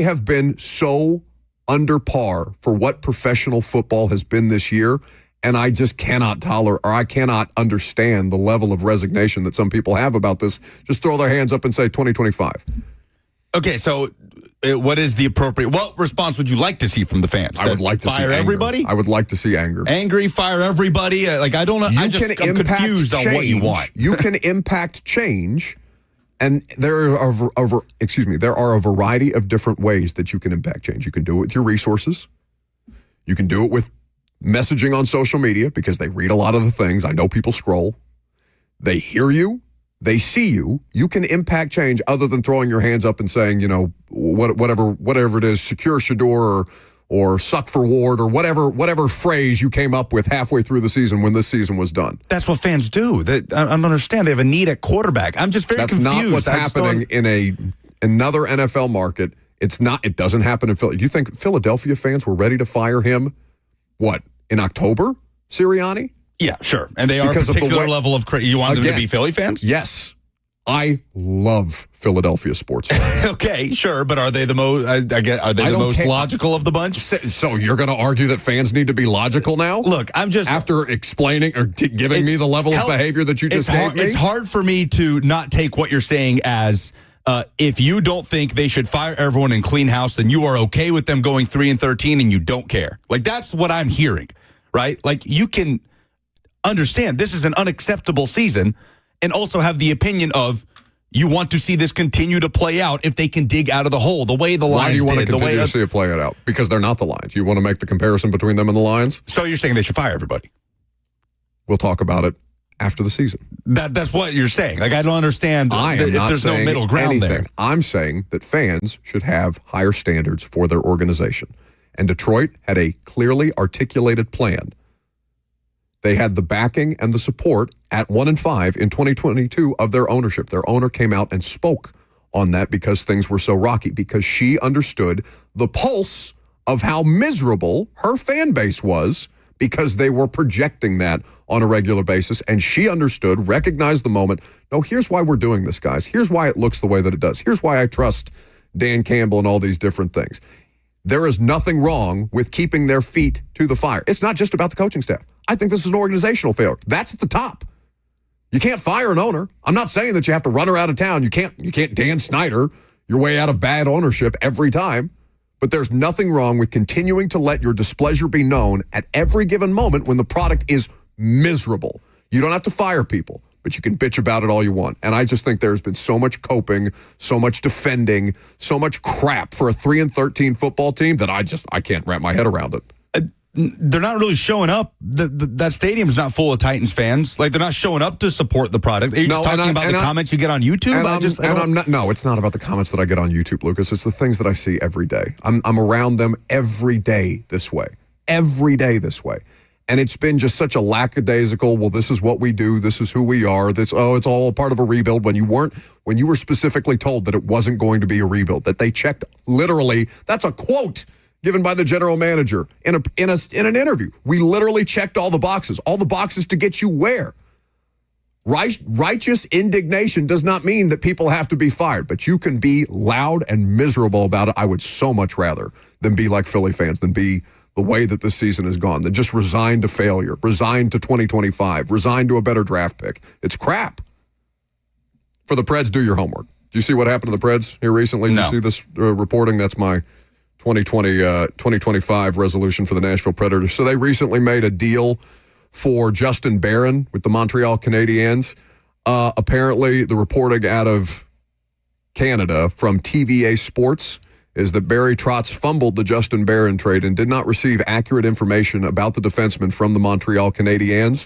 have been so under par for what professional football has been this year, and I just cannot tolerate, or I cannot understand the level of resignation that some people have about this. Just throw their hands up and say 2025. Okay, so what is the appropriate? What response would you like to see from the fans? I would like to fire see everybody. I would like to see anger. Angry, fire everybody. Like I don't know. I'm confused on what you want. You can impact change, and there are a variety of different ways that you can impact change. You can do it with your resources. You can do it with messaging on social media because they read a lot of the things. I know people scroll. They hear you. They see you. You can impact change other than throwing your hands up and saying, whatever it is, secure Shador or suck for Ward or whatever phrase you came up with halfway through the season when this season was done. That's what fans do. I don't understand. They have a need at quarterback. I'm just very confused. That's not what's happening in another NFL market. It's not. It doesn't happen in Philly. You think Philadelphia fans were ready to fire him? What, in October, Sirianni? Yeah, sure. And they are a particular level of crazy. You want them to be Philly fans? Yes. I love Philadelphia sports fans. Okay, sure. But are they the most, are they the most logical of the bunch? So you're going to argue that fans need to be logical now? Look, I'm just... After explaining or giving me the level of behavior that you just gave me? It's hard for me to not take what you're saying as... if you don't think they should fire everyone and clean house, then you are okay with them going 3-13 and you don't care. Like, that's what I'm hearing, right? Like, you can understand this is an unacceptable season and also have the opinion of you want to see this continue to play out if they can dig out of the hole the way the Lions did. Why do you want to continue to see it play it out? Because they're not the Lions. You want to make the comparison between them and the Lions? So you're saying they should fire everybody? We'll talk about it after the season. That's what you're saying. Like, I don't understand if there's no middle ground there. I'm saying that fans should have higher standards for their organization. And Detroit had a clearly articulated plan. They had the backing and the support at 1-5 in 2022 of their ownership. Their owner came out and spoke on that because things were so rocky, because she understood the pulse of how miserable her fan base was because they were projecting that on a regular basis. And she understood, recognized the moment. No, here's why we're doing this, guys. Here's why it looks the way that it does. Here's why I trust Dan Campbell and all these different things. There is nothing wrong with keeping their feet to the fire. It's not just about the coaching staff. I think this is an organizational failure. That's at the top. You can't fire an owner. I'm not saying that you have to run her out of town. You can't Dan Snyder your way out of bad ownership every time. But there's nothing wrong with continuing to let your displeasure be known at every given moment when the product is miserable. You don't have to fire people, but you can bitch about it all you want. And I just think there's been so much coping, so much defending, so much crap for a 3-13 football team that I can't wrap my head around it. They're not really showing up. That stadium's not full of Titans fans. Like, they're not showing up to support the product. Are you just talking about the comments you get on YouTube? No, it's not about the comments that I get on YouTube, Lucas. It's the things that I see every day. I'm around them every day this way. Every day this way. And it's been just such a lackadaisical, well, this is what we do, this is who we are, it's all part of a rebuild, when you were specifically told that it wasn't going to be a rebuild, that they checked literally, that's a quote given by the general manager in an interview. We literally checked all the boxes to get you where? Righteous indignation does not mean that people have to be fired, but you can be loud and miserable about it. I would so much rather than be like Philly fans, than be the way that this season has gone, than just resign to failure, resign to 2025, resign to a better draft pick. It's crap. For the Preds, do your homework. Do you see what happened to the Preds here recently? No. Do you see this reporting? That's my 2025 resolution for the Nashville Predators. So they recently made a deal for Justin Barron with the Montreal Canadiens. Apparently, the reporting out of Canada from TVA Sports is that Barry Trotz fumbled the Justin Barron trade and did not receive accurate information about the defenseman from the Montreal Canadiens.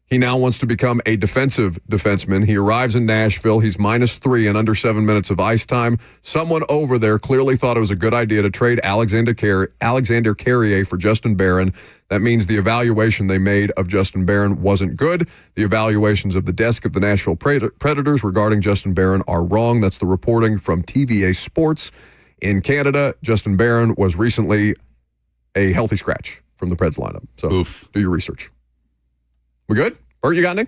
He now wants to become a defensive defenseman. He arrives in Nashville. He's -3 in under 7 minutes of ice time. Someone over there clearly thought it was a good idea to trade Alexander Carrier for Justin Barron. That means the evaluation they made of Justin Barron wasn't good. The evaluations of the desk of the Nashville Predators regarding Justin Barron are wrong. That's the reporting from TVA Sports. In Canada, Justin Barron was recently a healthy scratch from the Preds lineup. So do your research. We good? Bert, you got any?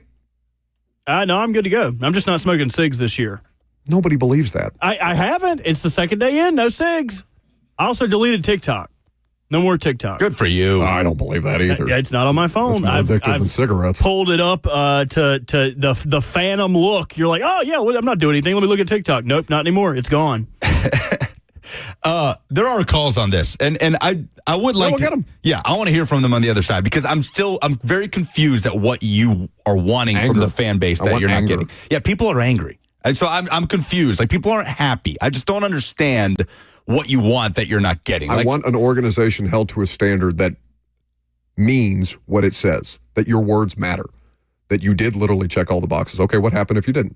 No, I'm good to go. I'm just not smoking cigs this year. Nobody believes that. I haven't. It's the second day in. No cigs. I also deleted TikTok. No more TikTok. Good for you. I don't believe that either. It's not on my phone. It's more addictive than cigarettes. Pulled it up to the phantom look. You're like, oh, yeah, I'm not doing anything. Let me look at TikTok. Nope, not anymore. It's gone. There are calls on this, and I would like we'll to get 'em. Yeah, I want to hear from them on the other side because I'm very confused at what you are wanting from Anger. the fan base I that want you're not anger. getting. Yeah, people are angry, and so I'm confused. Like people aren't happy. I just don't understand what you want that you're not getting. I want an organization held to a standard that means what it says, that your words matter, that you did literally check all the boxes. Okay, what happened if you didn't?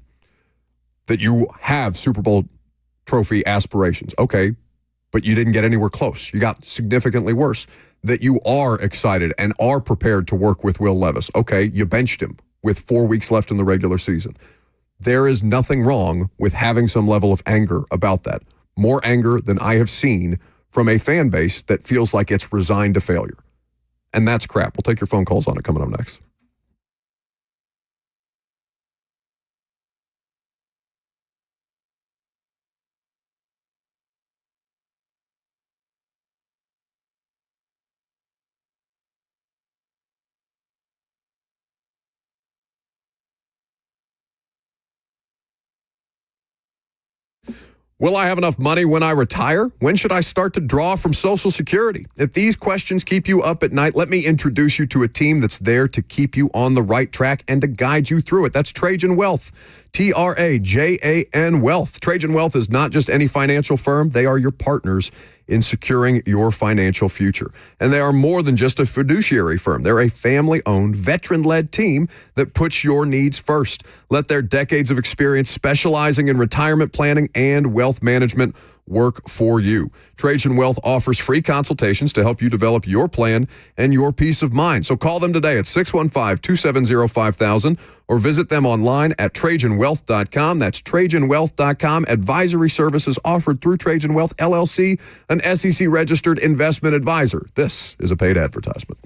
That you have Super Bowl trophy aspirations. Okay, but you didn't get anywhere close. You got significantly worse. That you are excited and are prepared to work with Will Levis. Okay, you benched him with 4 weeks left in the regular season. There is nothing wrong with having some level of anger about that. More anger than I have seen from a fan base that feels like it's resigned to failure. And that's crap. We'll take your phone calls on it coming up next. Will I have enough money when I retire? When should I start to draw from Social Security? If these questions keep you up at night, let me introduce you to a team that's there to keep you on the right track and to guide you through it. That's Trajan Wealth. Trajan Wealth. Trajan Wealth is not just any financial firm. They are your partners in securing your financial future. And they are more than just a fiduciary firm. They're a family-owned, veteran-led team that puts your needs first. Let their decades of experience specializing in retirement planning and wealth management work for you. Trajan Wealth offers free consultations to help you develop your plan and your peace of mind. So call them today at 615-270-5000 or visit them online at TrajanWealth.com. That's TrajanWealth.com. Advisory services offered through Trajan Wealth, LLC, an SEC-registered investment advisor. This is a paid advertisement.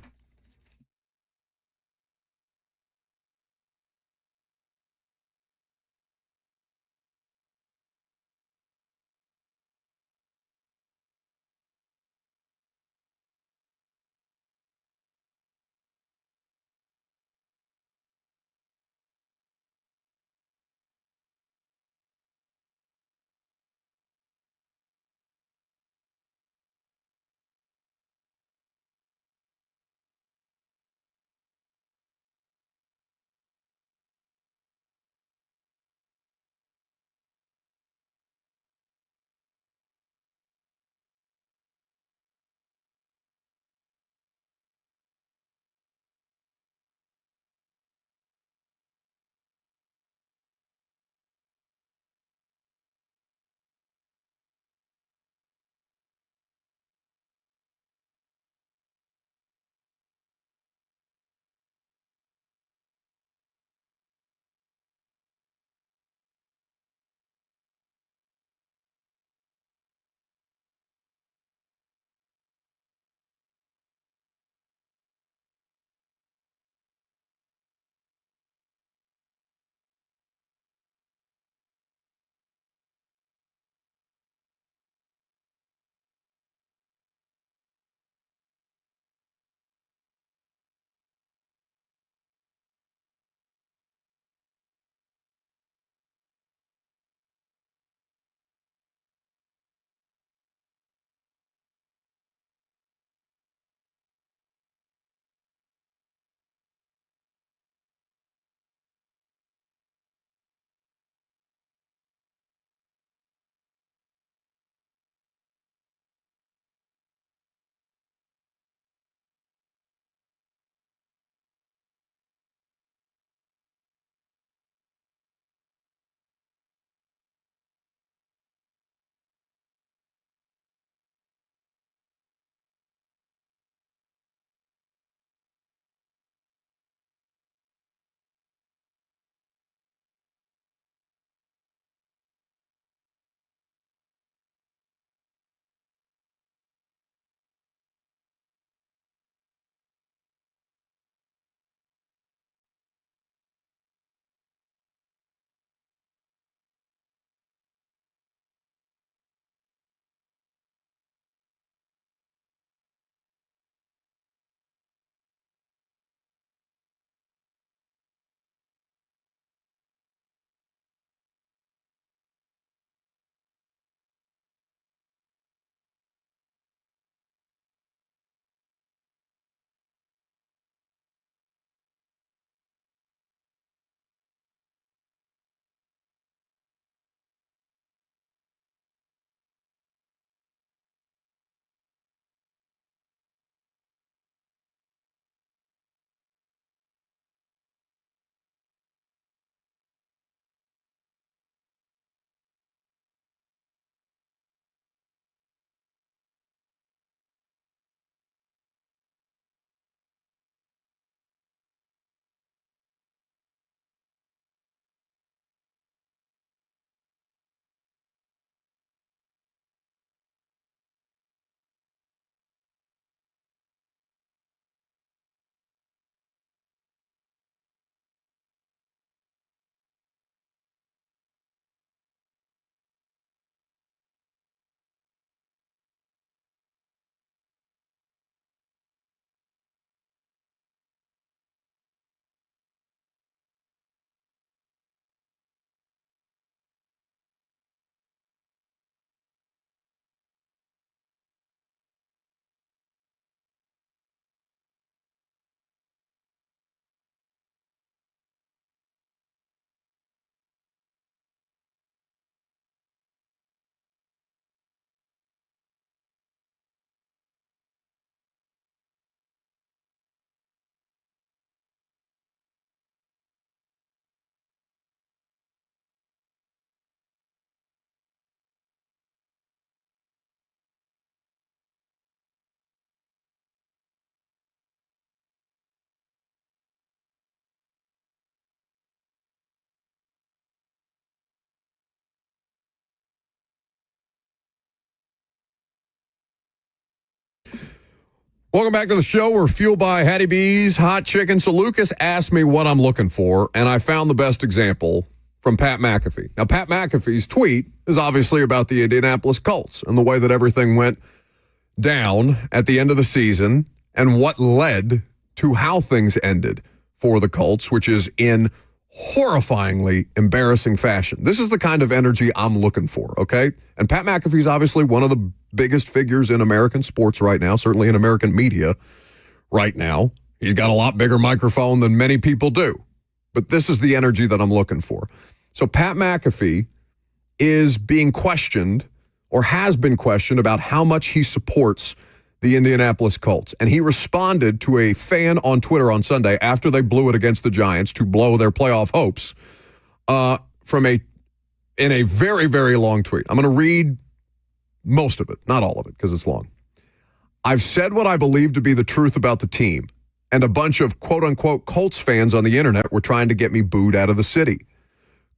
Welcome back to the show. We're fueled by Hattie B's Hot Chicken. So Lucas asked me what I'm looking for, and I found the best example from Pat McAfee. Now, Pat McAfee's tweet is obviously about the Indianapolis Colts and the way that everything went down at the end of the season and what led to how things ended for the Colts, which is in horrifyingly embarrassing fashion. This is the kind of energy I'm looking for, okay? And Pat McAfee's obviously one of the biggest figures in American sports right now, certainly in American media right now. He's got a lot bigger microphone than many people do. But this is the energy that I'm looking for. So Pat McAfee is being questioned or has been questioned about how much he supports the Indianapolis Colts. And he responded to a fan on Twitter on Sunday after they blew it against the Giants to blow their playoff hopes in a very, very long tweet. I'm going to read most of it, not all of it, because it's long. I've said what I believe to be the truth about the team, and a bunch of quote-unquote Colts fans on the internet were trying to get me booed out of the city.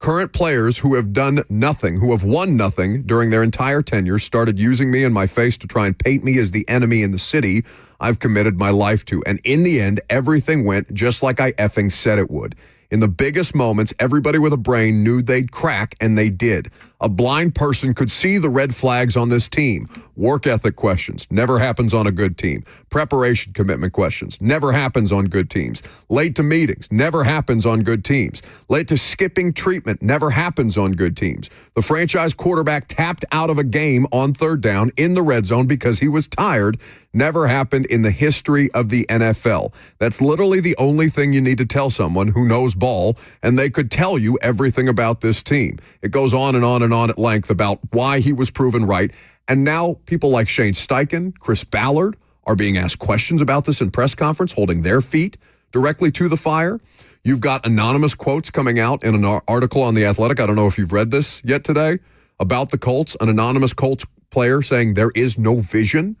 Current players who have done nothing, who have won nothing during their entire tenure, started using me and my face to try and paint me as the enemy in the city I've committed my life to. And in the end, everything went just like I effing said it would. In the biggest moments, everybody with a brain knew they'd crack, and they did. A blind person could see the red flags on this team. Work ethic questions. Never happens on a good team. Preparation commitment questions. Never happens on good teams. Late to meetings. Never happens on good teams. Late to skipping treatment. Never happens on good teams. The franchise quarterback tapped out of a game on third down in the red zone because he was tired. Never happened in the history of the NFL. That's literally the only thing you need to tell someone who knows ball, and they could tell you everything about this team. It goes on and on and on at length about why he was proven right. And now people like Shane Steichen, Chris Ballard are being asked questions about this in press conference, holding their feet directly to the fire. You've got anonymous quotes coming out in an article on The Athletic. I don't know if you've read this yet today about the Colts, an anonymous Colts player saying there is no vision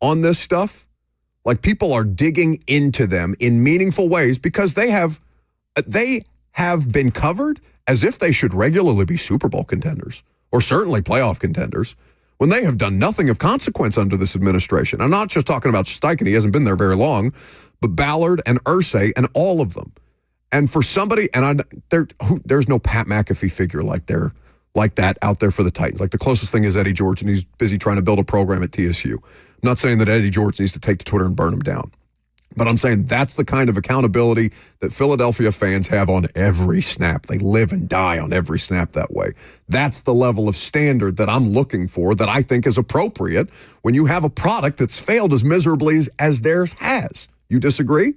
on this stuff. Like, people are digging into them in meaningful ways because they have been covered as if they should regularly be Super Bowl contenders or certainly playoff contenders when they have done nothing of consequence under this administration. I'm not just talking about Steichen, he hasn't been there very long, but Ballard and Irsay and all of them. And for somebody, and there's no Pat McAfee figure like that out there for the Titans. Like, the closest thing is Eddie George, and he's busy trying to build a program at TSU. I'm not saying that Eddie George needs to take to Twitter and burn him down. But I'm saying that's the kind of accountability that Philadelphia fans have on every snap. They live and die on every snap that way. That's the level of standard that I'm looking for, that I think is appropriate when you have a product that's failed as miserably as theirs has. You disagree?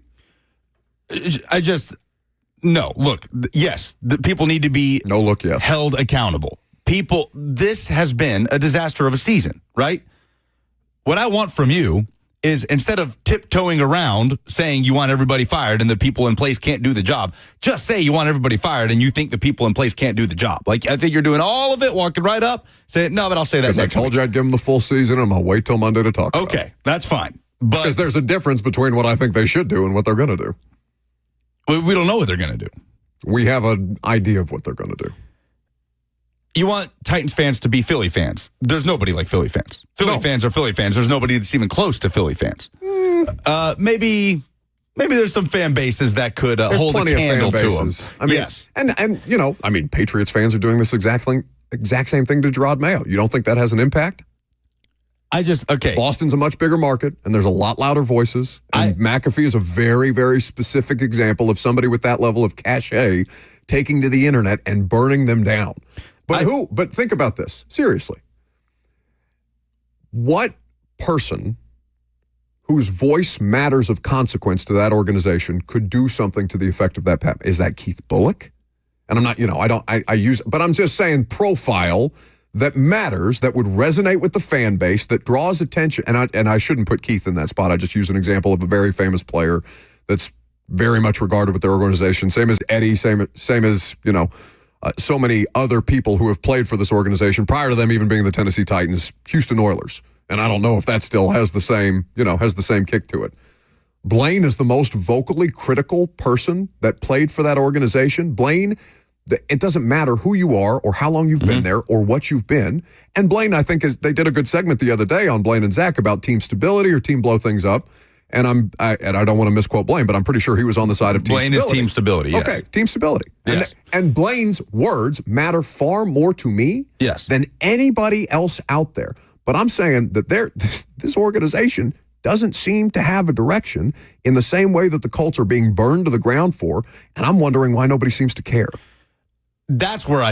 No, look, yes, the people need to be held accountable. This has been a disaster of a season, right? What I want from you is, instead of tiptoeing around saying you want everybody fired and the people in place can't do the job, just say you want everybody fired and you think the people in place can't do the job. Like, I think you're doing all of it, walking right up, saying, no, but I'll say that next week. I told you I'd give them the full season. I'm going to wait till Monday to talk about it. Okay, that's fine. Because there's a difference between what I think they should do and what they're going to do. We don't know what they're going to do. We have an idea of what they're going to do. You want Titans fans to be Philly fans. There's nobody like Philly fans. Philly fans are Philly fans. There's nobody that's even close to Philly fans. Maybe there's some fan bases that could hold a candle to them. I mean, yes. And Patriots fans are doing this exact same thing to Gerard Mayo. You don't think that has an impact? Boston's a much bigger market, and there's a lot louder voices. And McAfee is a very, very specific example of somebody with that level of cachet taking to the internet and burning them down. But think about this, seriously. What person whose voice matters of consequence to that organization could do something to the effect of that? Is that Keith Bullock? And I'm not, but I'm just saying profile that matters, that would resonate with the fan base, that draws attention. And I shouldn't put Keith in that spot. I just use an example of a very famous player that's very much regarded with their organization. Same as Eddie, same as, so many other people who have played for this organization prior to them even being the Tennessee Titans, Houston Oilers. And I don't know if that still has the same kick to it. Blaine is the most vocally critical person that played for that organization. Blaine, it doesn't matter who you are or how long you've been there or what you've been. And Blaine, I think, they did a good segment the other day on Blaine and Zach about team stability or team blow things up. and I don't want to misquote Blaine, but I'm pretty sure he was on the side of team Blaine stability. is team stability, yes. Okay, team stability. Yes. And Blaine's words matter far more to me than anybody else out there. But I'm saying that this organization doesn't seem to have a direction in the same way that the Colts are being burned to the ground for, and I'm wondering why nobody seems to care. That's where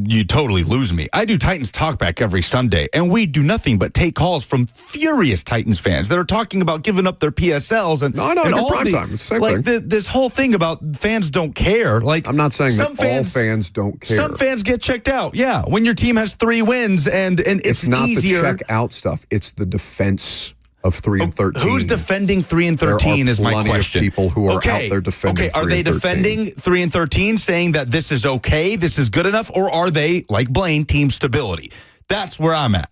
you totally lose me. I do Titans Talkback every Sunday, and we do nothing but take calls from furious Titans fans that are talking about giving up their PSLs and no, and all prime time. It's the same thing. This whole thing about fans don't care. Like, I'm not saying that all fans don't care. Some fans get checked out. Yeah, when your team has 3 wins and it's not easier. the check out stuff. It's the defense of 3 and 13. Who's defending 3 and 13 is my question. Of people who are out there defending. Okay, are they defending 3 and 13, saying that this is okay, this is good enough, or are they, like Blaine, team stability? That's where I'm at.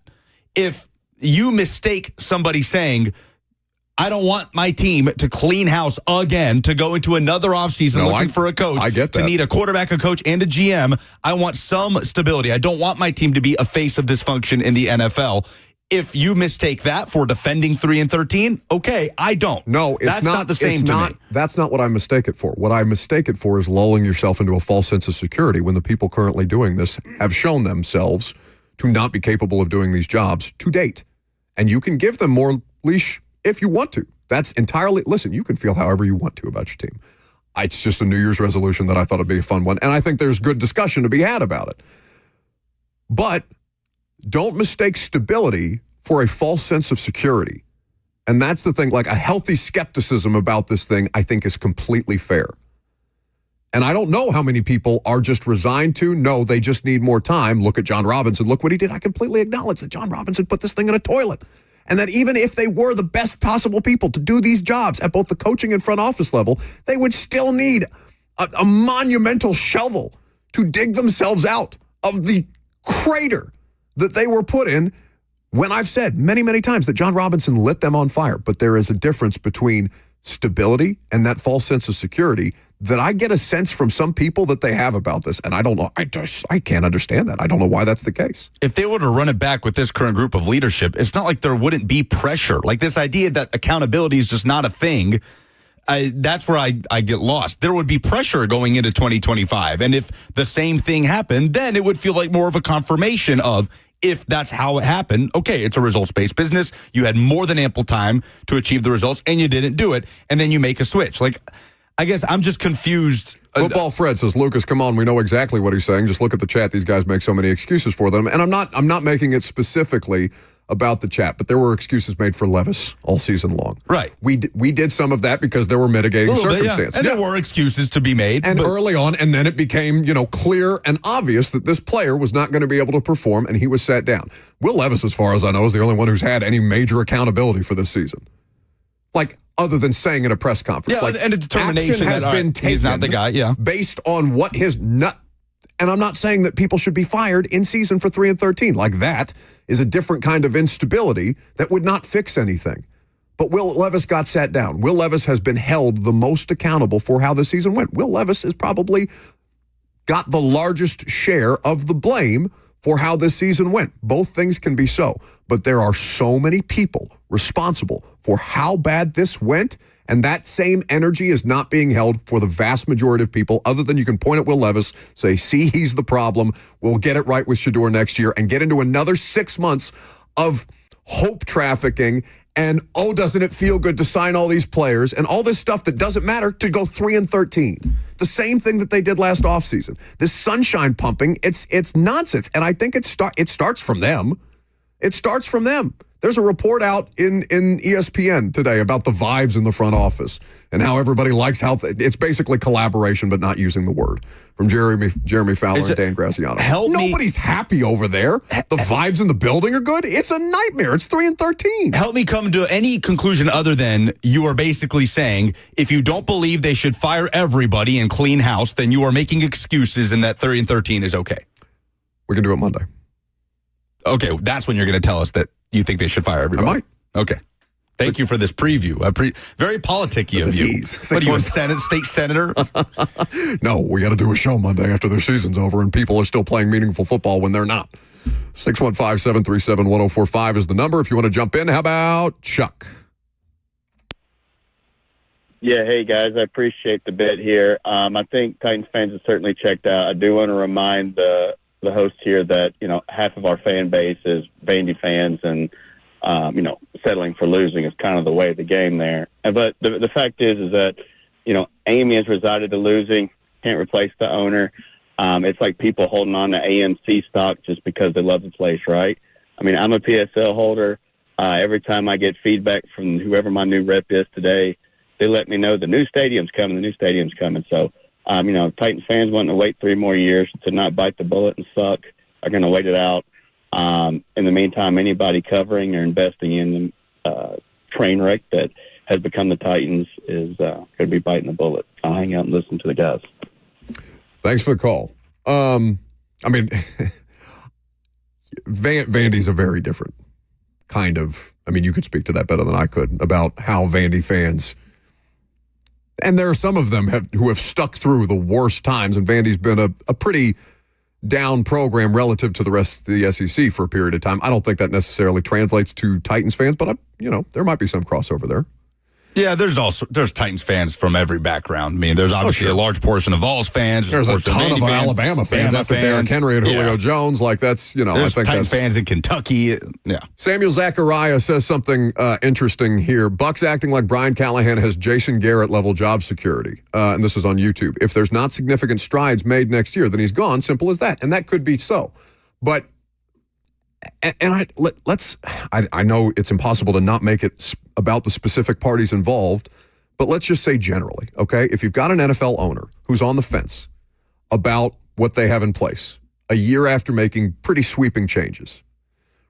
If you mistake somebody saying, I don't want my team to clean house again, to go into another offseason looking for a coach, I get that. To need a quarterback, a coach, and a GM, I want some stability. I don't want my team to be a face of dysfunction in the NFL. If you mistake that for defending 3 and 13, okay, I don't. No, that's not the same to me. That's not what I mistake it for. What I mistake it for is lulling yourself into a false sense of security when the people currently doing this have shown themselves to not be capable of doing these jobs to date. And you can give them more leash if you want to. That's entirely, listen, you can feel however you want to about your team. It's just a New Year's resolution that I thought would be a fun one. And I think there's good discussion to be had about it. But don't mistake stability for a false sense of security. And that's the thing, like a healthy skepticism about this thing, I think is completely fair. And I don't know how many people are just resigned to, no, they just need more time. Look at John Robinson. Look what he did. I completely acknowledge that John Robinson put this thing in a toilet. And that even if they were the best possible people to do these jobs at both the coaching and front office level, they would still need a monumental shovel to dig themselves out of the crater that they were put in when I've said many, many times that John Robinson lit them on fire. But there is a difference between stability and that false sense of security that I get a sense from some people that they have about this. And I don't know. I can't understand that. I don't know why that's the case. If they were to run it back with this current group of leadership, it's not like there wouldn't be pressure. Like this idea that accountability is just not a thing. That's where I get lost. There would be pressure going into 2025. And if the same thing happened, then it would feel like more of a confirmation of, if that's how it happened, okay, it's a results-based business. You had more than ample time to achieve the results, and you didn't do it. And then you make a switch. Like, I guess I'm just confused. Football Fred says, Lucas, come on, we know exactly what he's saying. Just look at the chat. These guys make so many excuses for them. And I'm not making it specifically about the chat, but there were excuses made for Levis all season long. Right. We did some of that because there were mitigating circumstances. And there were excuses to be made. And early on, and then it became, clear and obvious that this player was not going to be able to perform, and he was sat down. Will Levis, as far as I know, is the only one who's had any major accountability for this season. Like, other than saying in a press conference. Yeah, like, and a determination has been taken he's not the guy, based on what his nut. And I'm not saying that people should be fired in season for 3 and 13. Like, that is a different kind of instability that would not fix anything. But Will Levis got sat down. Will Levis has been held the most accountable for how the season went. Will Levis has probably got the largest share of the blame for how this season went. Both things can be so. But there are so many people responsible for how bad this went, and that same energy is not being held for the vast majority of people, other than you can point at Will Levis, say, see, he's the problem. We'll get it right with Shedeur next year, and get into another 6 months of hope trafficking and, oh, doesn't it feel good to sign all these players and all this stuff that doesn't matter to go 3 and 13. The same thing that they did last offseason. This sunshine pumping, it's nonsense. And I think it starts from them. It starts from them. There's a report out in ESPN today about the vibes in the front office and how everybody likes how it's basically collaboration, but not using the word, from Jeremy Fowler and Dan Graziano. Nobody's happy over there. The vibes in the building are good. It's a nightmare. It's 3 and 13. Help me come to any conclusion other than you are basically saying if you don't believe they should fire everybody and clean house, then you are making excuses and that 3 and 13 is okay. We can do it Monday. Okay, that's when you're going to tell us that you think they should fire everybody. I might. Okay. Thank you for this preview. Very politicky of you. What are you, a state senator? No, we got to do a show Monday after their season's over and people are still playing meaningful football when they're not. 615-737-1045 is the number if you want to jump in. How about Chuck? Yeah, hey guys, I appreciate the bit here. I think Titans fans have certainly checked out. I do want to remind the host here that half of our fan base is Vandy fans, and settling for losing is kind of the way of the game there. But the fact is that Amy has resided to losing, can't replace the owner. It's like people holding on to AMC stock just because they love the place, right? I mean, I'm a PSL holder. Every time I get feedback from whoever my new rep is today, they let me know the new stadium's coming. So, Titans fans wanting to wait 3 more years to not bite the bullet and suck are going to wait it out. In the meantime, anybody covering or investing in the train wreck that has become the Titans is going to be biting the bullet. I'll hang out and listen to the guys. Thanks for the call. Vandy's a very different kind of, you could speak to that better than I could about how Vandy fans, and there are some of them who have stuck through the worst times, and Vandy's been a pretty down program relative to the rest of the SEC for a period of time. I don't think that necessarily translates to Titans fans, but there might be some crossover there. Yeah, there's Titans fans from every background. There's obviously a large portion of Vols fans. There's a ton of Alabama fans after Derrick Henry and Julio Jones. That's, there's I think Titans fans in Kentucky. Yeah. Samuel Zachariah says something interesting here. Bucks acting like Brian Callahan has Jason Garrett-level job security. And this is on YouTube. If there's not significant strides made next year, then he's gone. Simple as that. And that could be so. But I know it's impossible to not make it about the specific parties involved, but let's just say generally, okay? If you've got an NFL owner who's on the fence about what they have in place a year after making pretty sweeping changes,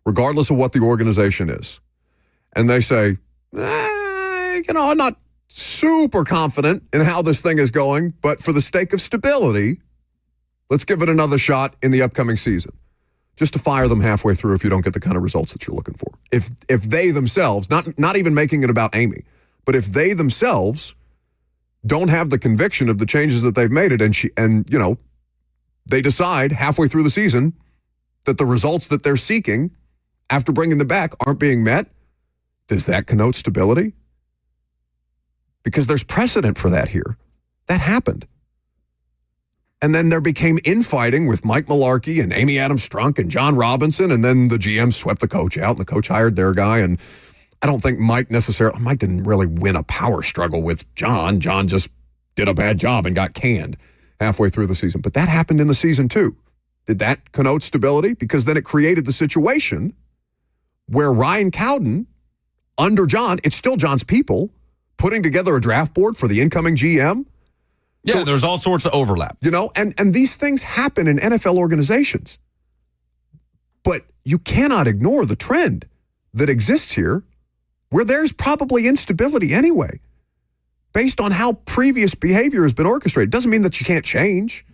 regardless of what the organization is, and they say, I'm not super confident in how this thing is going, but for the sake of stability, let's give it another shot in the upcoming season. Just to fire them halfway through if you don't get the kind of results that you're looking for. If they themselves, not even making it about Amy, but if they themselves don't have the conviction of the changes that they've made it, and they decide halfway through the season that the results that they're seeking after bringing them back aren't being met, does that connote stability? Because there's precedent for that here. That happened. And then there became infighting with Mike Mularkey and Amy Adams Strunk and John Robinson, and then the GM swept the coach out, and the coach hired their guy. And I don't think Mike didn't really win a power struggle with John. John just did a bad job and got canned halfway through the season. But that happened in the season too. Did that connote stability? Because then it created the situation where Ryan Cowden, under John, it's still John's people, putting together a draft board for the incoming GM. Yeah, so, there's all sorts of overlap. And these things happen in NFL organizations. But you cannot ignore the trend that exists here where there's probably instability anyway, based on how previous behavior has been orchestrated. Doesn't mean that you can't change.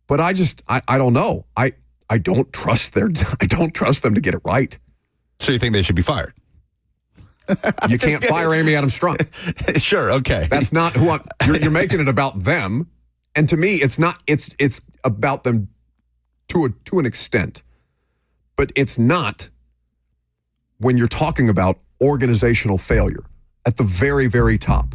But I don't know. I don't trust them to get it right. So you think they should be fired? You can't fire Amy Adams Strunk. Sure, okay. That's not who you're making it about them. And to me, it's not. It's about them to an extent, but it's not when you're talking about organizational failure at the very, very top.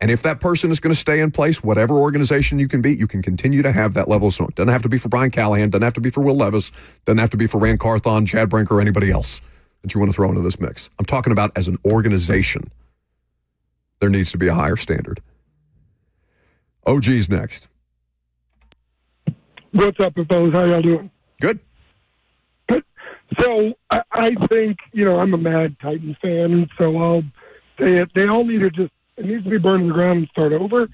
And if that person is going to stay in place, whatever organization you can be, you can continue to have that level of smoke. Doesn't have to be for Brian Callahan. Doesn't have to be for Will Levis. Doesn't have to be for Rand Carthon, Chad Brinker, or anybody else that you want to throw into this mix. I'm talking about as an organization. There needs to be a higher standard. OG's next. What's up, fellas? How y'all doing? Good. So I think, I'm a mad Titans fan, so I'll say it. They all need to it needs to be burned to the ground and start over.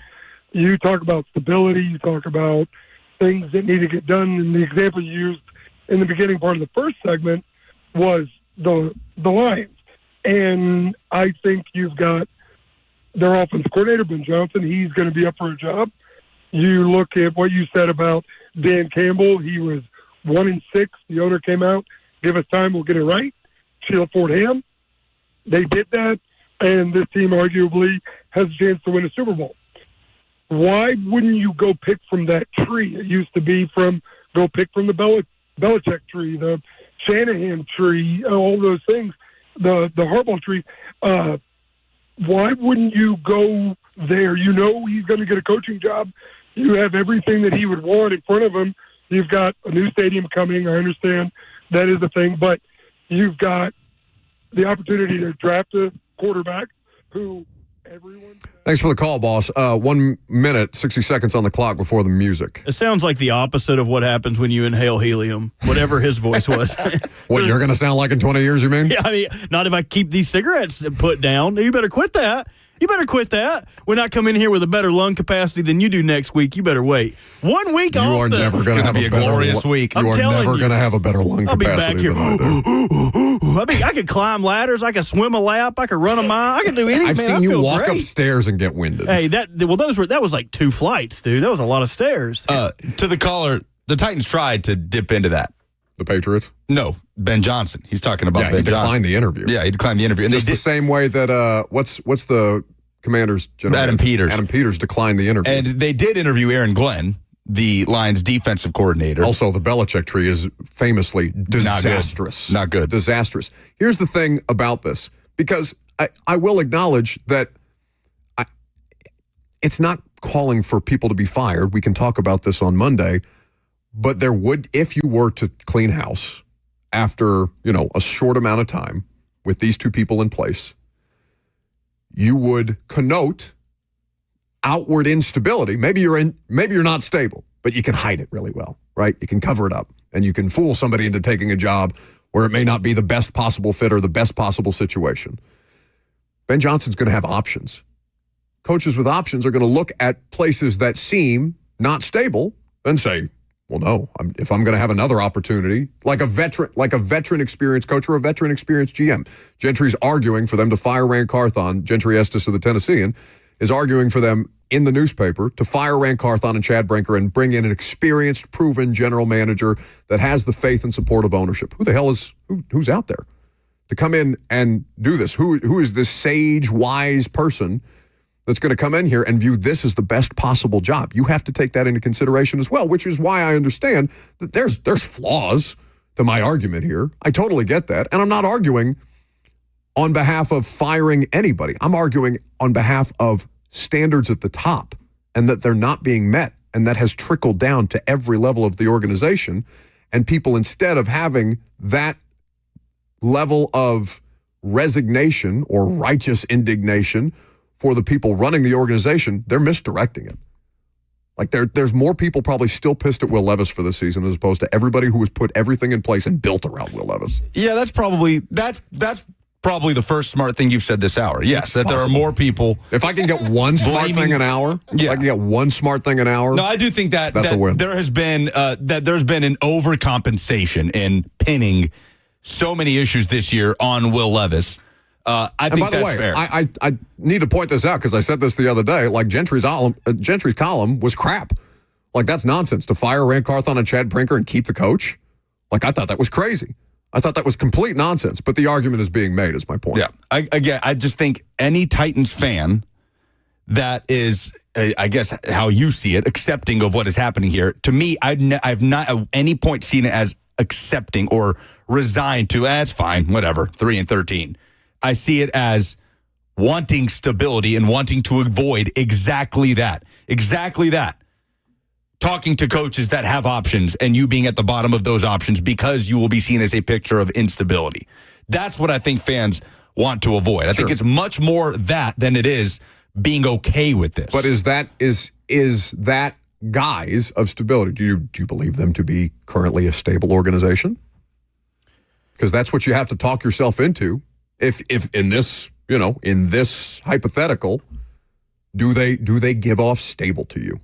You talk about stability, you talk about things that need to get done, and the example you used in the beginning part of the first segment was the Lions. And I think you've got their offensive coordinator, Ben Johnson. He's going to be up for a job. You look at what you said about Dan Campbell. He was 1-6. The owner came out, give us time, we'll get it right. Sheila Ford-Ham. They did that, and this team arguably has a chance to win a Super Bowl. Why wouldn't you go pick from that tree? It used to be go pick from the Belichick tree, the Shanahan tree, all those things, the Harbaugh tree. why wouldn't you go there? You know he's going to get a coaching job. You have everything that he would want in front of him. You've got a new stadium coming. I understand that is a thing, but you've got the opportunity to draft a quarterback who everyone... Thanks for the call, boss. 1 minute, 60 seconds on the clock before the music. It sounds like the opposite of what happens when you inhale helium, whatever his voice was. What you're going to sound like in 20 years, you mean? Yeah, I mean, not if I keep these cigarettes put down. You better quit that. You better quit that. When I come in here with a better lung capacity than you do next week, you better wait. 1 week off. You are never going to have be a glorious week. You are never going to have a better lung I'll be back capacity here. than I do. I could climb ladders. I could swim a lap. I could run a mile. I could do anything. I've seen you walk upstairs and get winded. Hey, that was like 2 flights, dude. That was a lot of stairs. To the caller, the Titans tried to dip into that. The Patriots? No, Ben Johnson. He's talking about Ben Johnson. He declined the interview. Yeah, he declined the interview. And just the same way that, what's the Commanders general? Adam Peters. Adam Peters declined the interview. And they did interview Aaron Glenn, the Lions defensive coordinator. Also, the Belichick tree is famously disastrous. Not good. Disastrous. Here's the thing about this, because I will acknowledge that it's not calling for people to be fired. We can talk about this on Monday, but there would, if you were to clean house after, a short amount of time with these two people in place, you would connote outward instability. Maybe you're not stable, but you can hide it really well, right? You can cover it up, and you can fool somebody into taking a job where it may not be the best possible fit or the best possible situation. Ben Johnson's going to have options. Coaches with options are going to look at places that seem not stable and say, well, no, if I'm going to have another opportunity, like a veteran experienced coach or a veteran experienced GM. Gentry's arguing for them to fire Rand Carthon. Gentry Estes of the Tennessean is arguing for them in the newspaper to fire Rand Carthon and Chad Brinker and bring in an experienced, proven general manager that has the faith and support of ownership. Who the hell is, who's out there to come in and do this? Who is this sage, wise person that's going to come in here and view this as the best possible job? You have to take that into consideration as well, which is why I understand that there's flaws to my argument here. I totally get that. And I'm not arguing on behalf of firing anybody. I'm arguing on behalf of standards at the top and that they're not being met. And that has trickled down to every level of the organization. And people, instead of having that level of resignation or righteous indignation for the people running the organization, they're misdirecting it. Like there's more people probably still pissed at Will Levis for this season as opposed to everybody who has put everything in place and built around Will Levis. Yeah, that's probably the first smart thing you've said this hour. Yes, that there are more people. If I can get one smart thing an hour, if I can get one smart thing an hour. No, I do think that's a win. There has been there's been an overcompensation in pinning so many issues this year on Will Levis. I think that's fair. I need to point this out because I said this the other day. Like Gentry's column was crap. Like that's nonsense to fire Rand Carthon and Chad Brinker and keep the coach. Like I thought that was crazy. I thought that was complete nonsense. But the argument is being made. Is my point. Yeah. I just think any Titans fan that is, I guess, how you see it, accepting of what is happening here. To me, I've not at any point seen it as accepting or resigned to. It's fine, whatever. 3-13. I see it as wanting stability and wanting to avoid exactly that. Exactly that. Talking to coaches that have options and you being at the bottom of those options because you will be seen as a picture of instability. That's what I think fans want to avoid. I think it's much more that than it is being okay with this. But is that guise of stability? Do you believe them to be currently a stable organization? Because that's what you have to talk yourself into. If in this, in this hypothetical, do they give off stable to you?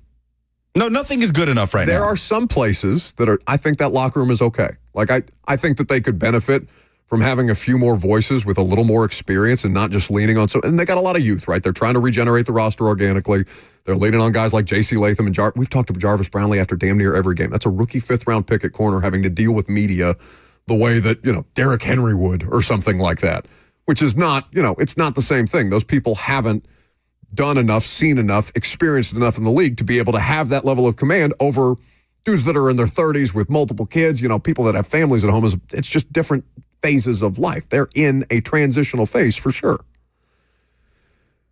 No, nothing is good enough right now. There are some places that I think that locker room is okay. Like I think that they could benefit from having a few more voices with a little more experience and not just leaning on and they got a lot of youth, right? They're trying to regenerate the roster organically. They're leaning on guys like J.C. Latham and we've talked to Jarvis Brownlee after damn near every game. That's a rookie 5th round pick at corner having to deal with media the way that, Derrick Henry would or something like that. Which is not, it's not the same thing. Those people haven't done enough, seen enough, experienced enough in the league to be able to have that level of command over dudes that are in their 30s with multiple kids, people that have families at home. It's just different phases of life. They're in a transitional phase for sure.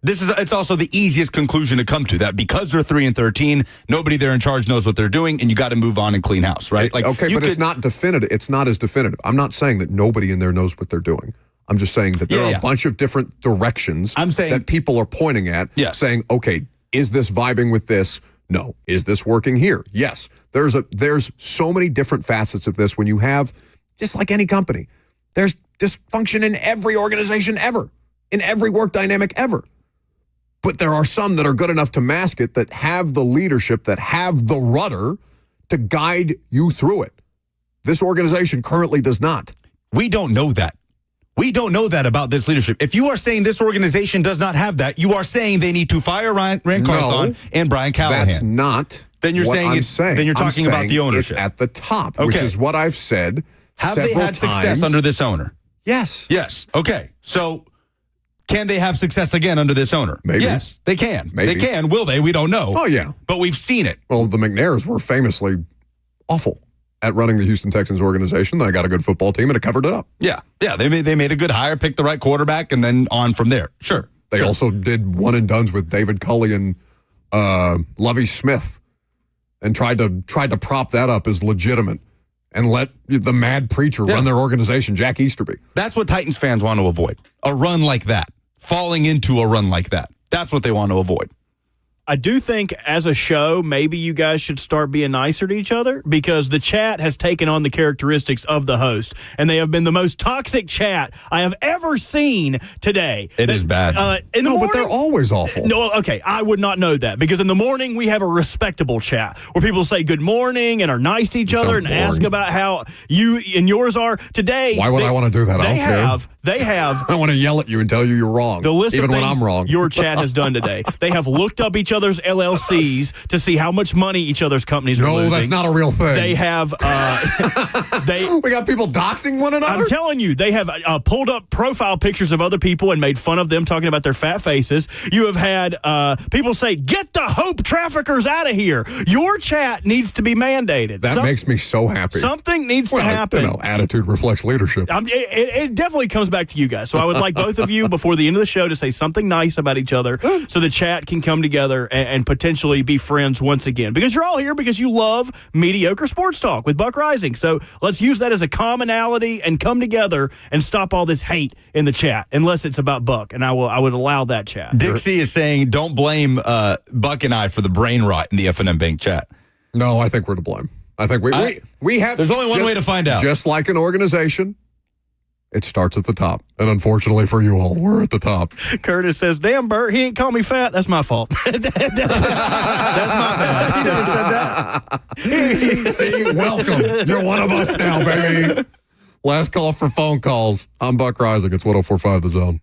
It's also the easiest conclusion to come to, that because they're 3-13, nobody there in charge knows what they're doing, and you got to move on and clean house, right? It's not definitive. It's not as definitive. I'm not saying that nobody in there knows what they're doing. I'm just saying that there are a bunch of different directions that people are pointing at, saying, okay, is this vibing with this? No. Is this working here? Yes. There's so many different facets of this when you have, just like any company, there's dysfunction in every organization ever, in every work dynamic ever. But there are some that are good enough to mask it, that have the leadership, that have the rudder to guide you through it. This organization currently does not. We don't know that. We don't know that about this leadership. If you are saying this organization does not have that, you are saying they need to fire Rand Carthon and Brian Callahan. That's not then you're what saying I'm it's, saying. Then you're talking about the ownership. It's at the top, which is what I've said Have they had success under this owner? Yes. Yes. Okay. So can they have success again under this owner? Maybe. Yes, they can. Maybe. They can. Will they? We don't know. Oh, yeah. But we've seen it. Well, the McNairs were famously awful at running the Houston Texans organization. They got a good football team, and it covered it up. Yeah. Yeah. They made a good hire, picked the right quarterback, and then on from there. Sure. They also did one and dones with David Culley and Lovie Smith, and tried to prop that up as legitimate and let the mad preacher run their organization, Jack Easterby. That's what Titans fans want to avoid. A run like that. Falling into a run like that. That's what they want to avoid. I do think as a show, maybe you guys should start being nicer to each other, because the chat has taken on the characteristics of the host, and they have been the most toxic chat I have ever seen today. It is bad. In the morning, but they're always awful. No, okay, I would not know that, because in the morning we have a respectable chat where people say good morning and are nice to each other and ask about how you and yours are. Today, why would I want to do that? I don't care. They have. I want to yell at you and tell you you're wrong, the list even of when I'm wrong. Your chat has done today. They have looked up each other's LLCs to see how much money each other's companies are losing. No, that's not a real thing. They have. We got people doxing one another? I'm telling you, they have pulled up profile pictures of other people and made fun of them, talking about their fat faces. You have had people say, "Get the hope traffickers out of here." Your chat needs to be mandated. That makes me so happy. Something needs to happen. Attitude reflects leadership. It definitely comes back to you guys. So I would like both of you before the end of the show to say something nice about each other, so the chat can come together and potentially be friends once again. Because you're all here because you love mediocre sports talk with Buck Rising. So let's use that as a commonality and come together and stop all this hate in the chat, unless it's about Buck, and I would allow that chat. Dixie is saying, don't blame Buck and I for the brain rot in the F&M Bank chat. No, I think we're to blame. I think we have. There's only one way to find out. Just like an organization, it starts at the top. And unfortunately for you all, we're at the top. Curtis says, "Damn, Bert, he ain't call me fat. That's my fault." That's my bad. He never said that. See, welcome. You're one of us now, baby. Last call for phone calls. I'm Buck Rising. It's 104.5 The Zone.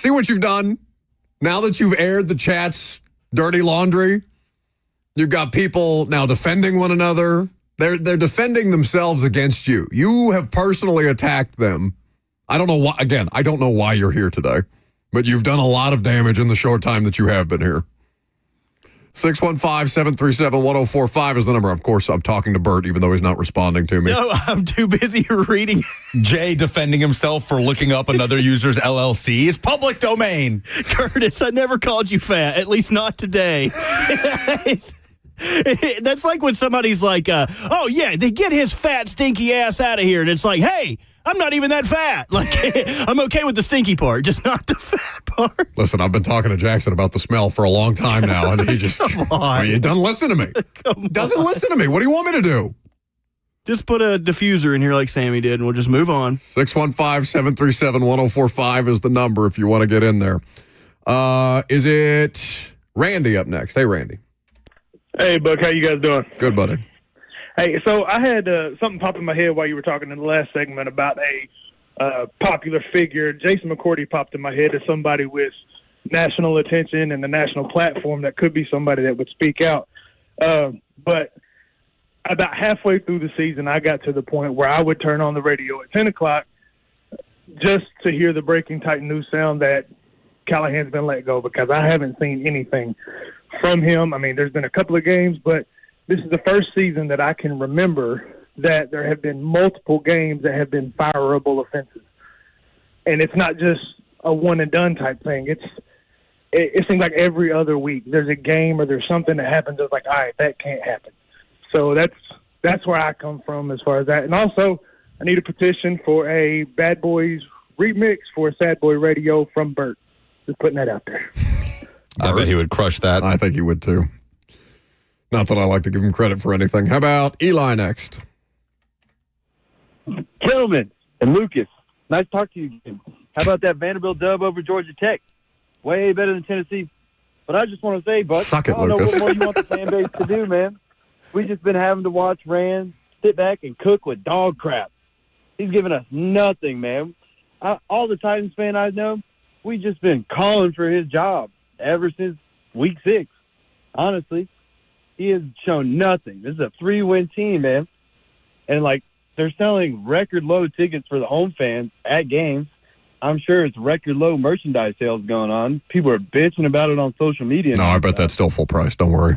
See what you've done? Now that you've aired the chat's dirty laundry, you've got people now defending one another. They're defending themselves against you. You have personally attacked them. I don't know why. Again, I don't know why you're here today, but you've done a lot of damage in the short time that you have been here. 615-737-1045 is the number. Of course, I'm talking to Bert, even though he's not responding to me. No, I'm too busy reading. Jay defending himself for looking up another user's LLC is public domain. Curtis, I never called you fat, at least not today. That's like when somebody's like, oh, yeah, they get his fat, stinky ass out of here. And it's like, hey, I'm not even that fat. Like, I'm okay with the stinky part, just not the fat part. Listen, I've been talking to Jackson about the smell for a long time now, and he just, he doesn't listen to me. Doesn't listen to me. What do you want me to do? Just put a diffuser in here like Sammy did, and we'll just move on. 615-737-1045 is the number if you want to get in there. Is it Randy up next? Hey, Randy. Hey, Buck, how you guys doing? Good, buddy. Hey, so I had something pop in my head while you were talking in the last segment about a popular figure. Jason McCourty popped in my head as somebody with national attention and the national platform that could be somebody that would speak out. But about halfway through the season, I got to the point where I would turn on the radio at 10 o'clock just to hear the breaking Titan news sound that Callahan's been let go, because I haven't seen anything from him. I mean, there's been a couple of games, but this is the first season that I can remember that there have been multiple games that have been fireable offenses. And it's not just a one-and-done type thing. It seems like every other week there's a game or there's something that happens that's like, all right, that can't happen. So that's where I come from as far as that. And also, I need a petition for a Bad Boys remix for Sad Boy Radio from Bert. Just putting that out there. I bet he would crush that. I think he would, too. Not that I like to give him credit for anything. How about Eli next? Gentlemen and Lucas, nice to talk to you again. How about that Vanderbilt dub over Georgia Tech? Way better than Tennessee. But I just want to say, Buck, Suck it, I don't Lucas. know what more you want the fan base to do, man. We've just been having to watch Rand sit back and cook with dog crap. He's giving us nothing, man. All the Titans fan I know, we've just been calling for his job ever since week 6. Honestly, he has shown nothing. This is a 3-win team, man. And, they're selling record low tickets for the home fans at games. I'm sure it's record low merchandise sales going on. People are bitching about it on social media. No, I bet that's still full price. Don't worry.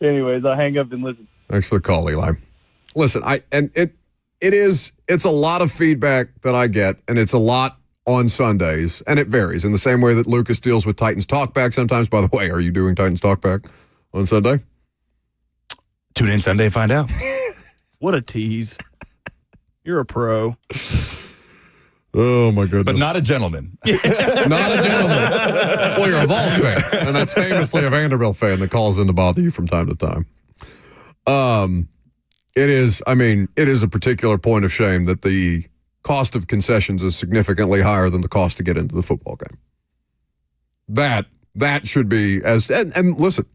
Anyways, I'll hang up and listen. Thanks for the call, Eli. Listen, it's a lot of feedback that I get, and it's a lot on Sundays, and it varies in the same way that Lucas deals with Titans Talkback sometimes. By the way, are you doing Titans Talkback on Sunday? Tune in Sunday and find out. What a tease. You're a pro. Oh, my goodness. But not a gentleman. Not a gentleman. Well, you're a Vols fan, and that's famously a Vanderbilt fan that calls in to bother you from time to time. It is a particular point of shame that the cost of concessions is significantly higher than the cost to get into the football game. That should be and listen,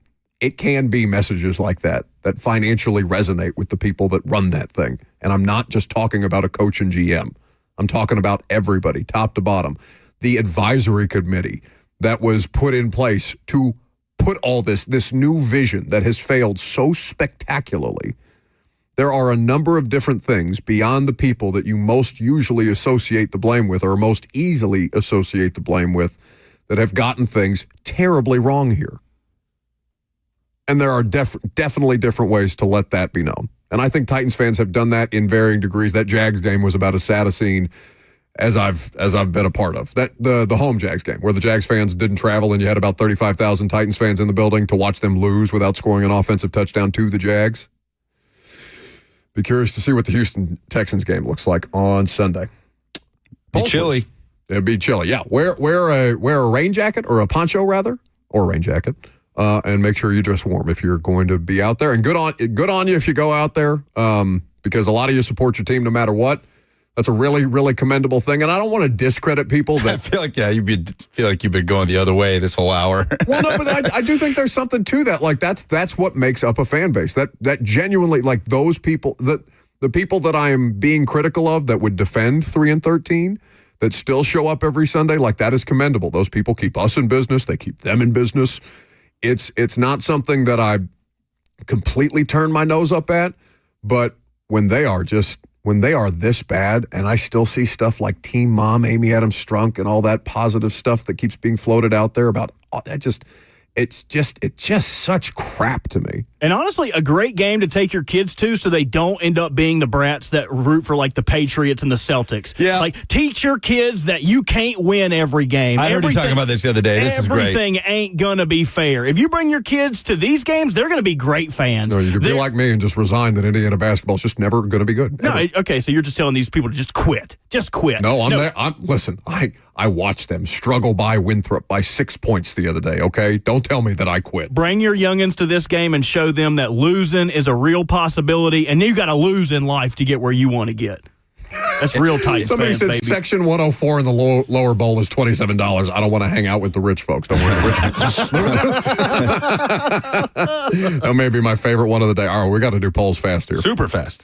it can be messages like that financially resonate with the people that run that thing. And I'm not just talking about a coach and GM. I'm talking about everybody, top to bottom. The advisory committee that was put in place to put all this new vision that has failed so spectacularly. There are a number of different things beyond the people that you most usually associate the blame with or most easily associate the blame with that have gotten things terribly wrong here. And there are definitely different ways to let that be known. And I think Titans fans have done that in varying degrees. That Jags game was about as sad a scene as I've been a part of. That the home Jags game where the Jags fans didn't travel and you had about 35,000 Titans fans in the building to watch them lose without scoring an offensive touchdown to the Jags. Be curious to see what the Houston Texans game looks like on Sunday. Be chilly. It'd be chilly. Yeah, wear a rain jacket or a poncho rather, or a rain jacket. And make sure you dress warm if you're going to be out there. And good on you if you go out there, because a lot of you support your team no matter what. That's a really, really commendable thing. And I don't want to discredit people that I feel like you've been going the other way this whole hour. Well, no, but I do think there's something to that. Like that's what makes up a fan base. That genuinely, like those people, the people that I am being critical of that would defend 3-13. that still show up every Sunday, like that is commendable. Those people keep us in business. They keep them in business. It's not something that I completely turn my nose up at, but when they are this bad, and I still see stuff like Team Mom, Amy Adams Strunk, and all that positive stuff that keeps being floated out there about it's just such crap to me. And honestly, a great game to take your kids to so they don't end up being the brats that root for like the Patriots and the Celtics. Yeah. Like teach your kids that you can't win every game. I heard you talking about this the other day. This is great. Everything ain't going to be fair. If you bring your kids to these games, they're going to be great fans. No, you can be like me and just resign that Indiana basketball is just never going to be good. No, okay, so you're just telling these people to just quit. Just quit. No, I'm there. Listen, I watched them struggle by Winthrop by 6 points the other day, okay? Don't tell me that I quit. Bring your youngins to this game and show them that losing is a real possibility, and you got to lose in life to get where you want to get. That's real tight. Somebody said baby. Section 104 in the lower bowl is $27. I don't want to hang out with the rich folks. Don't worry, the rich folks. That may be my favorite one of the day. All right, we got to do polls fast here. Super fast.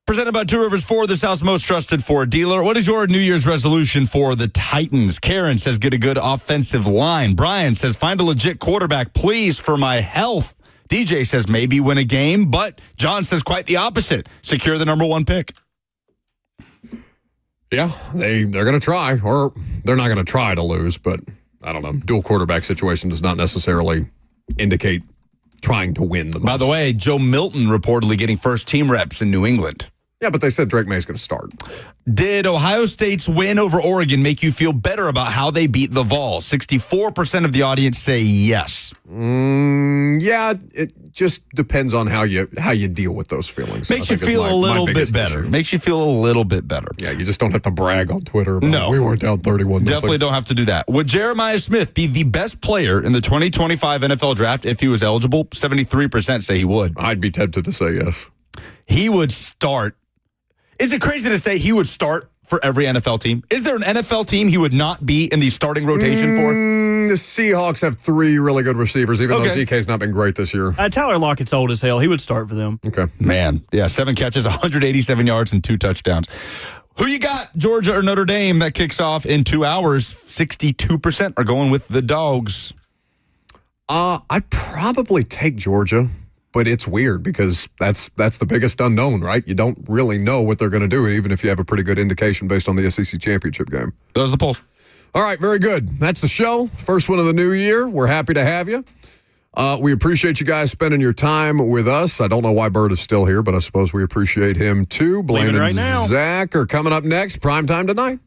Presented by Two Rivers Ford, the South's most trusted Ford dealer. What is your New Year's resolution for the Titans? Karen says, get a good offensive line. Brian says, find a legit quarterback, please, for my health. DJ says, maybe win a game. But John says quite the opposite. Secure the number 1 pick. Yeah, they're going to try, or they're not going to try to lose, but I don't know. Dual quarterback situation does not necessarily indicate trying to win the most. By the way, Joe Milton reportedly getting first team reps in New England. Yeah, but they said Drake May's going to start. Did Ohio State's win over Oregon make you feel better about how they beat the Vols? 64% of the audience say yes. Yeah, it just depends on how you deal with those feelings. Makes you feel a little bit better. Makes you feel a little bit better. Yeah, you just don't have to brag on Twitter about we weren't down 31-0. Definitely don't have to do that. Would Jeremiah Smith be the best player in the 2025 NFL draft if he was eligible? 73% say he would. I'd be tempted to say yes. He would start. Is it crazy to say he would start for every NFL team? Is there an NFL team he would not be in the starting rotation for? The Seahawks have 3 really good receivers, even though DK's not been great this year. Tyler Lockett's old as hell. He would start for them. Okay. Man, yeah, 7 catches, 187 yards, and 2 touchdowns. Who you got, Georgia or Notre Dame? That kicks off in 2 hours. 62% are going with the Dogs. I'd probably take Georgia. But it's weird because that's the biggest unknown, right? You don't really know what they're going to do, even if you have a pretty good indication based on the SEC championship game. Those are the polls. All right, very good. That's the show. First one of the new year. We're happy to have you. We appreciate you guys spending your time with us. I don't know why Bird is still here, but I suppose we appreciate him too. Blaine and right now. Zach are coming up next. Prime time tonight.